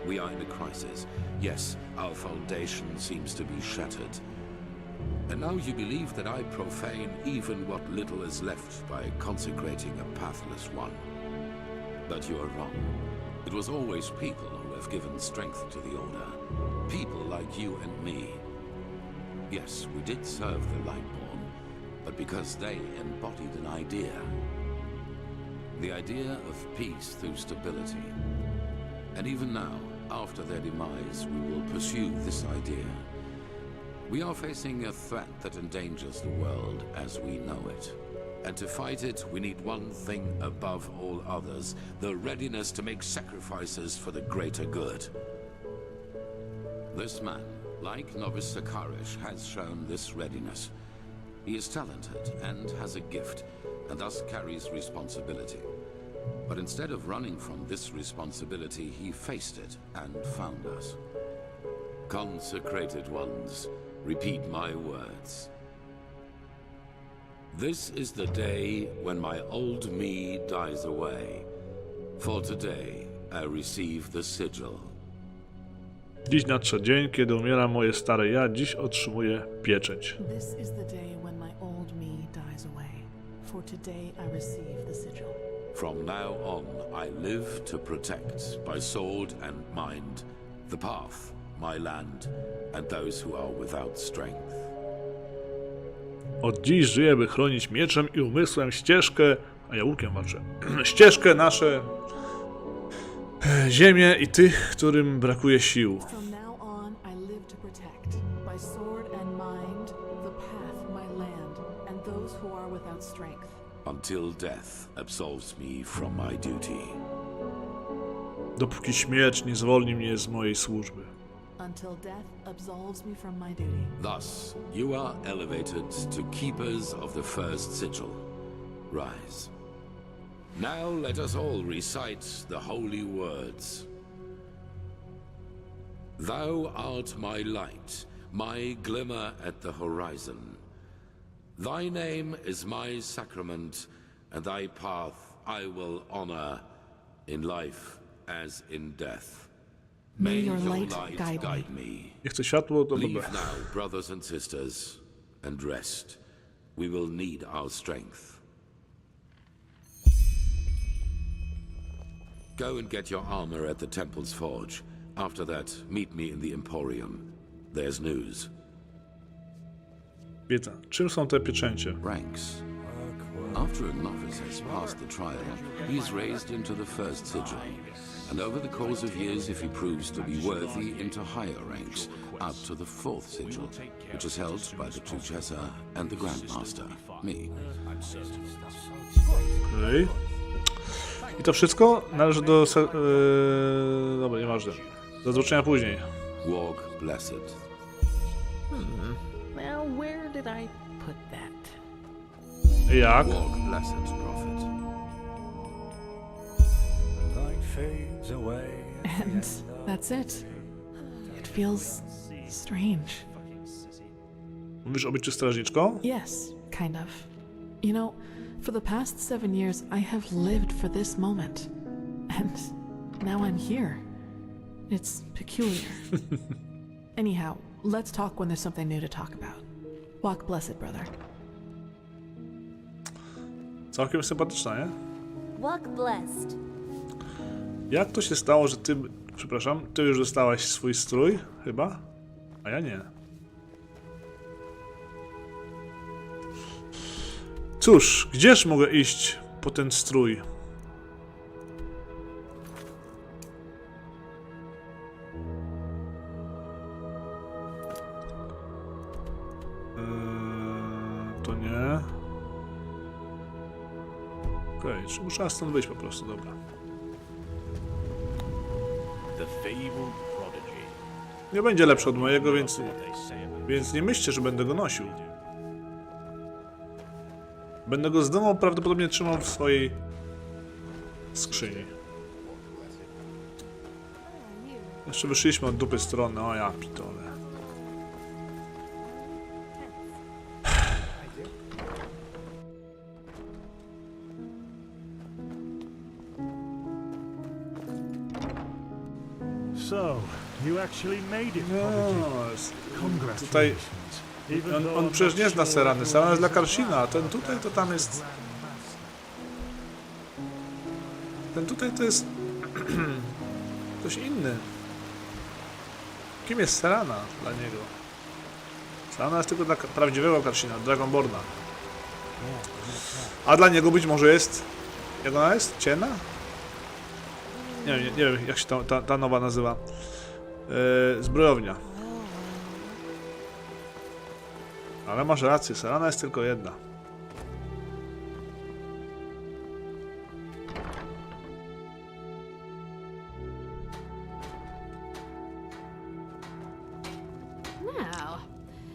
we are in a crisis. Yes, our foundation seems to be shattered. And now you believe that I profane even what little is left by consecrating a pathless one. But you are wrong. It was always people who have given strength to the Order. People like you and me. Yes, we did serve the Lightborn, but because they embodied an idea. The idea of peace through stability. And even now, after their demise, we will pursue this idea. We are facing a threat that endangers the world as we know it. And to fight it, we need one thing above all others, the readiness to make sacrifices for the greater good. This man, like Novice Sakarish, has shown this readiness. He is talented and has a gift, and thus carries responsibility. But instead of running from this responsibility, he faced it and found us. Consecrated ones, repeat my words. This is the day when my old me dies away. For today, I receive the sigil. Dziś nadszedł dzień, kiedy umiera moje stare ja. Dziś otrzymuję pieczęć. This is the day when my old me dies away. For today I receive the sigil. From now on, I live to protect, by sword and mind, the path, my land, and those who are without strength. Od dziś żyję, by chronić mieczem i umysłem ścieżkę, a ja łukiem walczę. Ścieżkę, nasze ziemię i tych, którym brakuje sił. From now on I live to protect, by sword and mind, the path, my land, and those who are without strength. Until death absolves me from my duty. Dopóki śmierć nie zwolni mnie z mojej służby. Until death absolves me from my duty. Thus, you are elevated to keepers of the first sigil. Rise. Now let us all recite the holy words. Thou art my light, my glimmer at the horizon. Thy name is my sacrament, and thy path I will honor in life as in death. May your light guide me. Niech to światło to Leave dobre. now, brothers and sisters, and rest. We will need our strength. Go and get your armor at the temple's forge. After that, meet me in the Emporium. There's news. Wiedza. Czym są te pieczęcie? Ranks. After a novice has passed the trial, he is raised into the first sigil, and over the course of years, if he proves to be worthy, into higher ranks, up to the fourth sigil, which is held by the Truchessa and the Grandmaster, me. Okej. I to wszystko należy do... Dobra, nieważne. Do zobaczenia później. Walk blessed. Well, where did I put that? Jak? Walk blessed, prophet. And that's it. It feels strange. Mówisz o byciu strażniczką? Yes, kind of. You know, for the past 7 years, I have lived for this moment. And now I'm here. It's peculiar. Anyhow, let's talk when there's something new to talk about. Walk blessed, brother. Całkiem sympatyczna, nie? Walk blessed. Jak to się stało, że ty... Przepraszam, ty już dostałaś swój strój, chyba? A ja nie. Cóż, gdzież mogę iść po ten strój? To nie. Okej, czy muszę stąd wyjść po prostu, dobra. Nie będzie lepszy od mojego, więc nie myślcie, że będę go nosił. Będę go z domu prawdopodobnie trzymał w swojej skrzyni. Jeszcze wyszliśmy od dupy strony, o ja pitole. So, you actually made it. No, tutaj on przecież nie zna Serany. Serana jest dla Karshina, a ten tutaj to tam jest... Ten tutaj to jest... ktoś inny. Kim jest Serana dla niego? Serana jest tylko dla prawdziwego Karshina, Dragonborna. A dla niego być może jest... Jak ona jest? Ciena? Nie wiem jak się ta nowa nazywa. Zbrojownia. Ale masz rację, Serana jest tylko jedna. Now,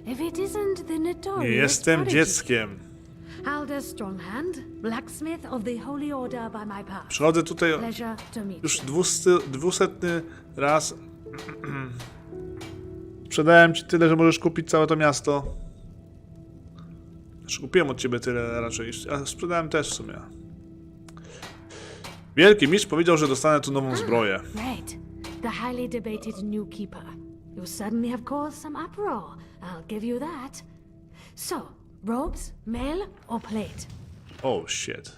if it isn't the notorious Nie jestem prodigy. dzieckiem. Alder Stronghand, blacksmith of the Holy Order by my path. Przychodzę tutaj Pleasure to meet już you. 200 raz. Sprzedałem ci tyle, że możesz kupić całe to miasto. Znaczy, kupiłem od ciebie tyle raczej, a sprzedałem też w sumie. Wielki mistrz powiedział, że dostanę tu nową zbroję. Right. The highly debated new keeper. You certainly have caused some uproar. I'll give you that. So, robes, mail, or plate? Oh shit.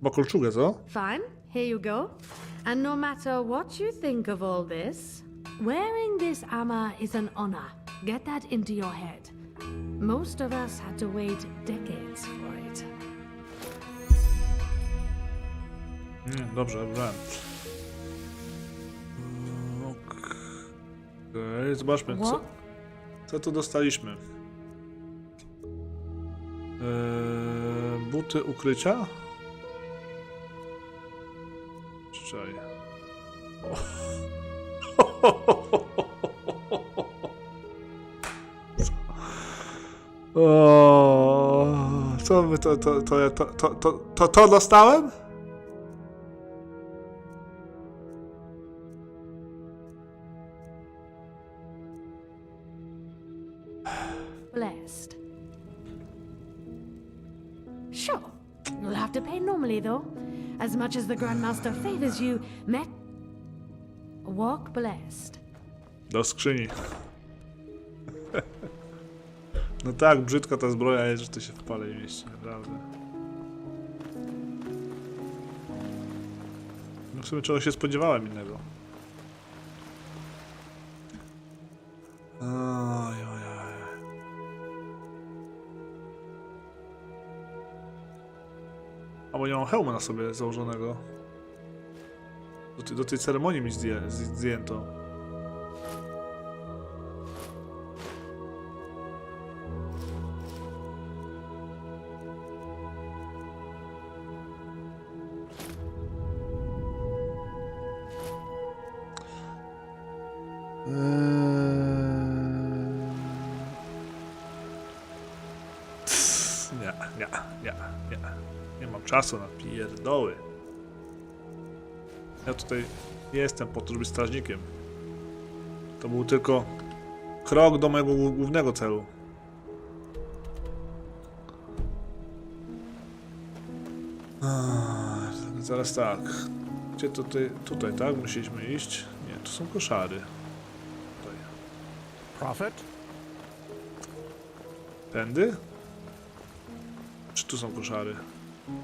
Ma kolczugę, co? Fine, here you go. And no matter what you think of all this, wearing this armor is an honor. Get that into your head. Most of us had to wait decades for it. Dobrze, wybrałem. Okej, zobaczmy, co tu dostaliśmy. Buty ukrycia? Czekaj. O, co my to dostałem? Blessed. Sure. You'll have to pay normally, though. As much as the Grandmaster favors you, walk blessed. Do skrzyni. No tak, brzydka ta zbroja jest, że to się w pale nie mieści, naprawdę. No w sumie czego się spodziewałem innego. A bo nie mam hełmu na sobie założonego. Do tej ceremonii mi zdjęto. Nie mam czasu na pierdoły. Ja tutaj nie jestem po to, żeby być strażnikiem. To był tylko krok do mojego głównego celu. Zaraz tak. Gdzie tutaj, tak? Musieliśmy iść? Nie, tu są koszary. Tutaj. Prophet? Tędy? Czy tu są koszary?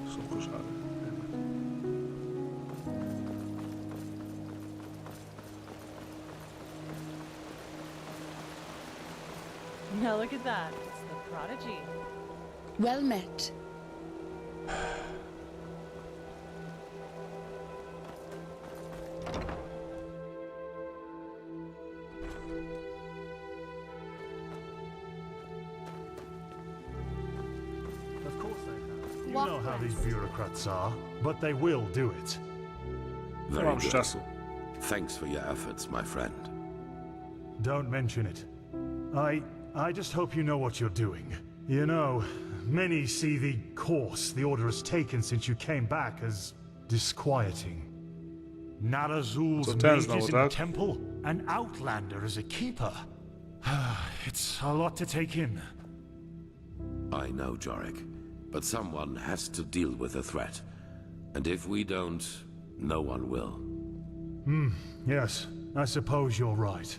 Tu są koszary. Now look at that. It's the prodigy. Well met. Of course they have. You know how these bureaucrats are, but they will do it. Very good. Thanks for your efforts, my friend. Don't mention it. I just hope you know what you're doing. You know, many see the course the Order has taken since you came back as disquieting. Narazul's mage is in the temple, an outlander as a keeper. It's a lot to take in. I know, Jorik, but someone has to deal with the threat. And if we don't, no one will. Yes, I suppose you're right.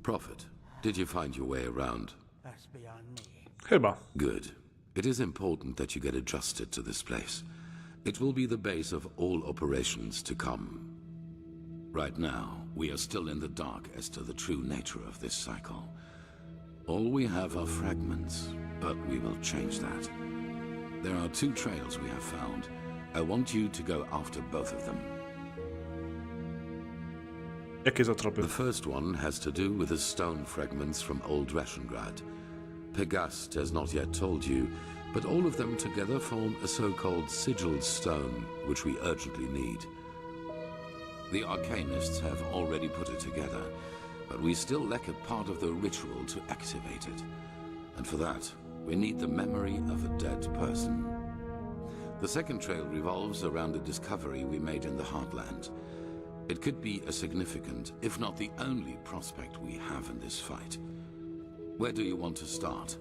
Prophet, did you find your way around? That's beyond me. Chyba. Good. It is important that you get adjusted to this place. It will be the base of all operations to come. Right now, we are still in the dark as to the true nature of this cycle. All we have are fragments, but we will change that. There are 2 trails we have found. I want you to go after both of them. Jakie za tropy? The first one has to do with the stone fragments from old Rashengrad. Pegast has not yet told you, but all of them together form a so-called sigilled stone, which we urgently need. The arcanists have already put it together, but we still lack a part of the ritual to activate it. And for that, we need the memory of a dead person. The second trail revolves around a discovery we made in the Heartland. It could be a significant, if not the only prospect we have in this fight. Where do you want to start?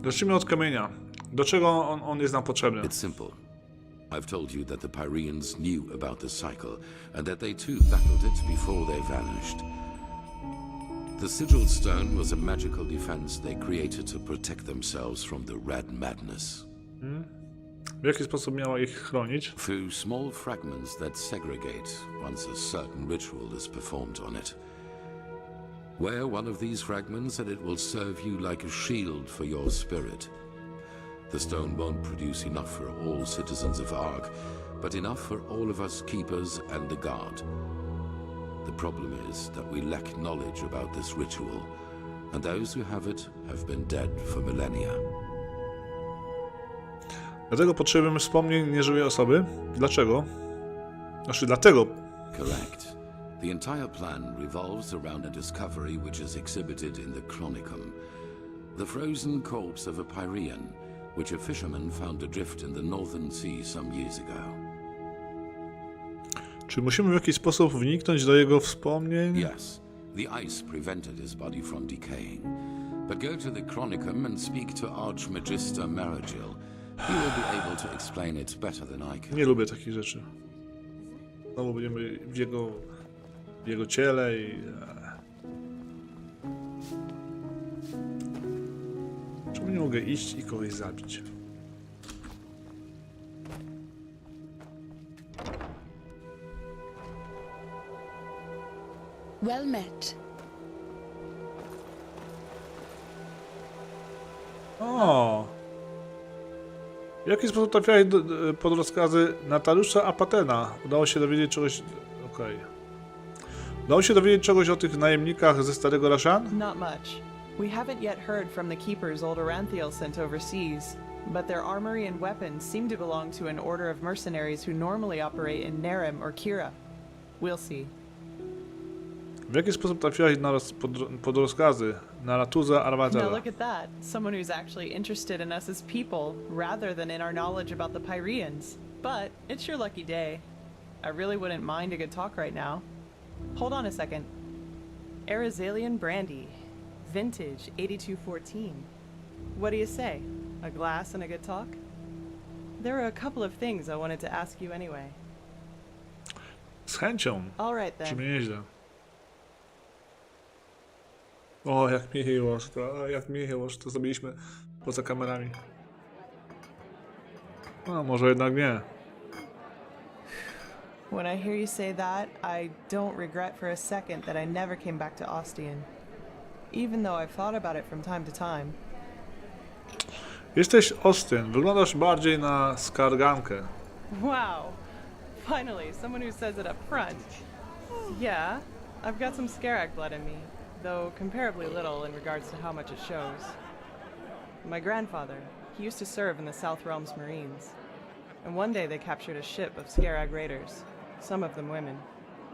Zacznijmy od kamienia. Do czego on jest nam potrzebny? It's simple. I've told you that the Pyreans knew about the cycle, and that they too battled it before they vanished. The sigil stone was a magical defense they created to protect themselves from the Red Madness. W jaki sposób miała ich chronić? Through small fragments that segregate once a certain ritual is performed on it. Wear one of these fragments and it will serve you like a shield for your spirit. The stone won't produce enough for all citizens of Ark, but enough for all of us keepers and the guard. The problem is that we lack knowledge about this ritual, and those who have it have been dead for millennia. Dlatego potrzebujemy wspomnień nieżywej osoby. Dlaczego? Znaczy dlatego. Correct. The entire plan revolves around a discovery which is exhibited in the Chronicum. The frozen corpse of a Pyrean, which a fisherman found adrift in the northern sea some years ago. Czy musimy w jakiś sposób wniknąć do jego wspomnień? Yes, the ice prevented his body from decaying. But go to the Chronicum and speak to Archmagister Maragil. He will be able to explain it better than I can. Nie lubię takich rzeczy. Znowu będziemy w jego ciele i... Czemu nie mogę iść i kogoś zabić? Well met. O! W jaki sposób trafiałeś pod rozkazy Natariusza Apatena? Udało się dowiedzieć czegoś... Okej. Udało się dowiedzieć czegoś o tych najemnikach ze Starego Raszan? Not much. We haven't yet heard from the keepers old Aranthiel sent overseas, but their armory and weapons seem to belong to an order of mercenaries who normally operate in Nerem or Kira. We'll see. W jaki sposób trafiłaś pod rozkazy na Latuza Armatera? Now look at that. Someone who's actually interested in us as people, rather than in our knowledge about the Pyreans. But it's your lucky day. I really wouldn't mind a good talk right now. Hold on a second. Arizalian Brandy. Vintage 8214. What do you say? A glass and a good talk? There are a couple of things I wanted to ask you anyway. Z chęcią. All right then. Brzmi nieźle. O, jak miło, że to zrobiliśmy poza kamerami. No, może jednak nie. When I hear you say that, I don't regret for a second that I never came back to Ostian. Even though I've thought about it from time to time. Jesteś Austin. Wyglądasz bardziej na skargankę. Wow. Finally, someone who says it up front. Yeah, I've got some Scarag blood in me, though comparably little in regards to how much it shows. My grandfather, he used to serve in the South Realms Marines. And one day they captured a ship of Scarag raiders, some of them women.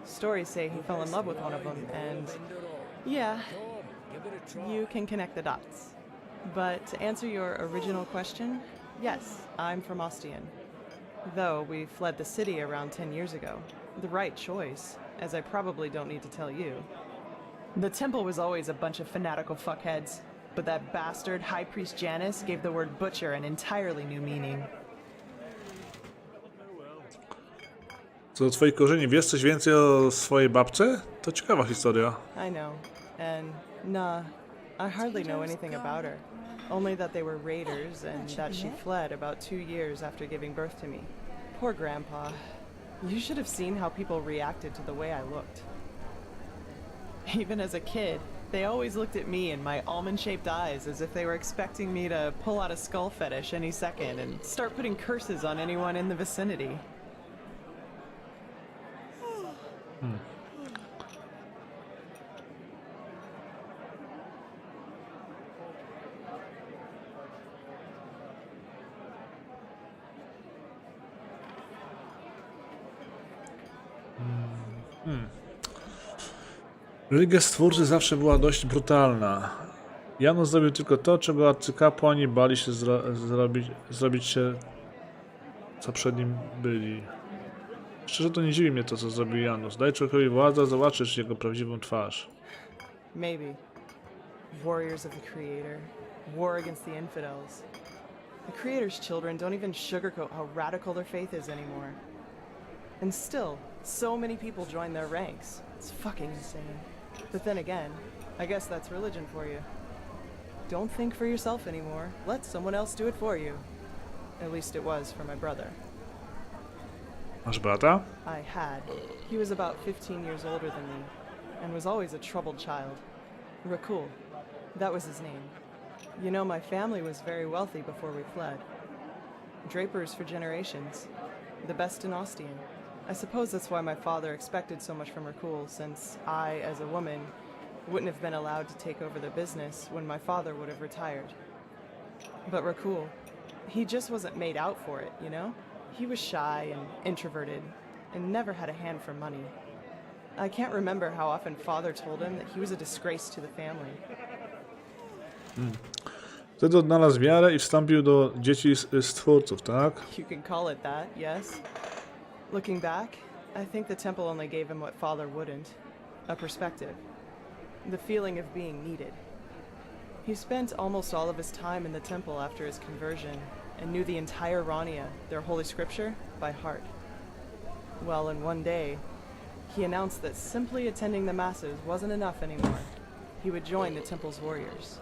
Stories say he fell in love with one of them, and yeah, you can connect the dots. But to answer your original question, yes, I'm from Ostian. Though we fled the city around 10 years ago. The right choice, as I probably don't need to tell you. The temple was always a bunch of fanatical fuckheads, but that bastard High Priest Janus gave the word butcher an entirely new meaning. Co do twoich korzeni, wiesz coś więcej o swojej babce? To ciekawa historia. I know, and nah, I hardly know anything about her. Only that they were raiders and that she fled about 2 years after giving birth to me. Poor Grandpa. You should have seen how people reacted to the way I looked. Even as a kid, they always looked at me and my almond-shaped eyes as if they were expecting me to pull out a skull fetish any second and start putting curses on anyone in the vicinity. Religia Stwórcy zawsze była dość brutalna. Janusz zrobił tylko to, czego arcykapłani bali się zrobić się, co przed nim byli. Szczerze to nie dziwi mnie to, co zrobił Janusz. Daj człowiekowi władzę, zobaczysz jego prawdziwą twarz. Maybe. Warriors of the Creator. War against the infidels. The Creator's children don't even sugarcoat how radical their faith is anymore. And still, so many people join their ranks. It's fucking insane. But then again, I guess that's religion for you. Don't think for yourself anymore. Let someone else do it for you. At least it was for my brother. Masz brata? I had. He was about 15 years older than me, and was always a troubled child. Rakul. That was his name. You know, my family was very wealthy before we fled. Drapers for generations. The best in Ostian. I suppose that's why my father expected so much from Rakul, since I, as a woman, wouldn't have been allowed to take over the business when my father would have retired. But Rakul, he just wasn't made out for it, you know? He was shy and introverted, and never had a hand for money. I can't remember how often father told him that he was a disgrace to the family. Wtedy odnalazł wiarę i wstąpił do dzieci stwórców, tak? You can call it that, yes. Looking back, I think the temple only gave him what father wouldn't. A perspective. The feeling of being needed. He spent almost all of his time in the temple after his conversion, and knew the entire Rania, their holy scripture, by heart. Well, and one day, he announced that simply attending the masses wasn't enough anymore. He would join the temple's warriors.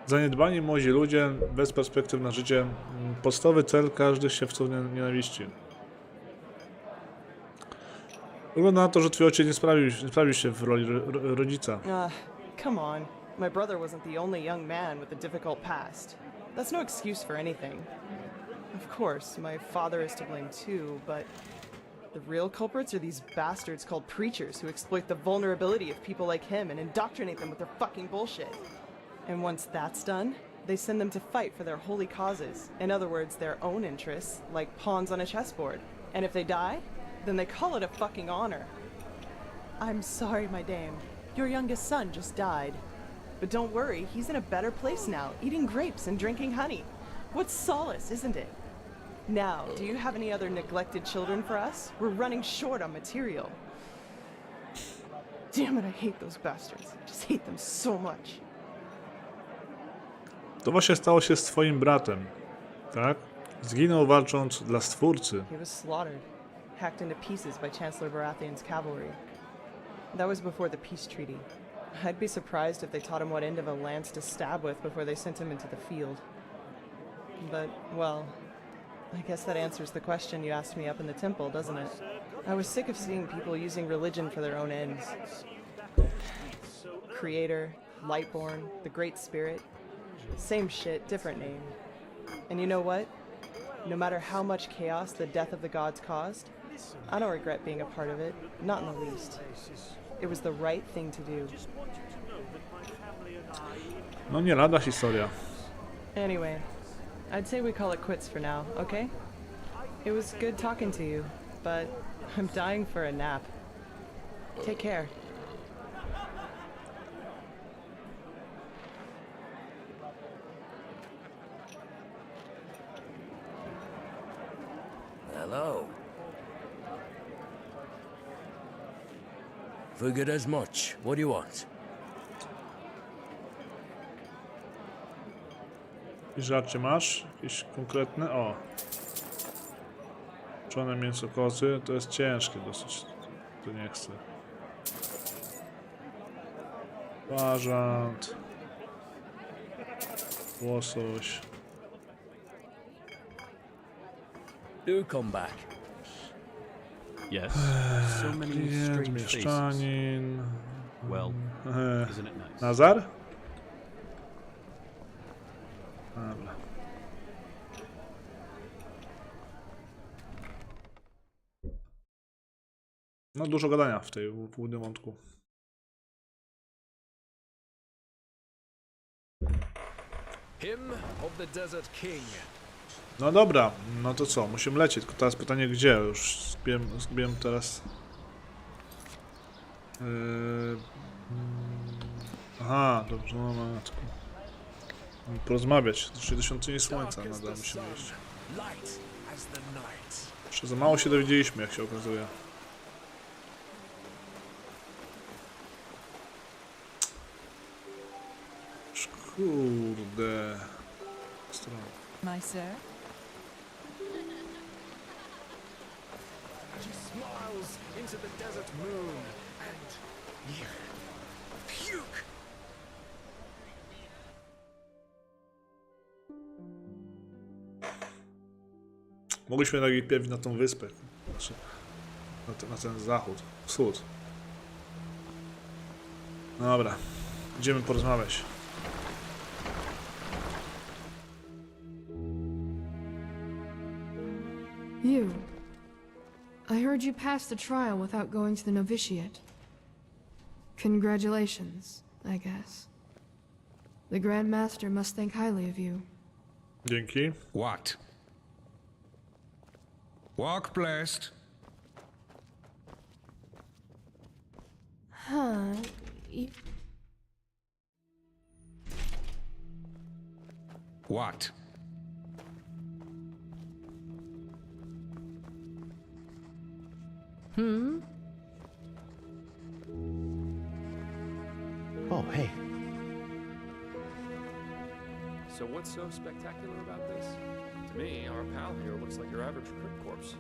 Zaniedbani młodzi ludzie, bez perspektyw na życie. Podstawowy cel każdych siewców nienawiści. Wygląda na to, że twój ojciec nie sprawił się w roli rodzica. Come on. My brother wasn't the only young man with a difficult past. That's no excuse for anything. Of course, my father is to blame too, but the real culprits are these bastards called preachers who exploit the vulnerability of people like him and indoctrinate them with their fucking bullshit. And once that's done, they send them to fight for their holy causes. In other words, their own interests, like pawns on a chessboard. And if they die, then they call it a fucking honor. I'm sorry, my dame. Your youngest son just died. But don't worry, he's in a better place now, eating grapes and drinking honey. What solace, isn't it? Now, do you have any other neglected children for us? We're running short on material. Damn it, I hate those bastards. I just hate them so much. To właśnie stało się z twoim bratem, tak? Zginął walcząc dla Stwórcy. He was slaughtered, hacked into pieces by Chancellor Baratheon's cavalry. That was before the peace treaty. I'd be surprised if they taught him what end of a lance to stab with before they sent him into the field. But, well, I guess that answers the question you asked me up in the temple, doesn't it? I was sick of seeing people using religion for their own ends. Creator, Lightborn, the Great Spirit. Same shit, different name. And you know what? No matter how much chaos the death of the gods caused, I don't regret being a part of it, not in the least. It was the right thing to do. No nie lada historia. Anyway, I'd say we call it quits for now, okay? It was good talking to you, but I'm dying for a nap. Take care. Hello. Figured as much. What do you want? I żarcie masz? Jakieś konkretne? O. Czone mięso kozy. To jest ciężkie dosyć. To nie chcę. Bażant. Łosoś. Do come back. Yes. So many Klient, strange mieszczanin. Well, isn't it nice? Nazar? Dobra. No dużo gadania w tej głównym wątku. Hymn of the Desert King. No dobra, no to co? Musimy lecieć, tylko teraz pytanie gdzie? Już zgubiłem teraz... Aha, dobrze, no matko. Porozmawiać, do świątyni słońca nadal musimy iść. Jeszcze za mało się dowiedzieliśmy, jak się okazuje. Kurde. My sir? She smiles into the desert moon and puke. Mogliśmy najpierw na tą wyspę, znaczy na ten zachód, wschód. Dobra, idziemy porozmawiać. You. I heard you passed the trial without going to the novitiate. Congratulations, I guess. The Grand Master must think highly of you. Dzięki. What? Walk blessed. Huh. What? Oh, hey. So what's so spectacular about this? To me, our pal here looks like your average crypt corpse.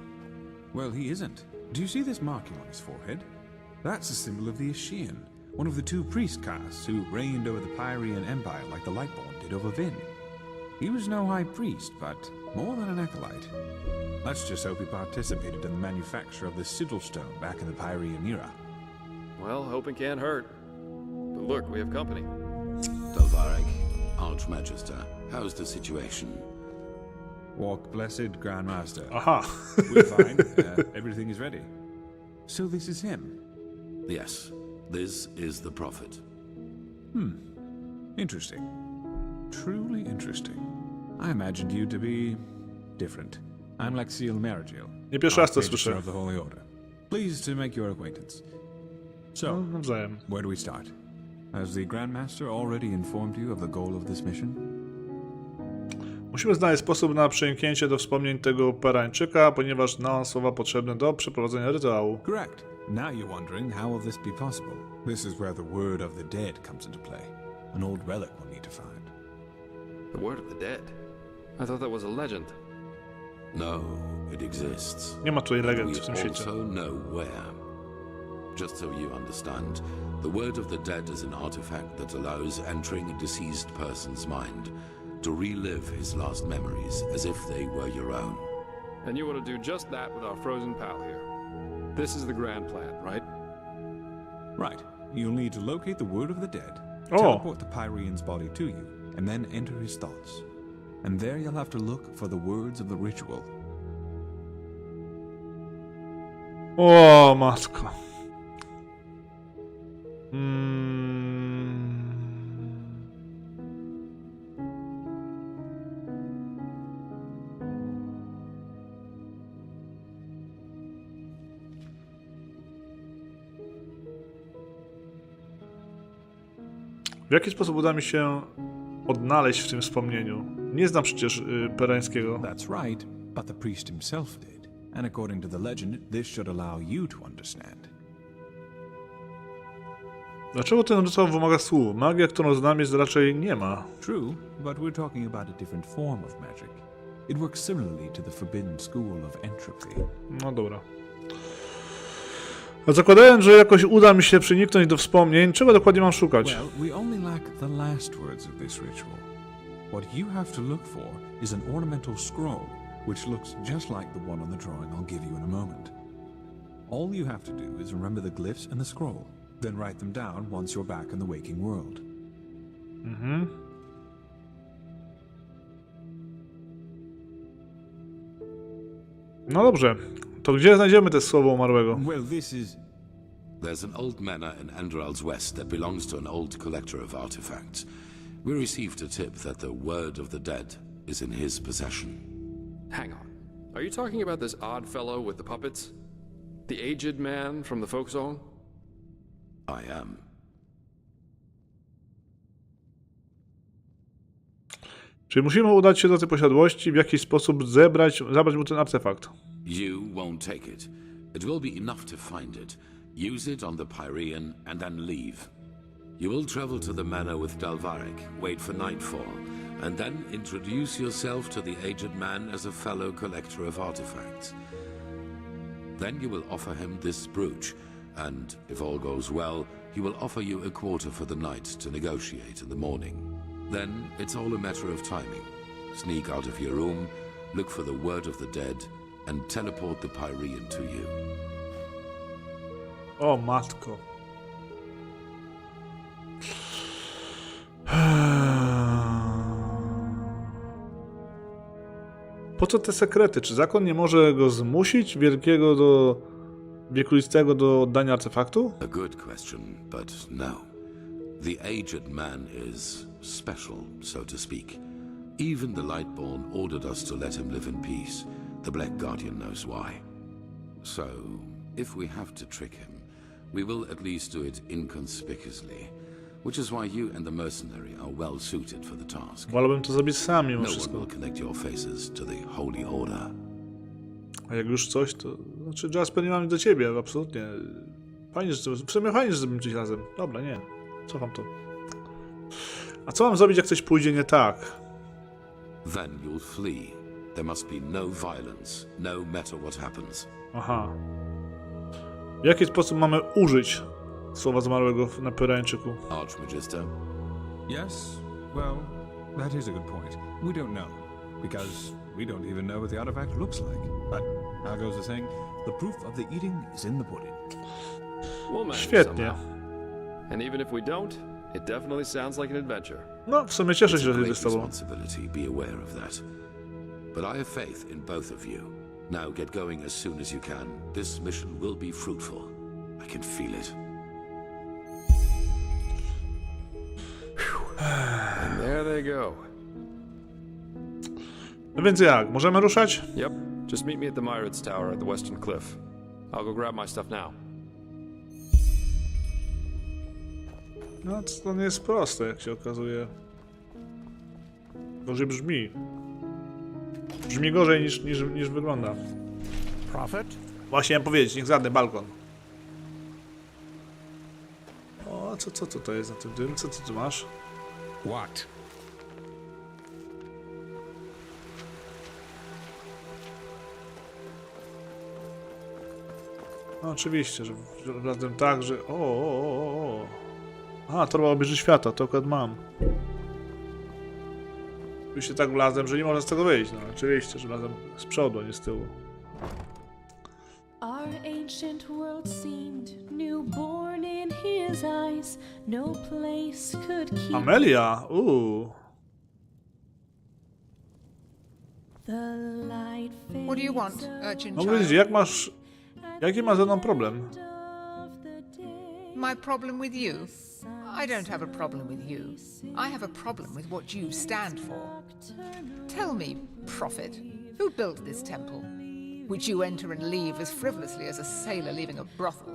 Well, he isn't. Do you see this marking on his forehead? That's a symbol of the Ashian, one of the two priest castes who reigned over the Pyrean Empire like the Lightborn did over Vin. He was no high priest, but more than an acolyte. Let's just hope he participated in the manufacture of the sigil stone back in the Pyrean era. Well, hoping can't hurt. But look, we have company. Dovakini, Archmagister, how's the situation? Walk blessed, Grand Master. Aha. We're fine. Everything is ready. So this is him? Yes, this is the prophet. Interesting. Truly interesting. I imagined you to be different. I'm Lexiel Marigil, Nie pierwszy raz to Archmagister słyszę. of the Holy Order. Pleased to make your acquaintance. So, Nawzajem. where do we start? Has the Grand Master already informed you of the goal of this mission? Musimy znaleźć sposób na przeniknięcie do wspomnień tego Perańczyka, ponieważ zna on słowa potrzebne do przeprowadzenia rytuału. Correct. Now you're wondering how will this be possible? This is where the word of the dead comes into play. An old relic we'll need to find. The word of the dead? I thought that was a legend. No, it exists. Nie ma tutaj legend We w tym świecie. also know where. Just so you understand, the word of the dead is an artifact that allows entering a deceased person's mind to relive his last memories as if they were your own. And you want to do just that with our frozen pal here. This is the grand plan, right? Right. You'll need to locate the word of the dead, Oh. teleport the Pyrean's body to you, and then enter his thoughts. And there you'll have to look for the words of the ritual. O, matko. W jaki sposób uda mi się odnaleźć w tym wspomnieniu? Nie znam przecież perańskiego. That's right, but the priest himself did. And according to the legend, this should allow you to understand. Dlaczego ten rytuał wymaga słów? Magia, którą znam, jest raczej nie ma. True, but we're talking about a different form of magic. It works similarly to the forbidden school of entropy. No dobra. A zakładając, że jakoś uda mi się przeniknąć do wspomnień, czego dokładnie mam szukać? Well, we only lack the last words of this ritual. What you have to look for is an ornamental scroll, which looks just like the one on the drawing I'll give you in a moment. All you have to do is remember the glyphs and the scroll, then write them down once you're back in the waking world. No dobrze. To gdzie znajdziemy te słowo umarłego? Well, this is... There's an old manor in Enderal's west that belongs to an old collector of artifacts. We received a tip that the word of the dead is in his possession. Hang on. Are you talking about this odd fellow with the puppets? The aged man from the folk song? I am. Czyli musimy udać się do tej posiadłości, w jakiś sposób zabrać mu ten artefakt. You won't take it. It will be enough to find it. Use it on the Pyrean and then leave. You will travel to the manor with Dalvarek, wait for nightfall, and then introduce yourself to the aged man as a fellow collector of artifacts. Then you will offer him this brooch, and if all goes well, he will offer you a quarter for the night to negotiate in the morning. Then it's all a matter of timing. Sneak out of your room, look for the word of the dead, and teleport the Pyrean to you. O matko. Po co te sekrety? Czy zakon nie może go zmusić wiekuistego do oddania artefaktu? A good question, but no. The aged man is special, so to speak. Even the Lightborn ordered us to let him live in peace. The Black Guardian knows why. So, if we have to trick him, we will at least do it inconspicuously. Which is why you and the mercenary are well suited for the task. Wolałbym to zrobić sam mimo No wszystko. one will connect your faces to the Holy Order. A jak już coś, to... Znaczy, Jasper, nie mam do ciebie, absolutnie. Fajnie, że... W sumie fajnie, że zrobimy coś razem. Dobra, nie. Cofam to. A co mam zrobić, jak coś pójdzie nie tak? Then you'll flee. There must be no violence, no matter what happens. Aha. W jaki sposób mamy użyć słowa zmarłego na Pyreńczyku? Archmagister? Yes, well, that is a good point. We don't know, because we don't even know what the artifact looks like. But how goes the saying? The proof of the eating is in the pudding. We'll manage Świetnie. somehow. And even if we don't, it definitely sounds like an adventure. No, w sumie cieszę się, że It's a jesteś great z tobą. responsibility, be aware of that. But I have faith in both of you. Now get going as soon as you can. This mission will be fruitful. I can feel it. And there they go. No więc jak? Możemy ruszać? Yep. Just meet me at the Myrids Tower at the Western Cliff. I'll go grab my stuff now. No, to nie jest proste, jak się okazuje. Gorzej brzmi. Brzmi gorzej niż wygląda. Prophet? Właśnie miałem powiedzieć, niech zadnę balkon. O, co to jest na tym? Co ty tu masz? What? No oczywiście, że razem tak, że... O. A, torba obieży świata, to akurat mam. Oczywiście tak wlazłem, że nie można z tego wyjść. No oczywiście, że wlazłem z przodu, a nie z tyłu. Our ancient world seemed newborn in his eyes. No place could keep Amelia! the light fades. What do you want, urchin No child? widzisz, jaki ma ze mną problem? My problem with you? I don't have a problem with you. I have a problem with what you stand for. Tell me, prophet, who built this temple, which you enter and leave as frivolously as a sailor leaving a brothel?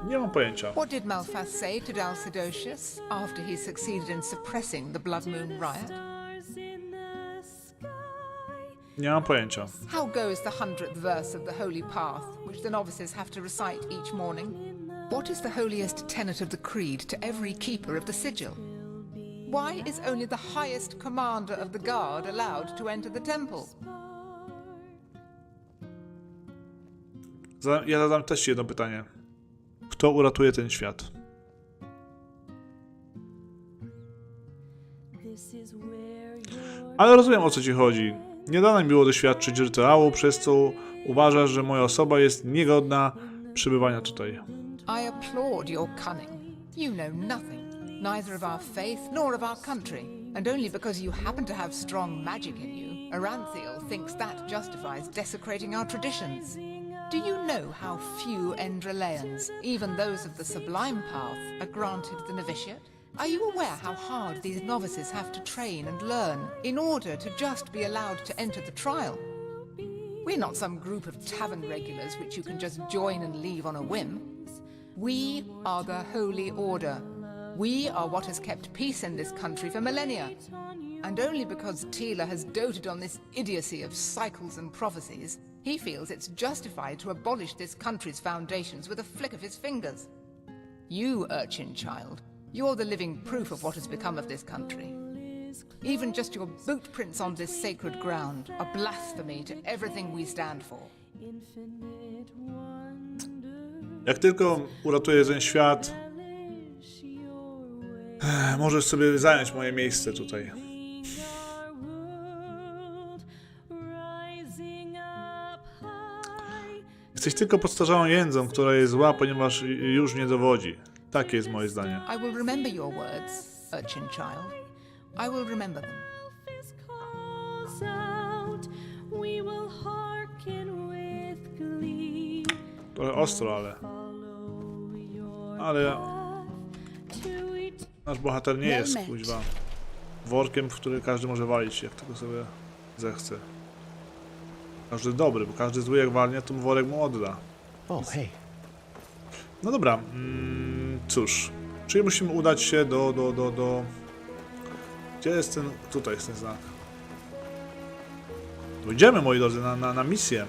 Nie mam pojęcia. What did Malphas say to Dal Sidocius after he succeeded in suppressing the Blood Moon riot? Nie mam pojęcia. How goes the 100th verse of the Holy Path, which the novices have to recite each morning? What is the holiest tenet of the creed to every keeper of the sigil? Why is only the highest commander of the guard allowed to enter the temple? Ja zadam też ci jedno pytanie. Kto uratuje ten świat? Ale rozumiem, o co ci chodzi. Nie dano mi było doświadczyć rytuału, przez co uważasz, że moja osoba jest niegodna przebywania tutaj. I applaud your cunning. You know nothing, neither of our faith nor of our country, and only because you happen to have strong magic in you, Aranthiel thinks that justifies desecrating our traditions. Do you know how few Endraleans, even those of the Sublime Path, are granted the novitiate? Are you aware how hard these novices have to train and learn in order to just be allowed to enter the trial? We're not some group of tavern regulars which you can just join and leave on a whim. We are the Holy Order. We are what has kept peace in this country for millennia. And only because Tila has doted on this idiocy of cycles and prophecies, he feels it's justified to abolish this country's foundations with a flick of his fingers. You, urchin child, you're the living proof of what has become of this country. Even just your boot prints on this sacred ground are blasphemy to everything we stand for. Jak tylko uratujesz ten świat, możesz sobie zająć moje miejsce tutaj. Jesteś tylko podstarzałą jędzą, która jest zła, ponieważ już nie dowodzi. Takie jest moje zdanie. I will remember your words, urchin child. I will remember them. Trochę ostro, ale nasz bohater nie jest, kuźwa, workiem, w który każdy może walić, jak tylko sobie zechce. Każdy dobry, bo każdy zły jak walnie, to worek mu odda. O, hej. No dobra, cóż, czyli musimy udać się do... Gdzie jest ten... Tutaj jest ten znak. Idziemy, moi drodzy, na misję.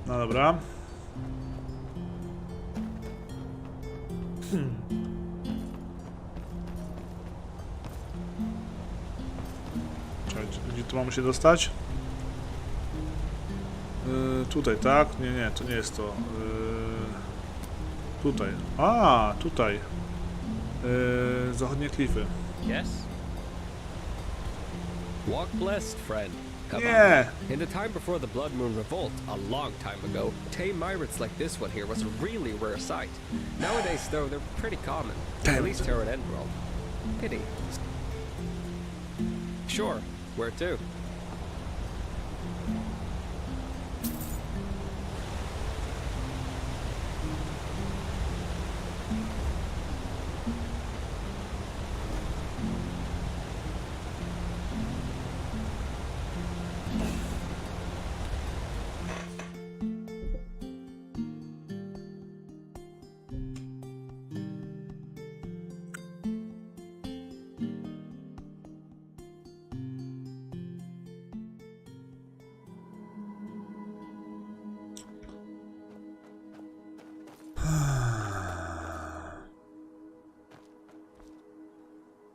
No dobra. Czekaj, gdzie tu mamy się dostać? Tutaj, tak? Nie, to nie jest to. Tutaj. A, tutaj. Zachodnie klify. Yes? Walk blessed, friend. Yeah. In the time before the Blood Moon Revolt, a long time ago, tame myriads like this one here was a really rare sight. Nowadays, though, they're pretty common. At least here at Enderal. Pity. Sure. Where to?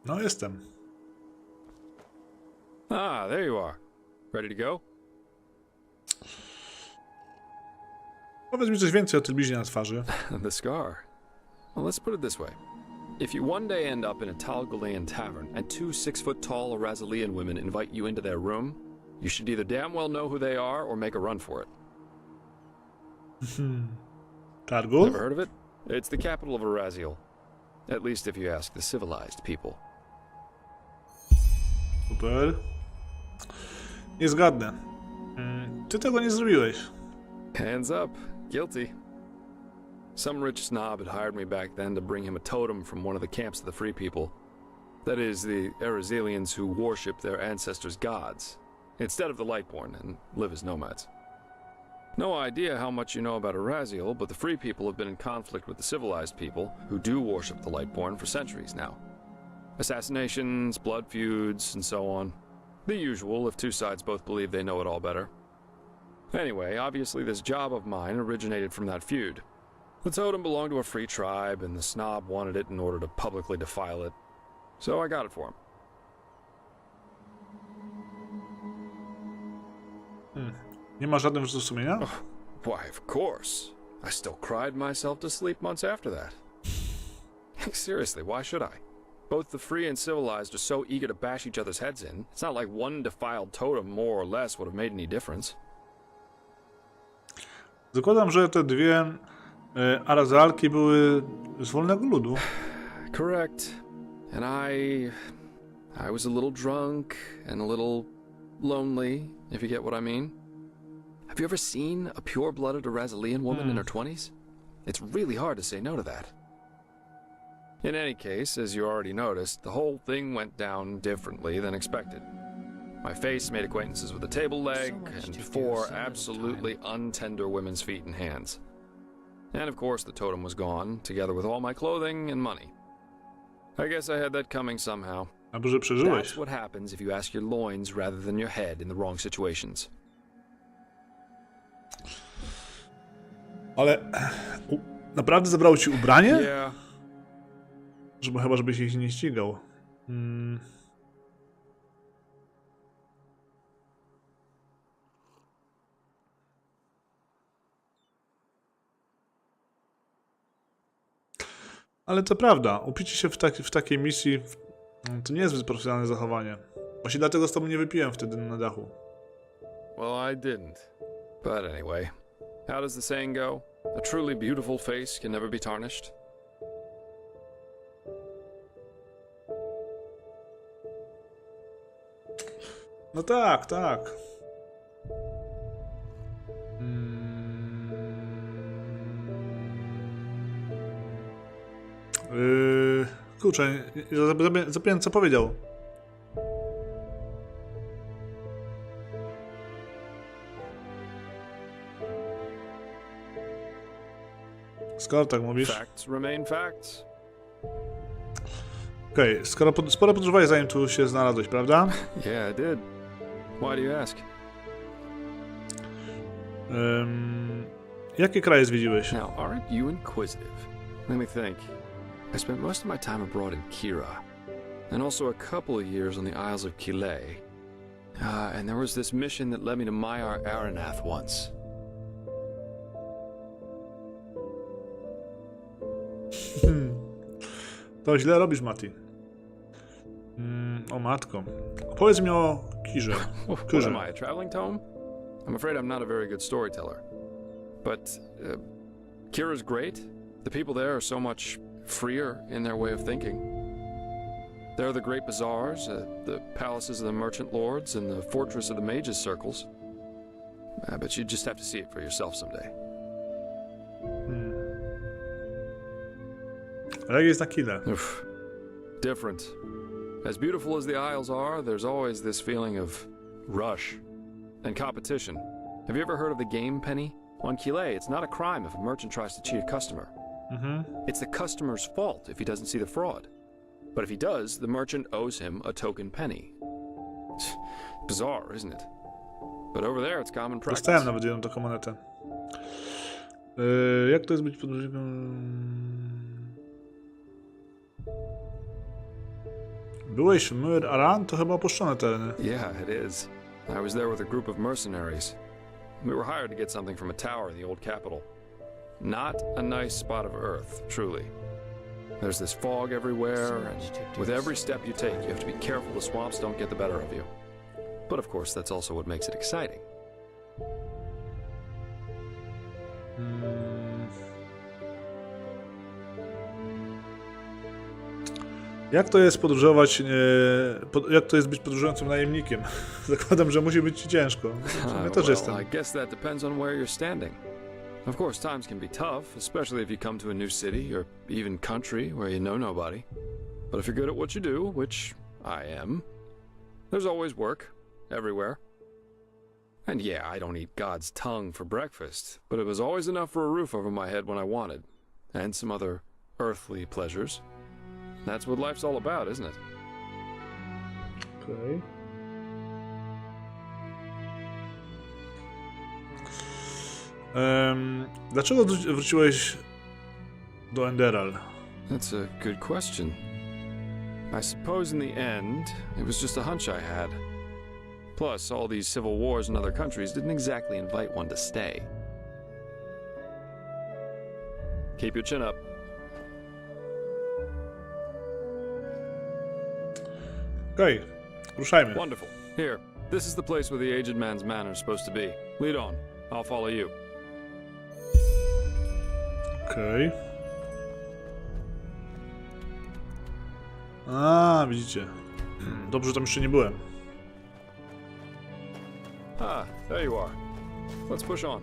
No, jestem. Ah, there you are. Ready to go? Powiedz mi coś więcej o tej bliźnie na twarzy. The scar. Well, let's put it this way. If you one day end up in a Talgalean tavern and two 6-foot-tall Arazalian women invite you into their room, you should either damn well know who they are or make a run for it. Targul? Never heard of it? It's the capital of Araziel. At least if you ask the civilized people. Super. Nie zgadnę. Ty tego nie zrobiłeś. Hands up. Guilty. Some rich snob had hired me back then to bring him a totem from one of the camps of the free people. That is, the Arazelians who worship their ancestors' gods, instead of the Lightborn, and live as nomads. No idea how much you know about Araziel, but the free people have been in conflict with the civilized people, who do worship the Lightborn, for centuries now. Assassinations, blood feuds, and so on. The usual if two sides both believe they know it all better. Anyway, obviously this job of mine originated from that feud. The totem belonged to a free tribe, and the snob wanted it in order to publicly defile it. So I got it for him. Nie ma żadnych wyrzutów sumienia? Why, of course. I still cried myself to sleep months after that. Seriously, why should I? Both the free and civilized are so eager to bash each other's heads in. It's not like one defiled totem more or less would have made any difference. Zakładam, że te dwie arazalki były z wolnego ludu. Correct. And I was a little drunk and a little lonely, if you get what I mean. Have you ever seen a pure-blooded Arazalian woman in her 20s? It's really hard to say no to that. In any case, as you already noticed, the whole thing went down differently than expected. My face made acquaintances with a table leg and 4 absolutely untender women's feet and hands. And of course the totem was gone, together with all my clothing and money. I guess I had that coming somehow. A może przeżyłeś? That's what happens if you ask your loins rather than your head in the wrong situations. Ale naprawdę zabrało ci ubranie? Yeah. Chyba, żebyś ich nie ścigał. Ale to prawda, upicie się w takiej misji to nie jest zbyt profesjonalne zachowanie. Właśnie dlatego z tobą nie wypiłem wtedy na dachu. Well, I didn't. But anyway, how does the saying go? A truly beautiful face can never be tarnished. No tak, tak. Kurczę, zapomniałem co powiedział. Skoro tak mówisz. Facts remain facts. Okej, sporo podróżowałeś zanim tu się znalazłeś, prawda? Yeah, I did. Why do you ask? Jakie kraje zwiedziłeś? Now, aren't you inquisitive? Let me think. I spent most of my time abroad in Kira, and also a couple of years on the Isles of Kile. And there was this mission that led me to Myar Aranath once. To źle robisz, Mati. O matko. Opowiedz mi o Kirze. What am I, a traveling tome? I'm afraid I'm not a very good storyteller. But Kira's great. The people there are so much freer in their way of thinking. There are the great bazaars, the palaces of the merchant lords, and the fortress of the mages' circles. But you just have to see it for yourself someday. Jak jest na Kile? Different. As beautiful as the Isles are, there's always this feeling of rush and competition. Have you ever heard of the game penny? On Kile, it's not a crime if a merchant tries to cheat a customer. It's the customer's fault if he doesn't see the fraud. But if he does, the merchant owes him a token penny. Bizarre, isn't it? But over there, it's common practice. Dostałem nawet jedną taką monetę. Jak to jest być podróżnikiem? Byłeś w Myr Aran? To chyba opuszczone tereny. Yeah, it is. I was there with a group of mercenaries. We were hired to get something from a tower in the old capital. Not a nice spot of earth, truly. There's this fog everywhere, and with every step you take, you have to be careful the swamps don't get the better of you. But of course, that's also what makes it exciting. Jak to jest podróżować, jak to jest być podróżującym najemnikiem? Zakładam, że musi być ci ciężko. Ja też jestem. I guess that depends on where you're standing. Of course, times can be tough, especially if you come to a new city or even country where you know nobody. But if you're good at what you do, which I am, there's always work, everywhere. And yeah, I don't eat God's tongue for breakfast, but it was always enough for a roof over my head when I wanted, and some other earthly pleasures. That's what life's all about, isn't it? Okay. Dlaczego wróciłeś do Enderal? That's a good question. I suppose in the end, it was just a hunch I had. Plus, all these civil wars in other countries didn't exactly invite one to stay. Keep your chin up. Okej, ruszajmy. Wonderful. Here, this is the place where the aged man's manor is supposed to be. Lead on. I'll follow you. Okej. A, widzicie. Dobrze, że tam jeszcze nie byłem. Ah, there you are. Let's push on.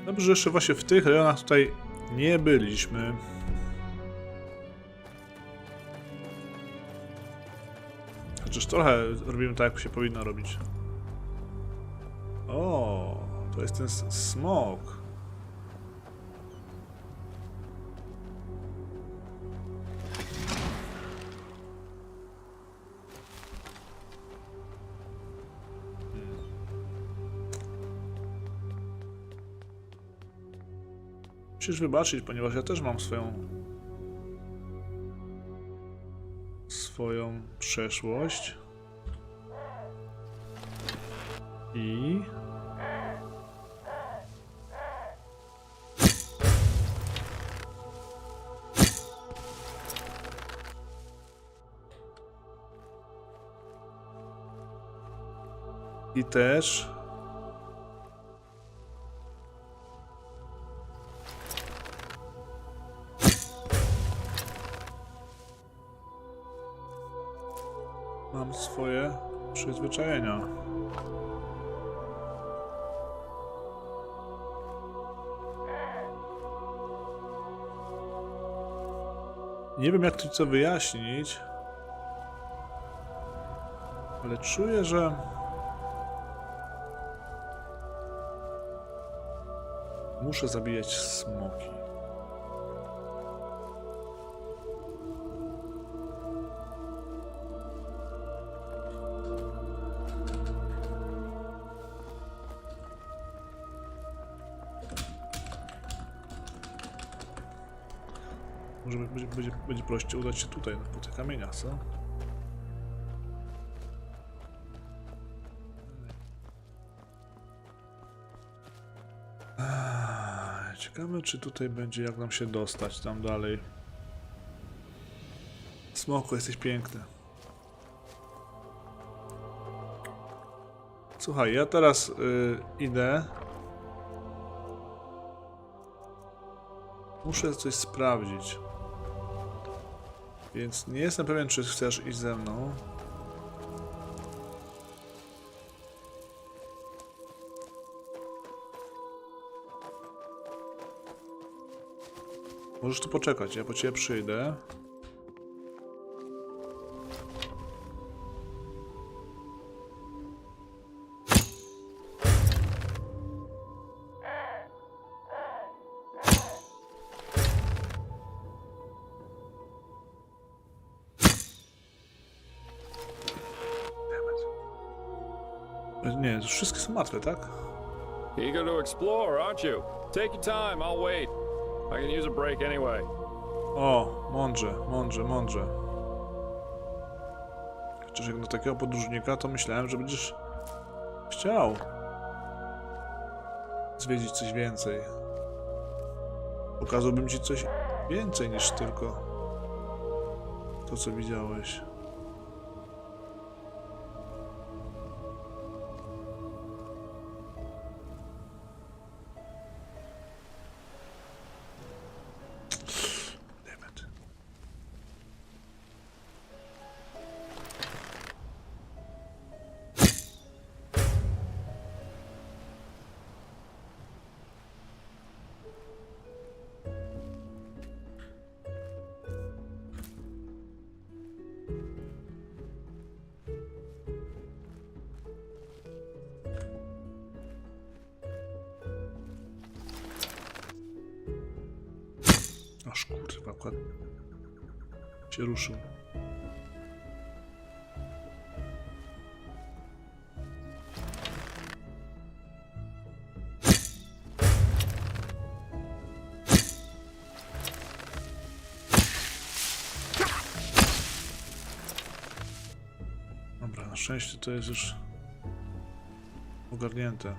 Dobrze, że jeszcze właśnie w tych rejonach tutaj nie byliśmy. Chociaż trochę robimy tak, jak się powinno robić. O, to jest ten smok. Musisz wybaczyć, ponieważ ja też mam swoją przeszłość. I też mam swoje przyzwyczajenia. Nie wiem, jak to co wyjaśnić, ale czuję, że muszę zabijać smoki. Może będzie prościej udać się tutaj, po te kamienia, co? Ciekawe, czy tutaj będzie, jak nam się dostać tam dalej. Smoku, jesteś piękny. Słuchaj, ja teraz idę. Muszę coś sprawdzić. Więc nie jestem pewien, czy chcesz iść ze mną. Możesz tu poczekać, ja po ciebie przyjdę. Nie, to wszystkie są martwe, tak? Eager to explore, aren't you? Take your time, I'll wait. I can use a break anyway. O, mądrze, mądrze, mądrze. Chociaż jak do takiego podróżnika, to myślałem, że będziesz chciał zwiedzić coś więcej. Pokazałbym ci coś więcej niż tylko to, co widziałeś. Aż kurwa, akurat się ruszył. Dobra, na szczęście to jest już ogarnięte.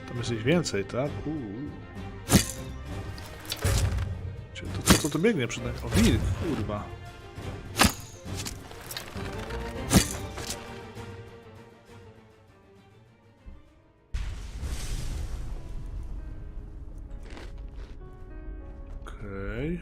Tam jest ich więcej, tak? Co to biegnie przed nami? O, wilk, kurwa. Okej.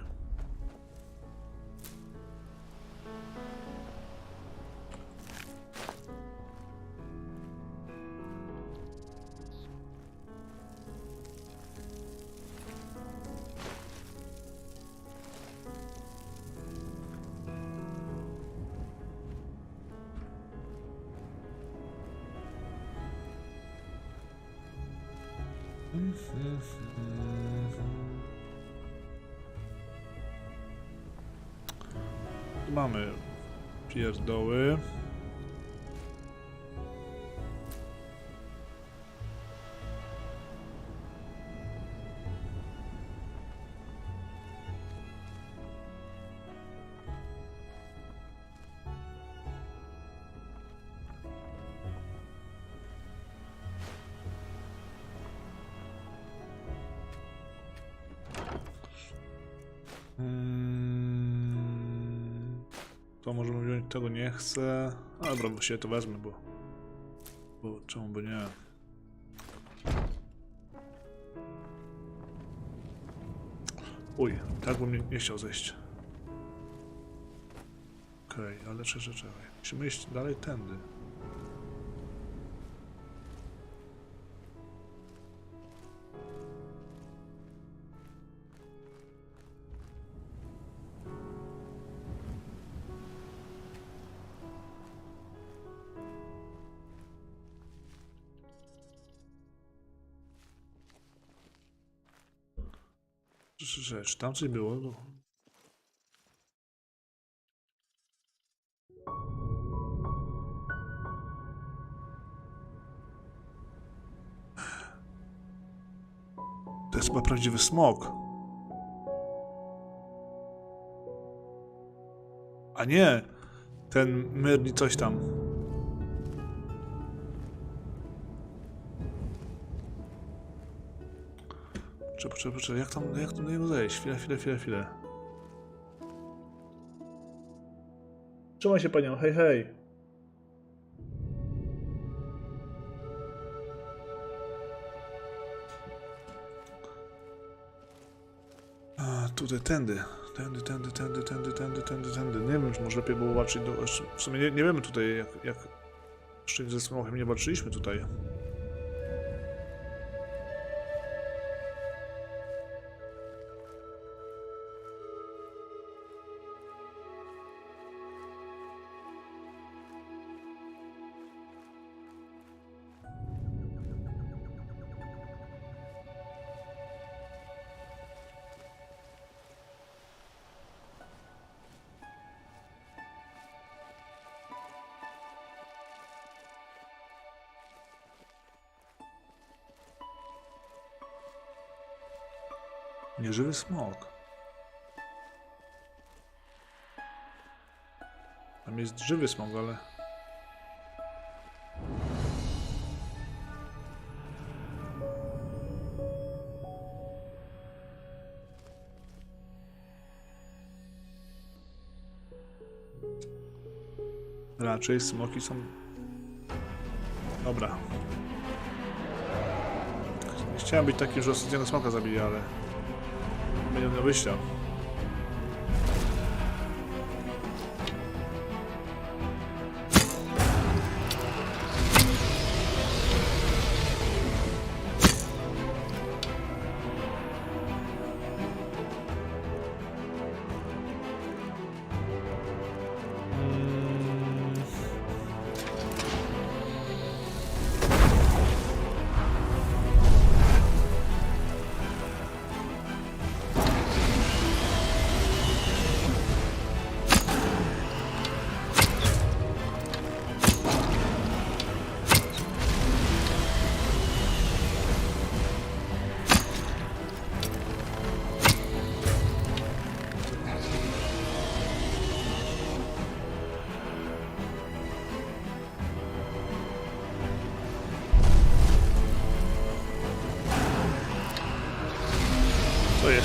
Mamy pierdoły. To możemy wziąć, tego nie chcę. A dobra, bo się to wezmę, bo czemu by nie? Uj, tak bym nie chciał zejść. Okej, ale czekaj. Musimy iść dalej tędy. Czy tam coś było? No. To jest chyba prawdziwy smok. A nie! Ten myrni coś tam. Poczekaj, jak tam do niego zejść? Chwilę. Trzymaj się, panią, hej. A, tutaj tędy. Nie wiem, czy może lepiej było walczyć do... W sumie nie wiemy tutaj, jak... Jeszcze ze smochem nie walczyliśmy tutaj. Nieżywy smok. Tam jest żywy smok, ale... Raczej smoki są... Dobra. Nie chciałem być takim, że ostatniego smoka zabije, ale... Nie do wyjścia.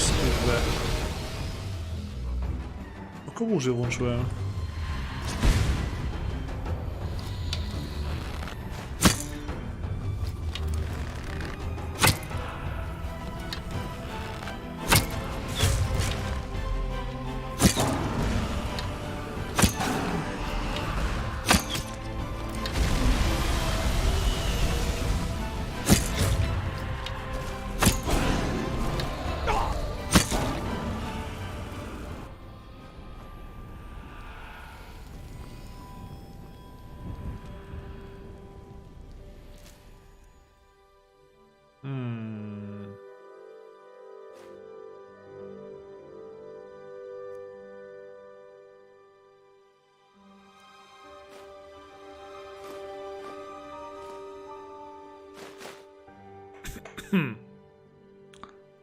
jest, kurde. O komórze włączyłem.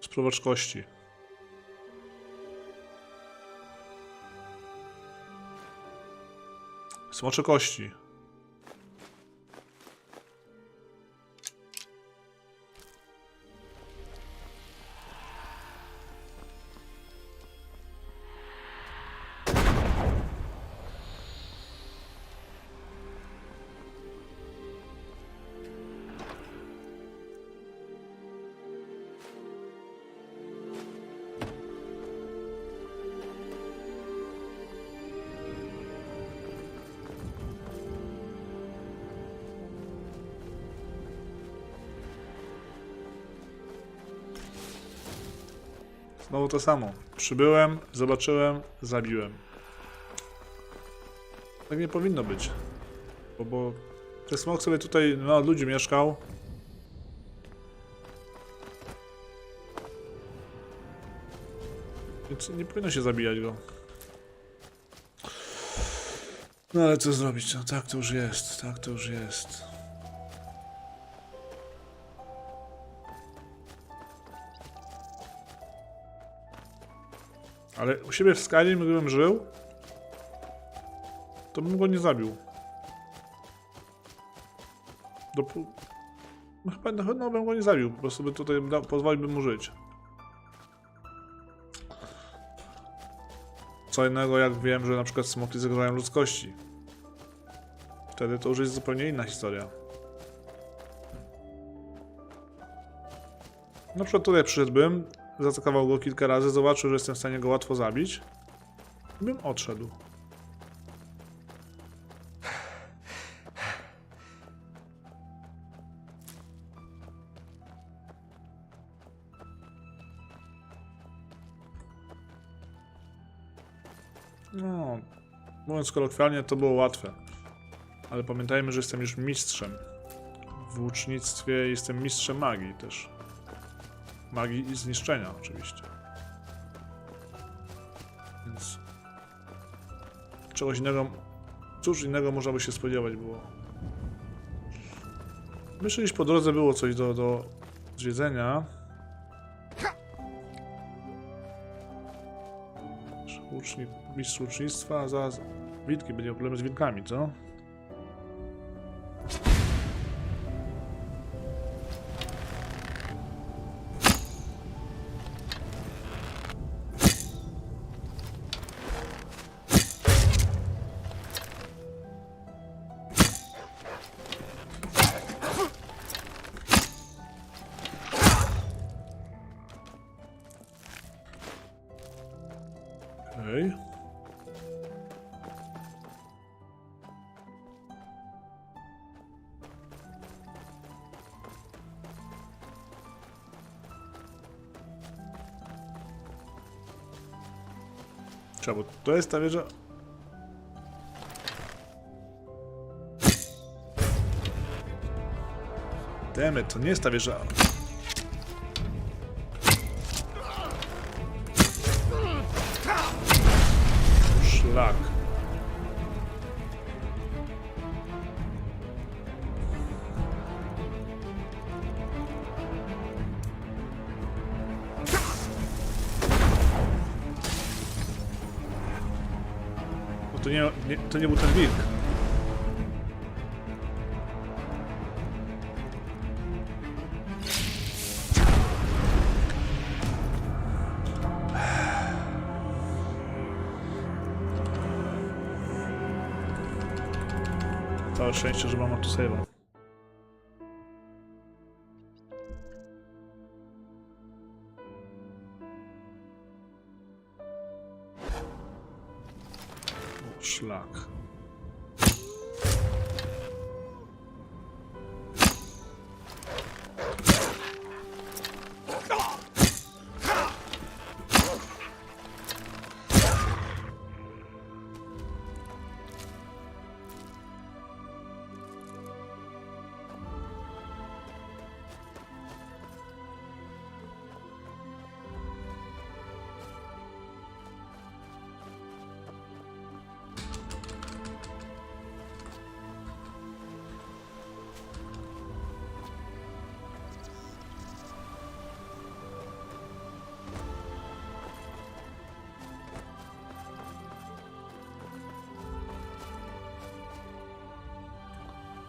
Sprowacz kości. Smocze kości. Znowu to samo. Przybyłem, zobaczyłem, zabiłem. Tak nie powinno być. Bo ten smok sobie tutaj od ludzi mieszkał. Więc nie powinno się zabijać go. No ale co zrobić? No tak to już jest. Tak to już jest. Ale u siebie w Skyrim, gdybym żył, to bym go nie zabił. No chyba na pewno bym go nie zabił, po prostu by tutaj pozwoliłbym mu żyć. Co innego jak wiem, że na przykład smoki zagrażają ludzkości. Wtedy to już jest zupełnie inna historia. Na przykład tutaj przyszedłbym, zaatakował go kilka razy, zobaczył, że jestem w stanie go łatwo zabić. I bym odszedł. No, mówiąc kolokwialnie, to było łatwe. Ale pamiętajmy, że jestem już mistrzem. W łucznictwie jestem mistrzem magii też. Magii i zniszczenia oczywiście. Więc czegoś innego, cóż innego można by się spodziewać było. Myślę, że po drodze było coś do zjedzenia. Mistrz łucznictwa, a zaraz wilki, będzie problemy z wilkami, co? Okej. Bo to jest ta wieża. Demet, to nie jest ta wieża. Szlak. To nie był ten wilk. Całe szczęście, że mam autosave'a. O, szlak.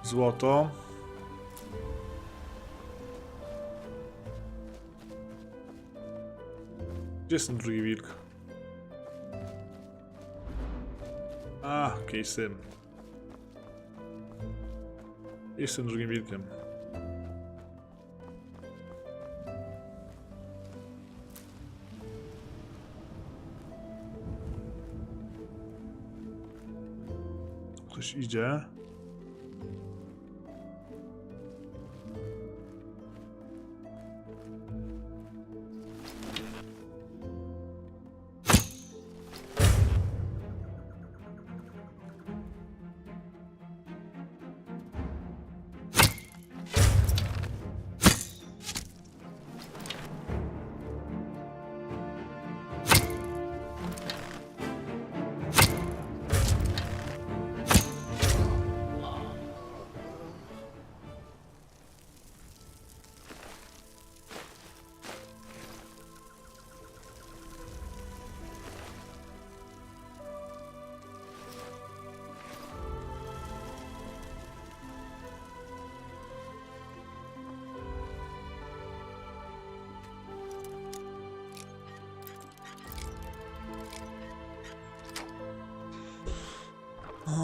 Złoto. Gdzie jest ten drugi wilk? A, syn. Jest tym drugim wilkiem. Ktoś idzie.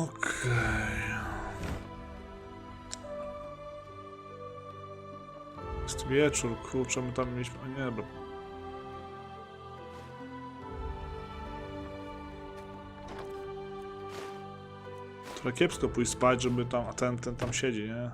Okej. Jest wieczór, kurczę, my tam mieliśmy... O nie, bo... Trochę kiepsko pójść spać, żeby tam... A ten tam siedzi, nie?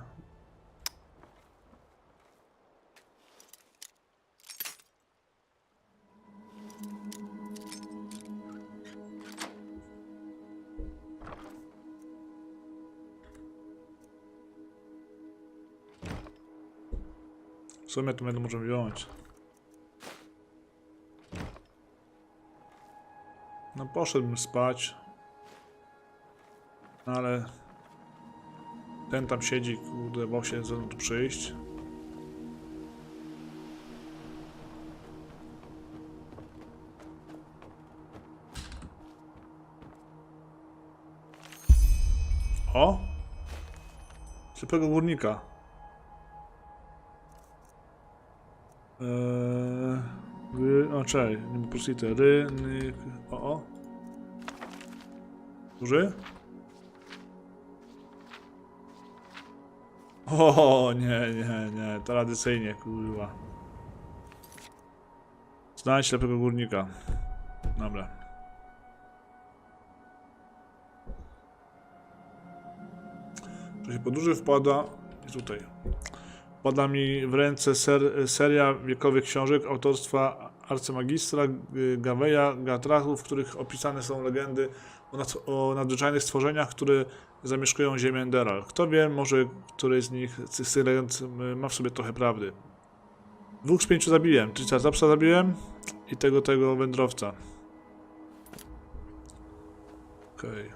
W sumie to będę możemy wziąć. No poszedłbym spać. Ale... Ten tam siedzi, kurde, bał się ze mną tu przyjść. O! Ślepego górnika. O, czekaj, nie prosite. O. Duży? O, nie, tradycyjnie, kurwa. Znajdź ślepego górnika. Dobra. To się podróży wpada... I tutaj. Wpada mi w ręce seria wiekowych książek autorstwa arcymagistra Gaweja Gatrachu, w których opisane są legendy o nadzwyczajnych stworzeniach, które zamieszkują ziemię Enderal. Kto wie, może któryś z nich, z tych legend ma w sobie trochę prawdy. 2 z 5 zabiłem. Triceratopsa zabiłem i tego wędrowca. Okej.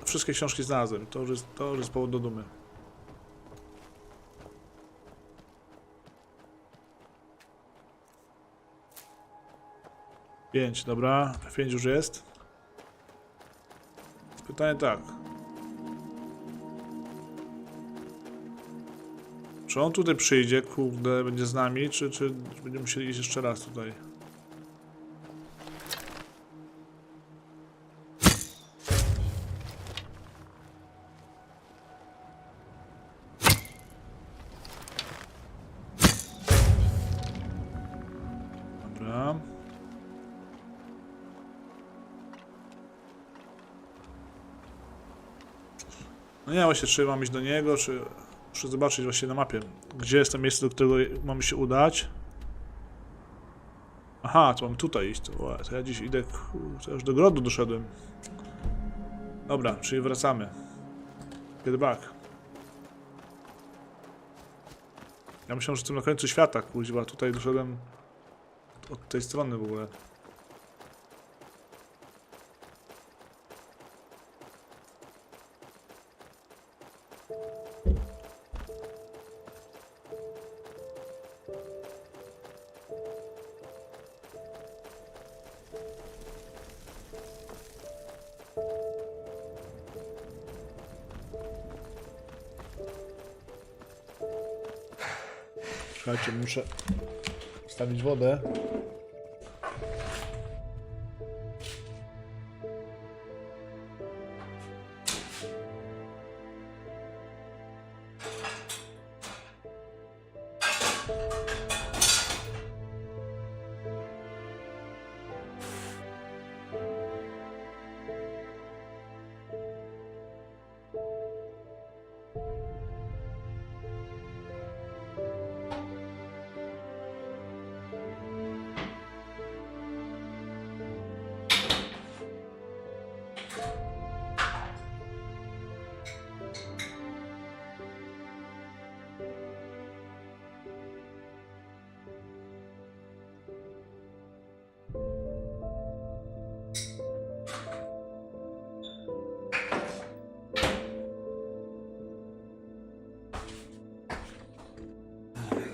Wszystkie książki znalazłem. To już jest powód do dumy. Pięć, dobra. 5 już jest. Pytanie tak. Czy on tutaj przyjdzie, kurde, będzie z nami, czy będziemy musieli iść jeszcze raz tutaj? Dobra. No nie, właśnie czy mam iść do niego, czy... Muszę zobaczyć właśnie na mapie, gdzie jest to miejsce, do którego mamy się udać. Aha, to mam tutaj iść, to ja dziś idę, to już do grodu doszedłem. Dobra, czyli wracamy. Get back. Ja myślałem, że jestem na końcu świata, kuźwa, tutaj doszedłem od tej strony w ogóle. Słuchajcie, muszę wstawić wodę.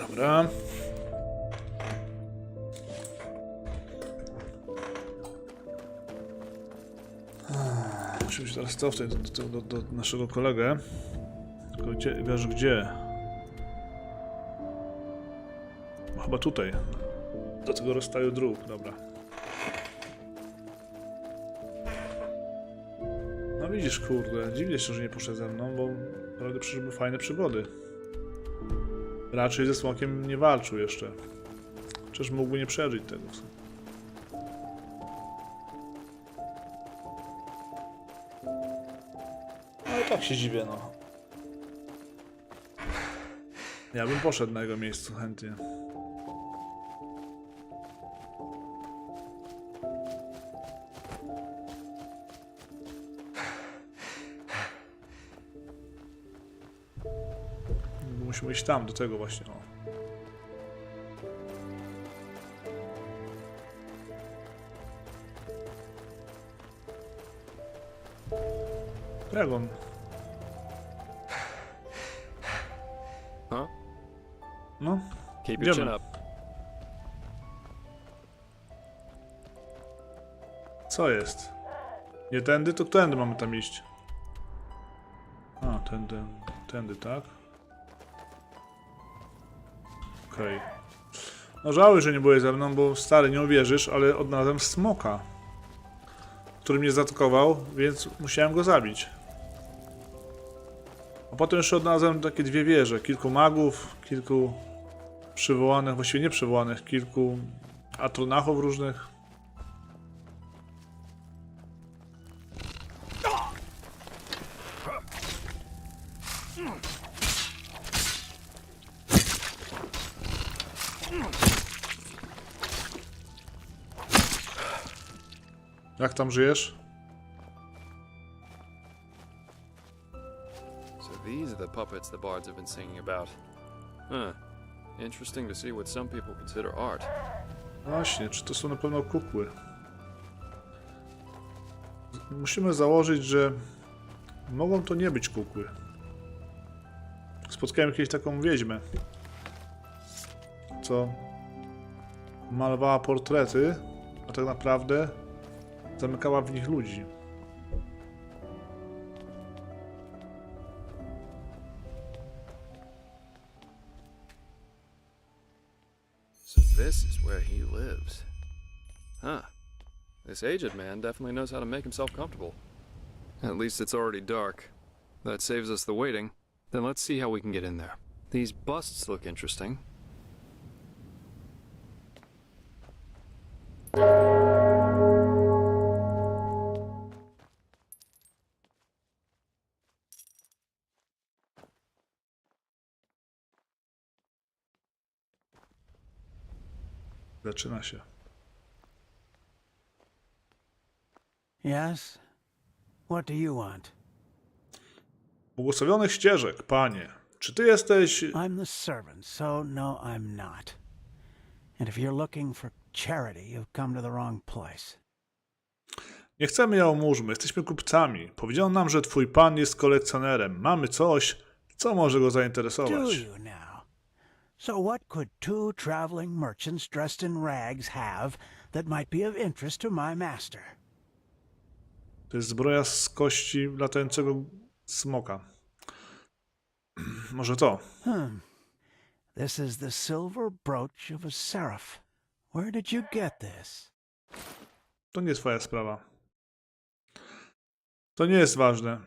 Dobra. Musimy się teraz cofnąć do naszego kolegę. Tylko gdzie, wiesz gdzie? No, chyba tutaj. Do tego rozstaju dróg, dobra. No widzisz, kurde, dziwnie się, że nie poszedł ze mną, bo naprawdę przyszły fajne przygody. Raczej ze smokiem nie walczył jeszcze. Czyż mógłby nie przeżyć tego. No i tak się dziwię, no. Ja bym poszedł na jego miejscu chętnie. Musimy iść tam, do tego właśnie, o. Jak on? Huh? No. Keep your chin up. Co jest? Nie tędy, to tędy mamy tam iść. A, tędy, tak? Okej. No żałuję, że nie byłeś ze mną, bo stary, nie uwierzysz, ale odnalazłem smoka, który mnie zaatakował, więc musiałem go zabić. A potem jeszcze odnalazłem takie dwie wieże, kilku magów, kilku przywołanych, właściwie nie przywołanych, kilku atronachów różnych. Jak tam żyjesz? So these are the puppets the bards have been singing about. Huh. Interesting to see what some people consider art. Właśnie, czy to są na pewno kukły? Musimy założyć, że mogą to nie być kukły. Spotkałem kiedyś taką wiedźmę, co malowała portrety, a tak naprawdę zamykała w nich ludzi. So this is where he lives. Huh. This aged man definitely knows how to make himself comfortable. At least it's already dark. That saves us the waiting. Then let's see how we can get in there. These busts look interesting. Zaczyna się. Yes? What do you want? Błogosławionych ścieżek, panie. Czy ty jesteś... I'm the servant, so no, I'm not. And if you're looking for charity, you've come to the wrong place. Nie chcemy jałmużmy, jesteśmy kupcami. Powiedziano nam, że twój pan jest kolekcjonerem. Mamy coś, co może go Do zainteresować. you now? So what could two traveling merchants dressed in rags have that might be of interest to my master? To jest zbroja z kości latającego smoka. Może to. This is the silver brooch of a seraph. Where did you get this? To nie twoja sprawa. To nie jest ważne.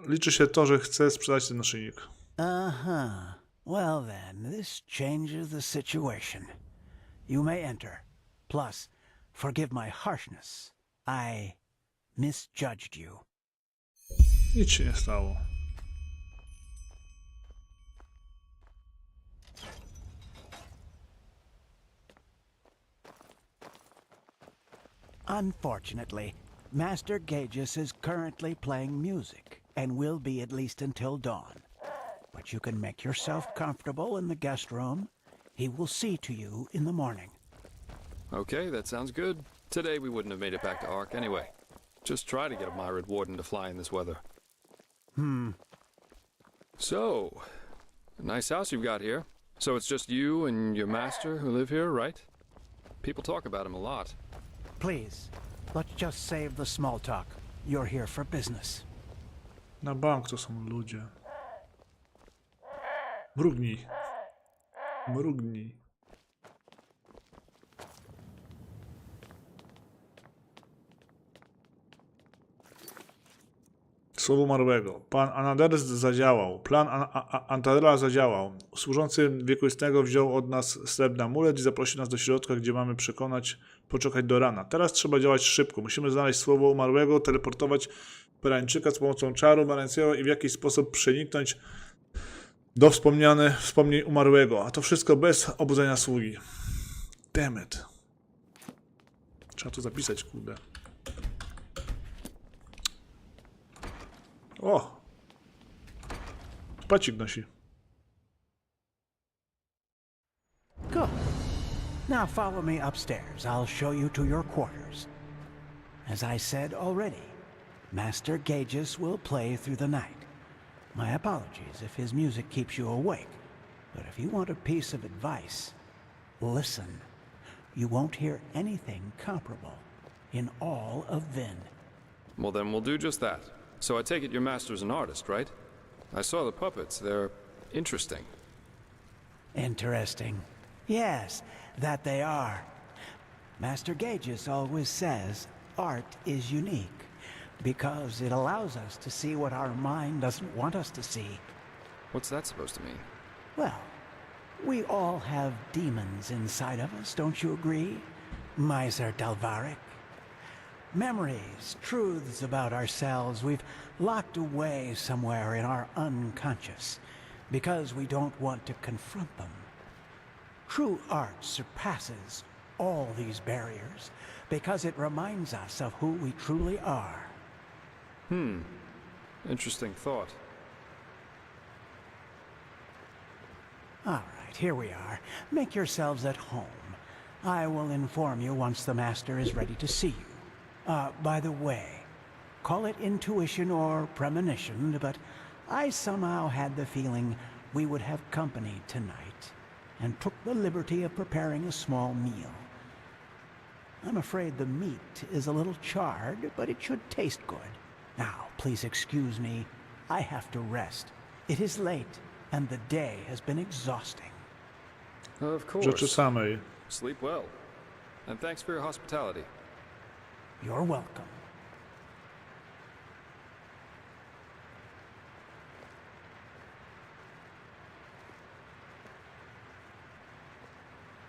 Liczy się to, że chcę sprzedać ten naszyjnik. Uh-huh. Well then, this changes the situation. You may enter. Plus, forgive my harshness. I misjudged you. Nic się nie stało. Unfortunately, Master Gages is currently playing music and will be at least until dawn. But you can make yourself comfortable in the guest room. He will see to you in the morning. Okay, that sounds good. Today we wouldn't have made it back to Ark anyway. Just try to get a Myrid Warden to fly in this weather. So, nice house you've got here. So it's just you and your master who live here, right? People talk about him a lot. Please, let's just save the small talk. You're here for business. Na bank to są ludzie. Mrugnij. Mrugnij. Słowo umarłego. Pan Anader zadziałał. Plan Enderala zadziałał. Służący wiekuistego wziął od nas srebrny amulet i zaprosił nas do środka, gdzie mamy poczekać do rana. Teraz trzeba działać szybko. Musimy znaleźć słowo umarłego, teleportować Perańczyka z pomocą czaru maleńkiego i w jakiś sposób przeniknąć do wspomnień umarłego. A to wszystko bez obudzenia sługi. Damn it. Trzeba to zapisać, kurde. O! Pacik nosi. Good. Now follow me upstairs. I'll show you to your quarters. As I said already, Master Gages will play through the night. My apologies if his music keeps you awake. But if you want a piece of advice, listen. You won't hear anything comparable in all of Vin. Well, then we'll do just that. So I take it your master's an artist, right? I saw the puppets. They're interesting. Interesting. Yes, that they are. Master Gages always says art is unique because it allows us to see what our mind doesn't want us to see. What's that supposed to mean? Well, we all have demons inside of us, don't you agree, Miser Dalvaric? Memories, truths about ourselves we've locked away somewhere in our unconscious because we don't want to confront them. True art surpasses all these barriers because it reminds us of who we truly are. Interesting thought. All right, here we are. Make yourselves at home. I will inform you once the master is ready to see you. By the way, call it intuition or premonition, but I somehow had the feeling we would have company tonight, and took the liberty of preparing a small meal. I'm afraid the meat is a little charred, but it should taste good. Now, please excuse me. I have to rest. It is late, and the day has been exhausting. Of course. Rzeczy samej. Sleep well. And thanks for your hospitality. You're welcome.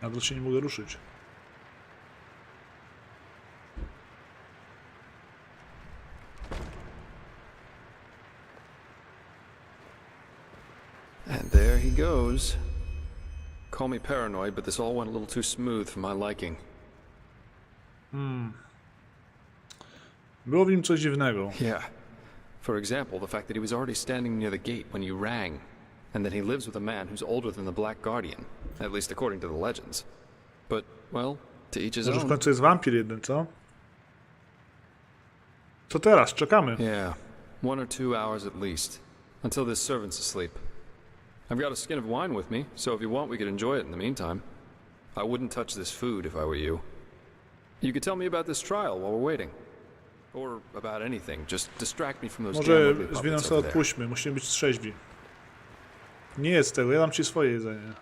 Nadal się nie mogę ruszyć. And there he goes. Call me paranoid, but this all went a little too smooth for my liking. Było w nim coś dziwnego. Yeah. For example, the fact that he was already standing near the gate when you rang, and that he lives with a man who's older than the Black Guardian, at least according to the legends. But, well, to each his Może w own. końcu jest wampir jeden, co? Co teraz? Czekamy. Yeah, 1 or 2 hours at least, until this servant's asleep. I've got a skin of wine with me, so if you want, we could enjoy it in the meantime. I wouldn't touch this food if I were you. You could tell me about this trial while we're waiting. Or about anything. Just distract me from those Może damn ugly z winą puppets sobie over there. odpuśćmy. Musimy być trzeźwi. Nie jest tego. Ja dam ci swoje jedzenie.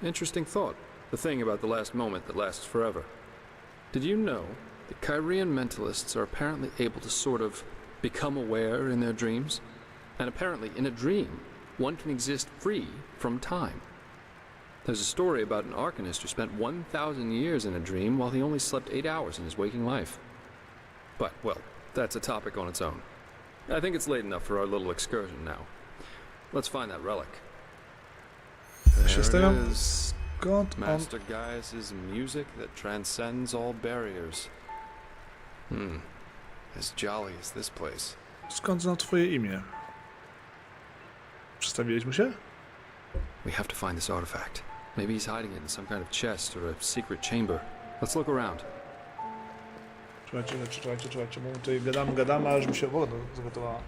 Interesting thought. The thing about the last moment that lasts forever. Did you know that KrEeoNyN mentalists are apparently able to sort of become aware in their dreams? And apparently, in a dream, one can exist free from time. There's a story about an arcanist who spent 1,000 years in a dream while he only slept 8 hours in his waking life. But, well, that's a topic on its own. I think it's late enough for our little excursion now. Let's find that relic. There it is. Master Gaius's music that transcends all barriers. As jolly as this place. Skąd znam twoje imię? Przedstawiłeś mu się? We have to find this artifact. Maybe he's hiding it in some kind of chest or a secret chamber. Let's look around. Czekajcie, bo tutaj gadamy, aż mi się woda zagotowała.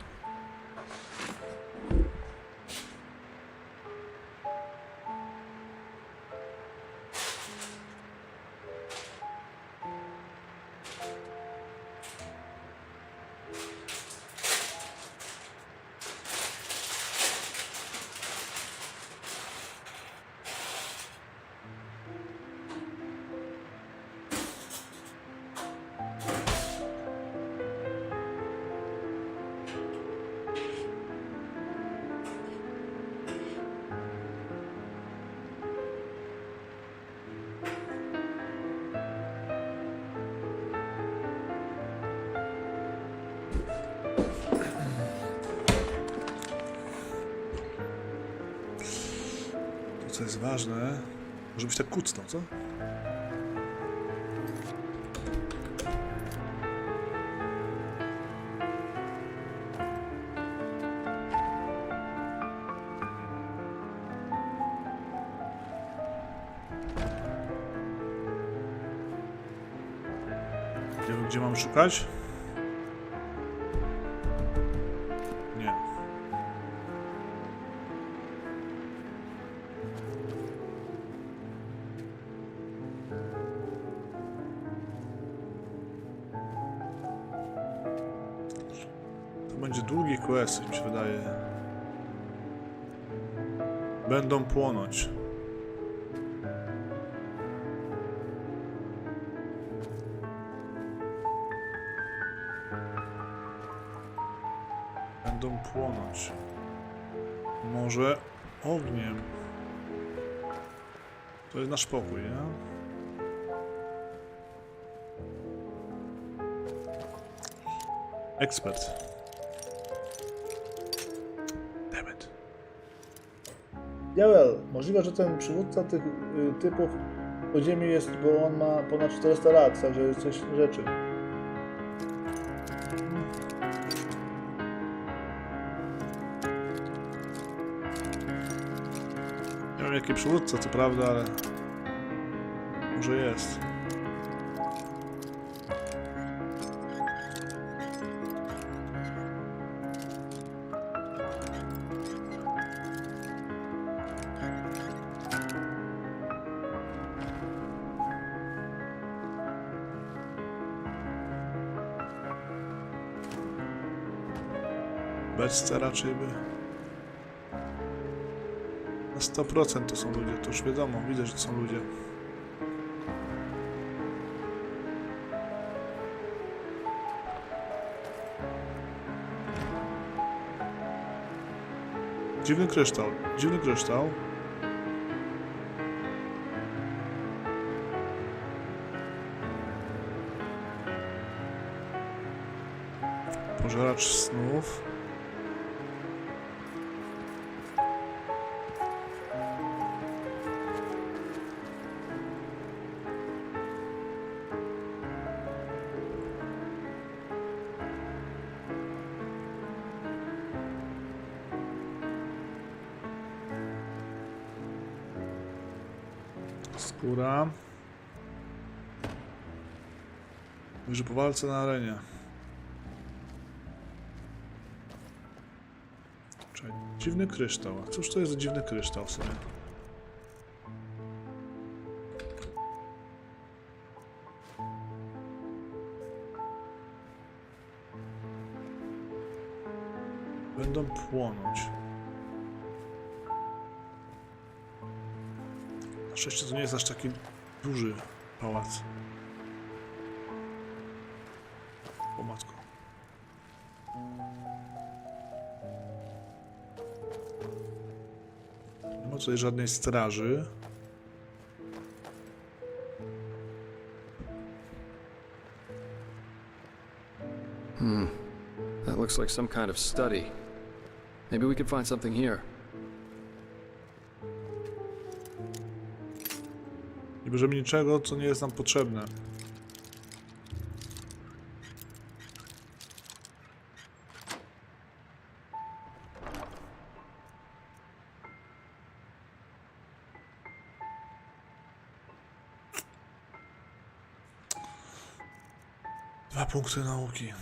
Co jest ważne, może być tak kucnął, co? Nie wiem, gdzie mam szukać? Nie. To będzie długi quest, mi się wydaje. Będą płonąć. Będą płonąć. Może ogniem. To jest nasz pokój, nie? Ekspert. Dammit. Joel, możliwe, że ten przywódca tych typów po ziemi jest, bo on ma ponad 400 lat, także jest coś rzeczy. Nie wiem jaki przywódca, co prawda, ale może jest. Beczce raczej by. Na 100% to są ludzie, to już wiadomo, widzę, że to są ludzie. Dziwny kryształ, dziwny kryształ. Pożeracz snów. Skóra. Mówi, że po walce na arenie. Czekaj, dziwny kryształ. A cóż to jest za dziwny kryształ w sumie? Będą płonąć. Na szczęście to nie jest aż taki duży pałac. O matko. Nie ma tutaj żadnej straży. That looks like some kind of study. Maybe we could find something here. Nie bierzemy niczego, co nie jest nam potrzebne. Dwa punkty nauki.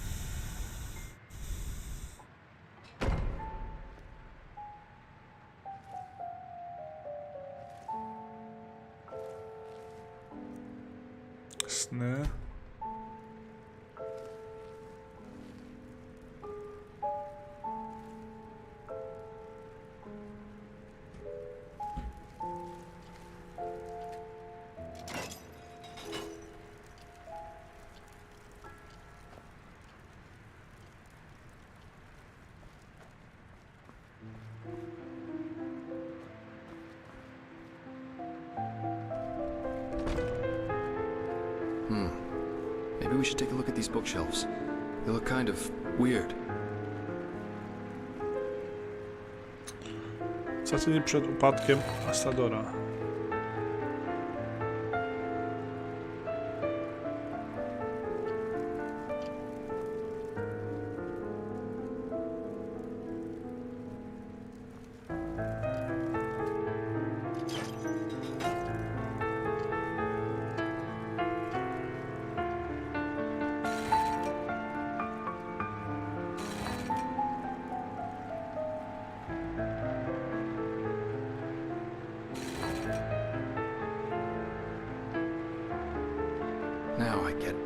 Sny. Maybe we should take a look at these bookshelves. They look kind of weird. Co tydzień przed upadkiem Asadora. Now I get it.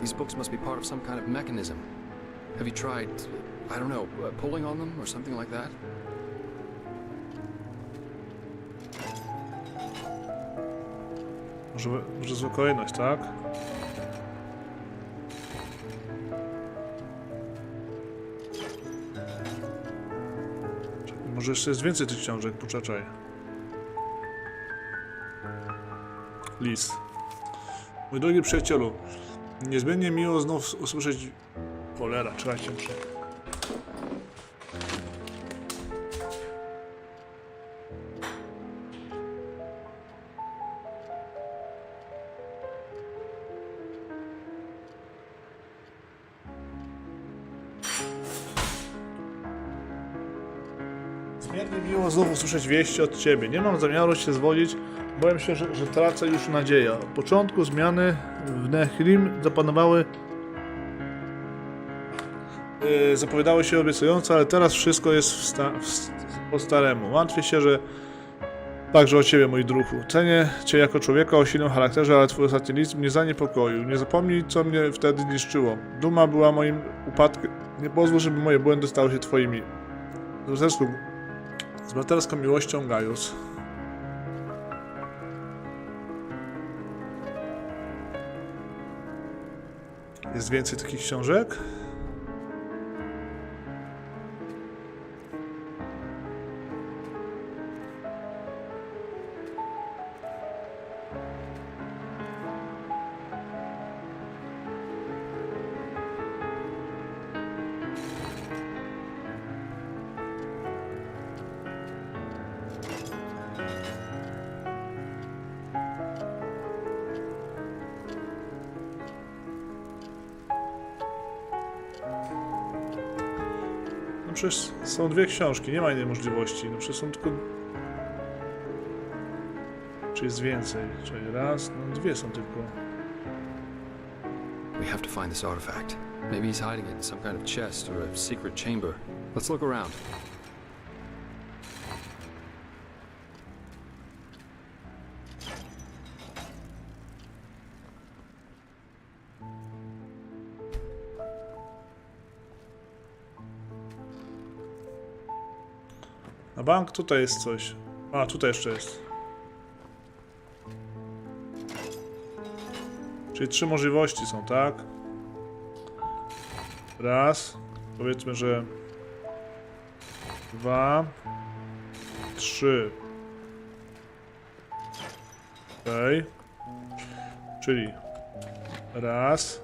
These books must be part of some kind of mechanism. Have you tried, I don't know, pulling on them or something like that? Może zła kolejność, tak? Może jeszcze jest więcej tych książek, poczekaj. Lis. Mój drogi przyjacielu, niezmiennie miło znów usłyszeć... Cholera, czekajcie, muszę... Niezmiernie miło znów usłyszeć wieści od ciebie. Nie mam zamiaru się zwodzić. Boję się, że tracę już nadzieję. Od początku zmiany w Nehrim zapowiadały się obiecująco, ale teraz wszystko jest po staremu. Martwię się, że także o ciebie, mój druhu. Cenię cię jako człowieka o silnym charakterze, ale twój ostatni list mnie zaniepokoił. Nie zapomnij, co mnie wtedy niszczyło. Duma była moim upadkiem. Nie pozwól, żeby moje błędy stały się twoimi. Z braterską miłością, Gaius. Jest więcej takich książek? Przecież są dwie książki, nie ma innej możliwości. No przecież są tylko... Czy jest więcej? Czyli raz, no dwie są tylko. We have to find this artifact. Maybe he's hiding it in some kind of chest or a secret chamber. Let's look around. Na bank tutaj jest coś. A, tutaj jeszcze jest. Czyli 3 możliwości są, tak? Raz. Powiedzmy, że 2, 3. Okej. Czyli raz,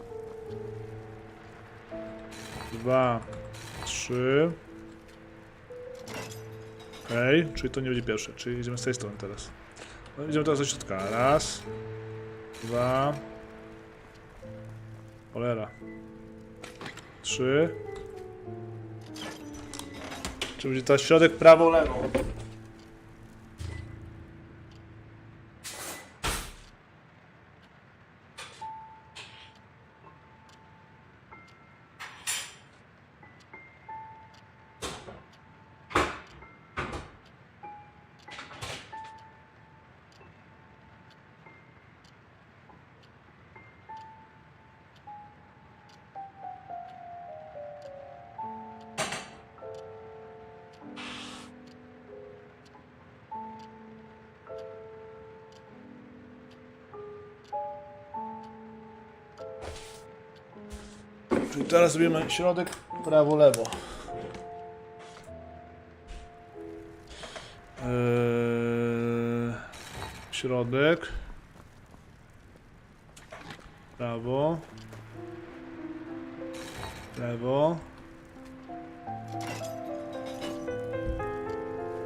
2, 3. Okej, czyli to nie będzie pierwsze, czyli idziemy z tej strony teraz. No, idziemy teraz do środka. Raz, 2. Cholera. 3. Czy będzie teraz środek, prawo, lewo? Czyli teraz zrobimy środek, prawo, lewo. Środek. Prawo. Lewo.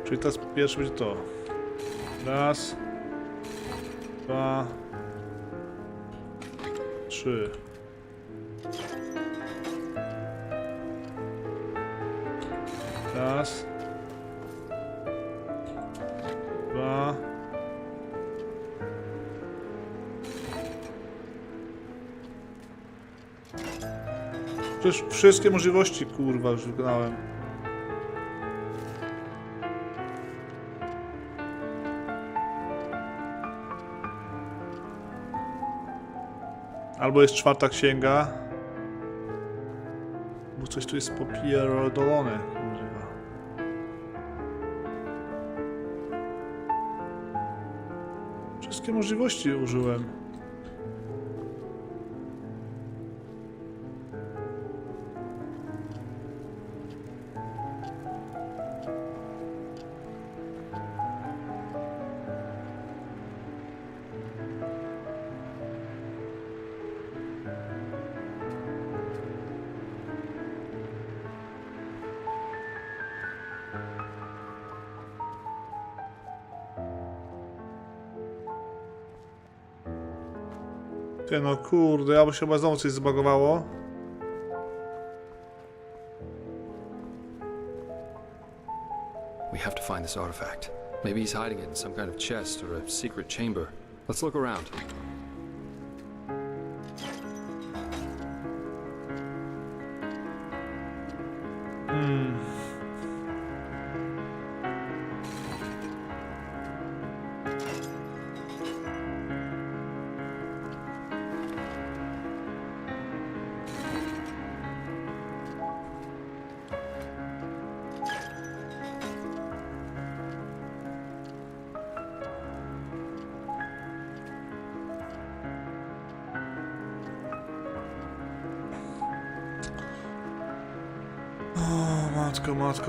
Czyli teraz pierwszy będzie to. Raz. 2. 3. Raz. 2. Przecież wszystkie możliwości, kurwa, już wykonałem. Albo jest czwarta księga. Bo coś tu jest popierdolone, kurwa. Wszystkie możliwości użyłem. Ty no kurde, albo się chyba znowu coś zbagowało. We have to find this artifact. Maybe he's hiding it in some kind of chest or a secret chamber. Let's look around.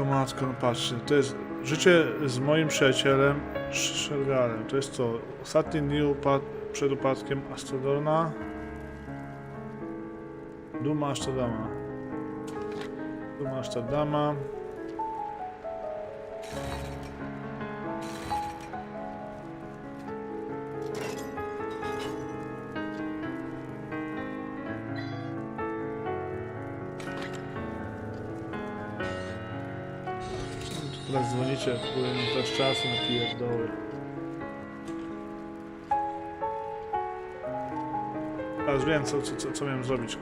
Matko, no patrzcie, to jest życie z moim przyjacielem Shergarem. To jest co? Ostatni dni przed upadkiem Astrodona. Duma Amsterdama. Teraz dzwonicie, powiem też czasu na pierdoły. Teraz wiem, co miałem zrobić.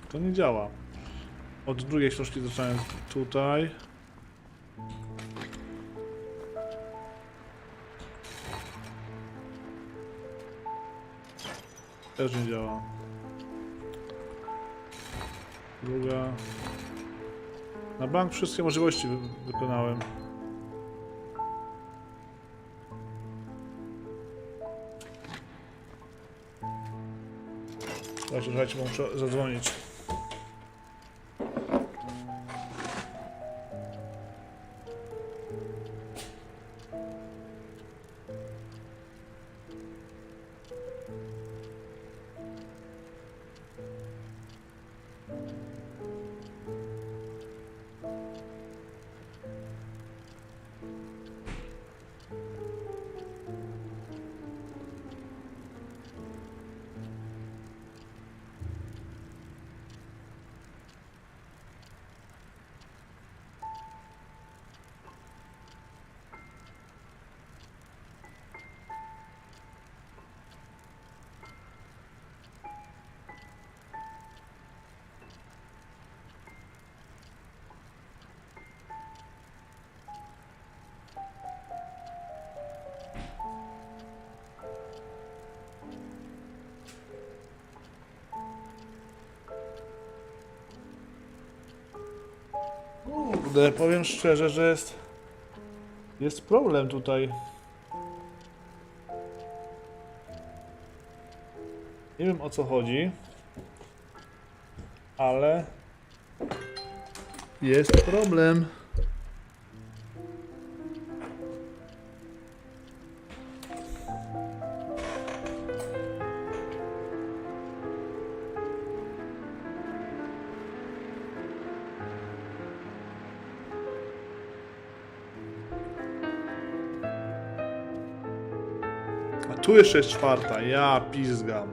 To nie działa. Od drugiej książki zacząłem tutaj. Też nie działa. Druga. Na bank wszystkie możliwości wykonałem. Słuchajcie, muszę zadzwonić. Kurde, powiem szczerze, że jest problem tutaj. Nie wiem, o co chodzi, ale jest problem. Tu jeszcze jest czwarta, ja pizgam.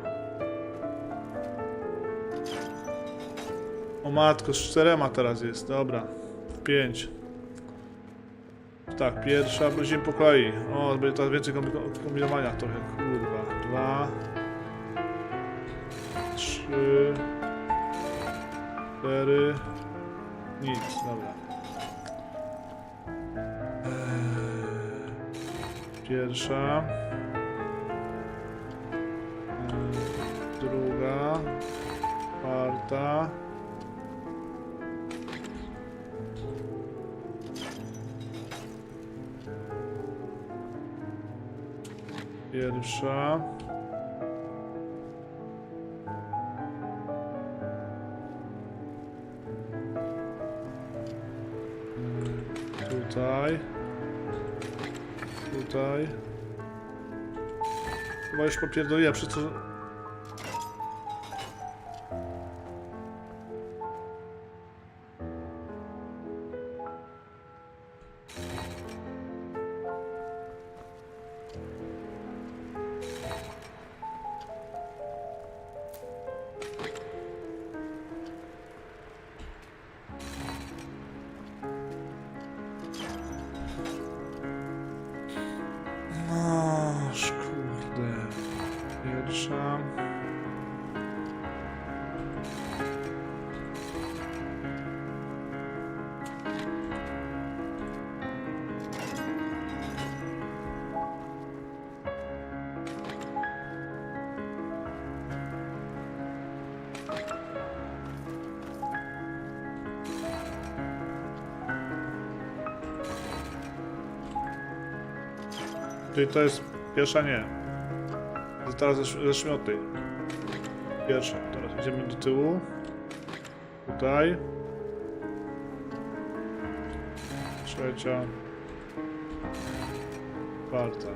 O matko, z 4 teraz jest, dobra. 5. Tak, pierwsza, będziemy po kolei. O, będzie teraz więcej kombinowania trochę, kurwa. 2. 3. 4. Nic, dobra. Pierwsza. Druga. Czwarta. Pierwsza. Tutaj. Tutaj. Chyba już popierdoliłem, przez co... Czyli to jest pierwsza, nie. Teraz zacznijmy od tej. Pierwsza. Teraz idziemy do tyłu. Tutaj. Trzecia. Czwarta.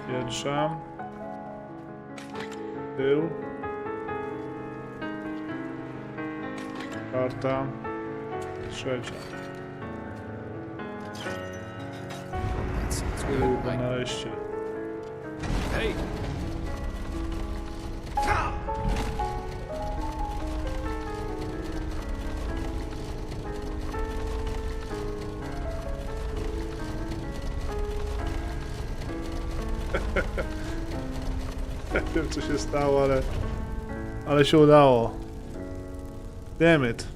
Pierwsza. Tył. Czwarta. Trzecia. nareszcie. Hej! Nie wiem co się stało, ale się udało. Damn it.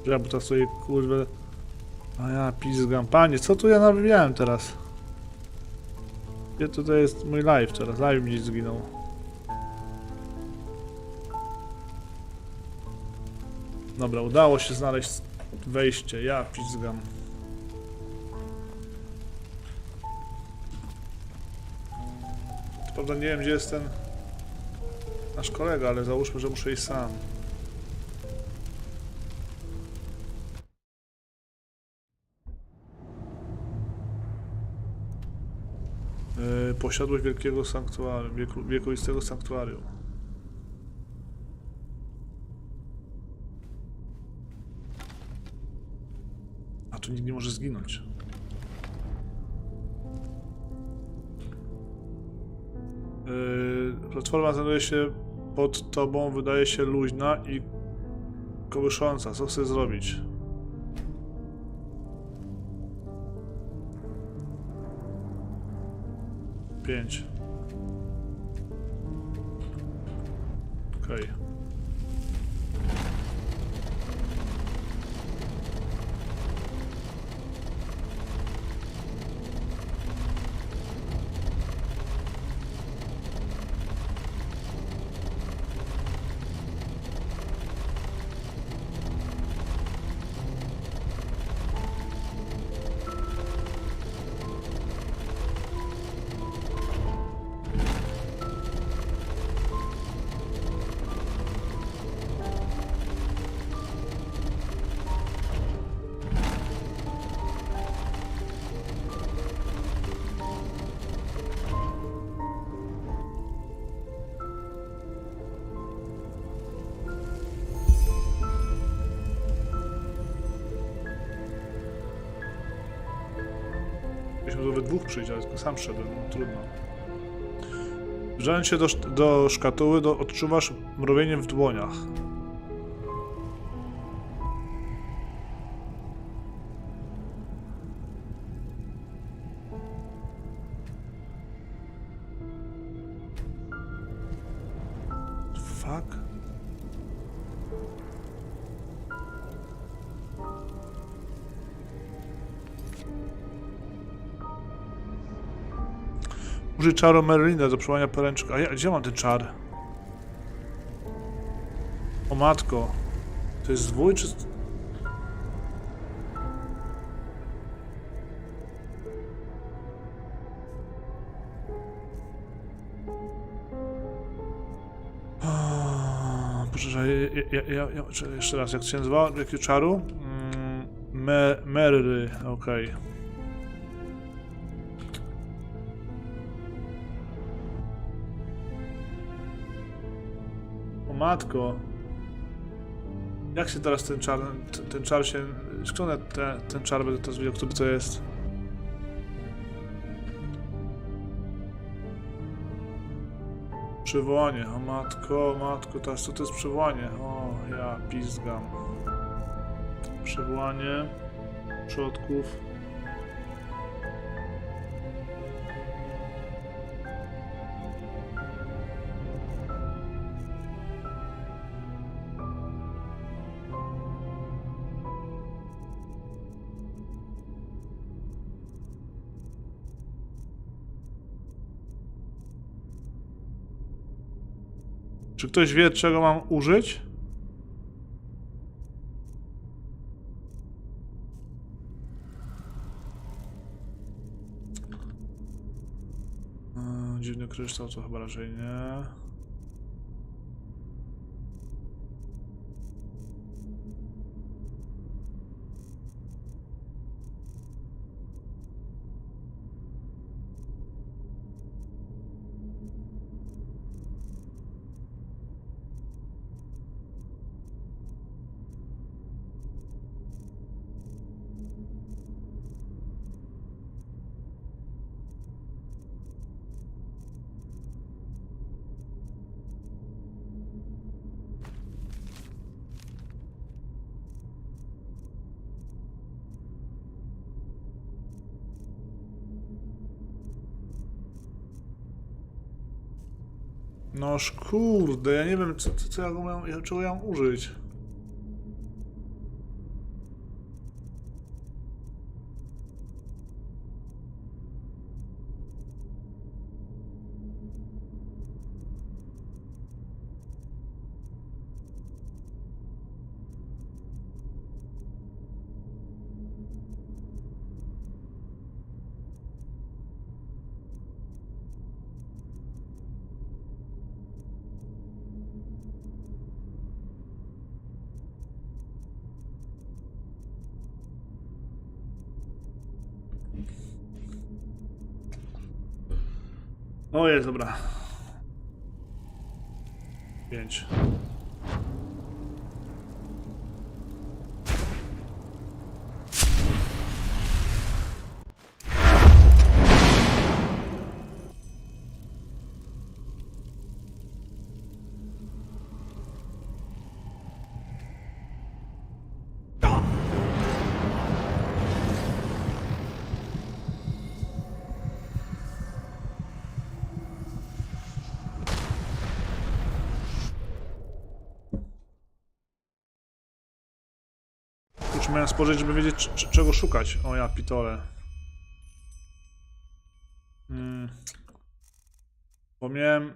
Ja bo to sobie kurwa. A ja pizgam. Panie, co tu ja nawijałem teraz? Gdzie tutaj jest mój live teraz? Live mi zginął. Dobra, udało się znaleźć wejście. Ja pizgam. Co prawda nie wiem gdzie jest ten nasz kolega, ale załóżmy, że muszę iść sam. Posiadłość wielkiego sanktuarium, wiekuistego sanktuarium. A tu nikt nie może zginąć. Platforma znajduje się pod tobą, wydaje się luźna i kołysząca. Co chcesz zrobić? Pięć. Okej. Mieliśmy we dwóch przyjść, ale tylko sam szedłem, no, trudno. Zbliżając się do szkatuły, odczuwasz mrowienie w dłoniach. Fuck? Użyj czaru Merlina do przełamania poręczka. A ja, gdzie mam ten czar? O matko. To jest zwój czy... Proszę, jeszcze raz, jak się nazywa? Jakiego czaru? Merry, okej. Matko. Jak się teraz ten czar się... Skąd ten czar będę teraz widział, który to jest? Przywołanie. O matko, teraz co to jest przywołanie? O, ja pizgam. Przywołanie przodków. Czy ktoś wie, czego mam użyć? Dziwny kryształ to chyba raczej nie. Noż kurde, ja nie wiem co ja mam, czego ja mam użyć. O jest, dobra. 5. Miałem spojrzeć, żeby wiedzieć czego szukać. O ja pitole. Bo miałem...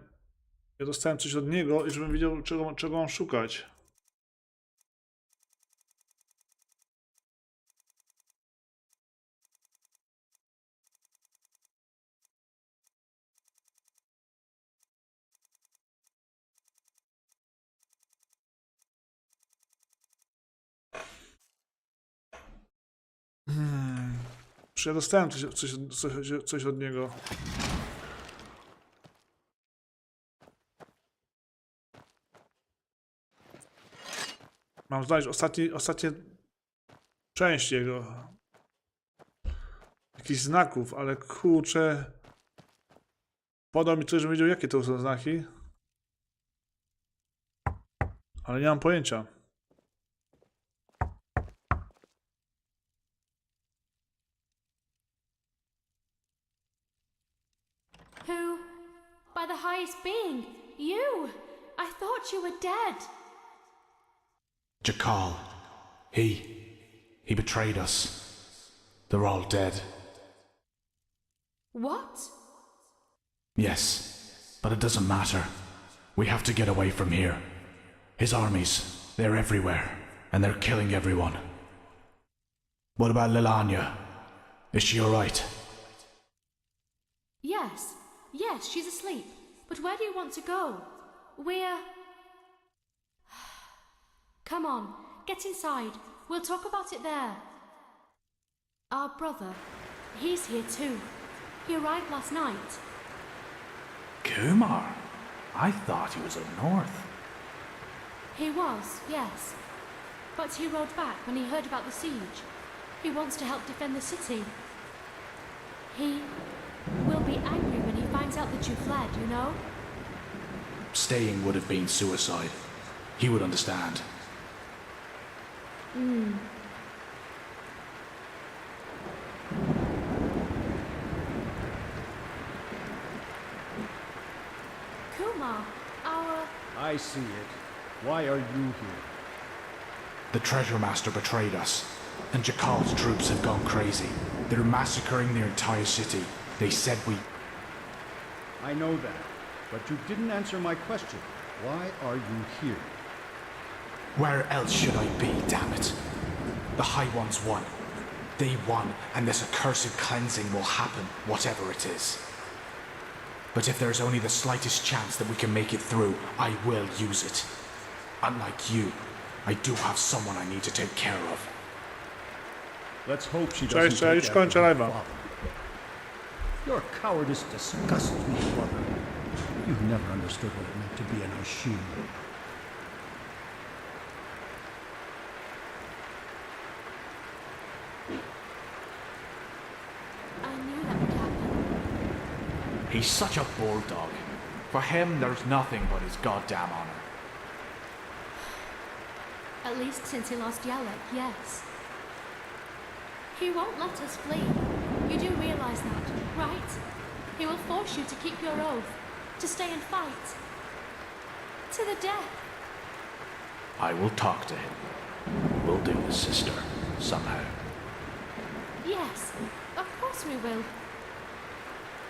Ja dostałem coś od niego i żebym wiedział czego mam szukać. Czy ja dostałem coś od niego? Mam znaleźć ostatnie część jego. Jakichś znaków, ale kurczę. Podał mi coś, żebym wiedział jakie to są znaki. Ale nie mam pojęcia. Who? By the highest being, you! I thought you were dead. Jakal. He betrayed us. They're all dead. What? Yes, but it doesn't matter. We have to get away from here. His armies, they're everywhere, and they're killing everyone. What about Lilanya? Is she alright? Yes, she's asleep. But where do you want to go? We're... Come on, get inside. We'll talk about it there. Our brother, he's here too. He arrived last night. Kumar? I thought he was up north. He was, yes. But he rode back when he heard about the siege. He wants to help defend the city. He will be angry when he finds out that you fled, you know? Staying would have been suicide. He would understand. Kumar, our... I see it. Why are you here? The treasure master betrayed us, and Jakal's troops have gone crazy. They're massacring their entire city. They said we... I know that, but you didn't answer my question. Why are you here? Where else should I be, damn it? The High Ones won. They won, and this accursed cleansing will happen, whatever it is. But if there's only the slightest chance that we can make it through, I will use it. Unlike you, I do have someone I need to take care of. Let's hope she doesn't take after her father. Your cowardice disgusts me, brother. You've never understood what it meant to be an Ashin. I knew that would happen. He's such a bulldog. For him, there's nothing but his goddamn honor. At least since he lost Yalek, yes. He won't let us flee. You do realize that, right? He will force you to keep your oath, to stay and fight. To the death. I will talk to him. We'll do this, sister. Somehow. Yes, of course we will.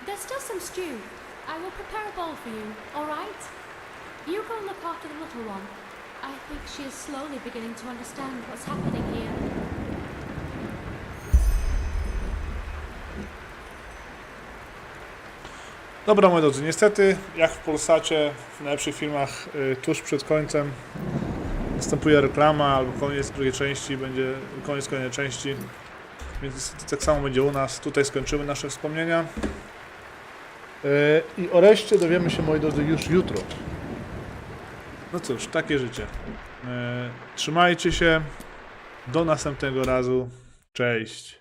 There's still some stew. I will prepare a bowl for you, all right? You go look after the little one. I think she is slowly beginning to understand what's happening here. Dobra, moi drodzy, niestety, jak w Polsacie, w najlepszych filmach, tuż przed końcem następuje reklama, albo koniec drugiej części, będzie koniec kolejnej części. Więc tak samo będzie u nas. Tutaj skończymy nasze wspomnienia. I o reszcie dowiemy się, moi drodzy, już jutro. No cóż, takie życie. Trzymajcie się. Do następnego razu. Cześć.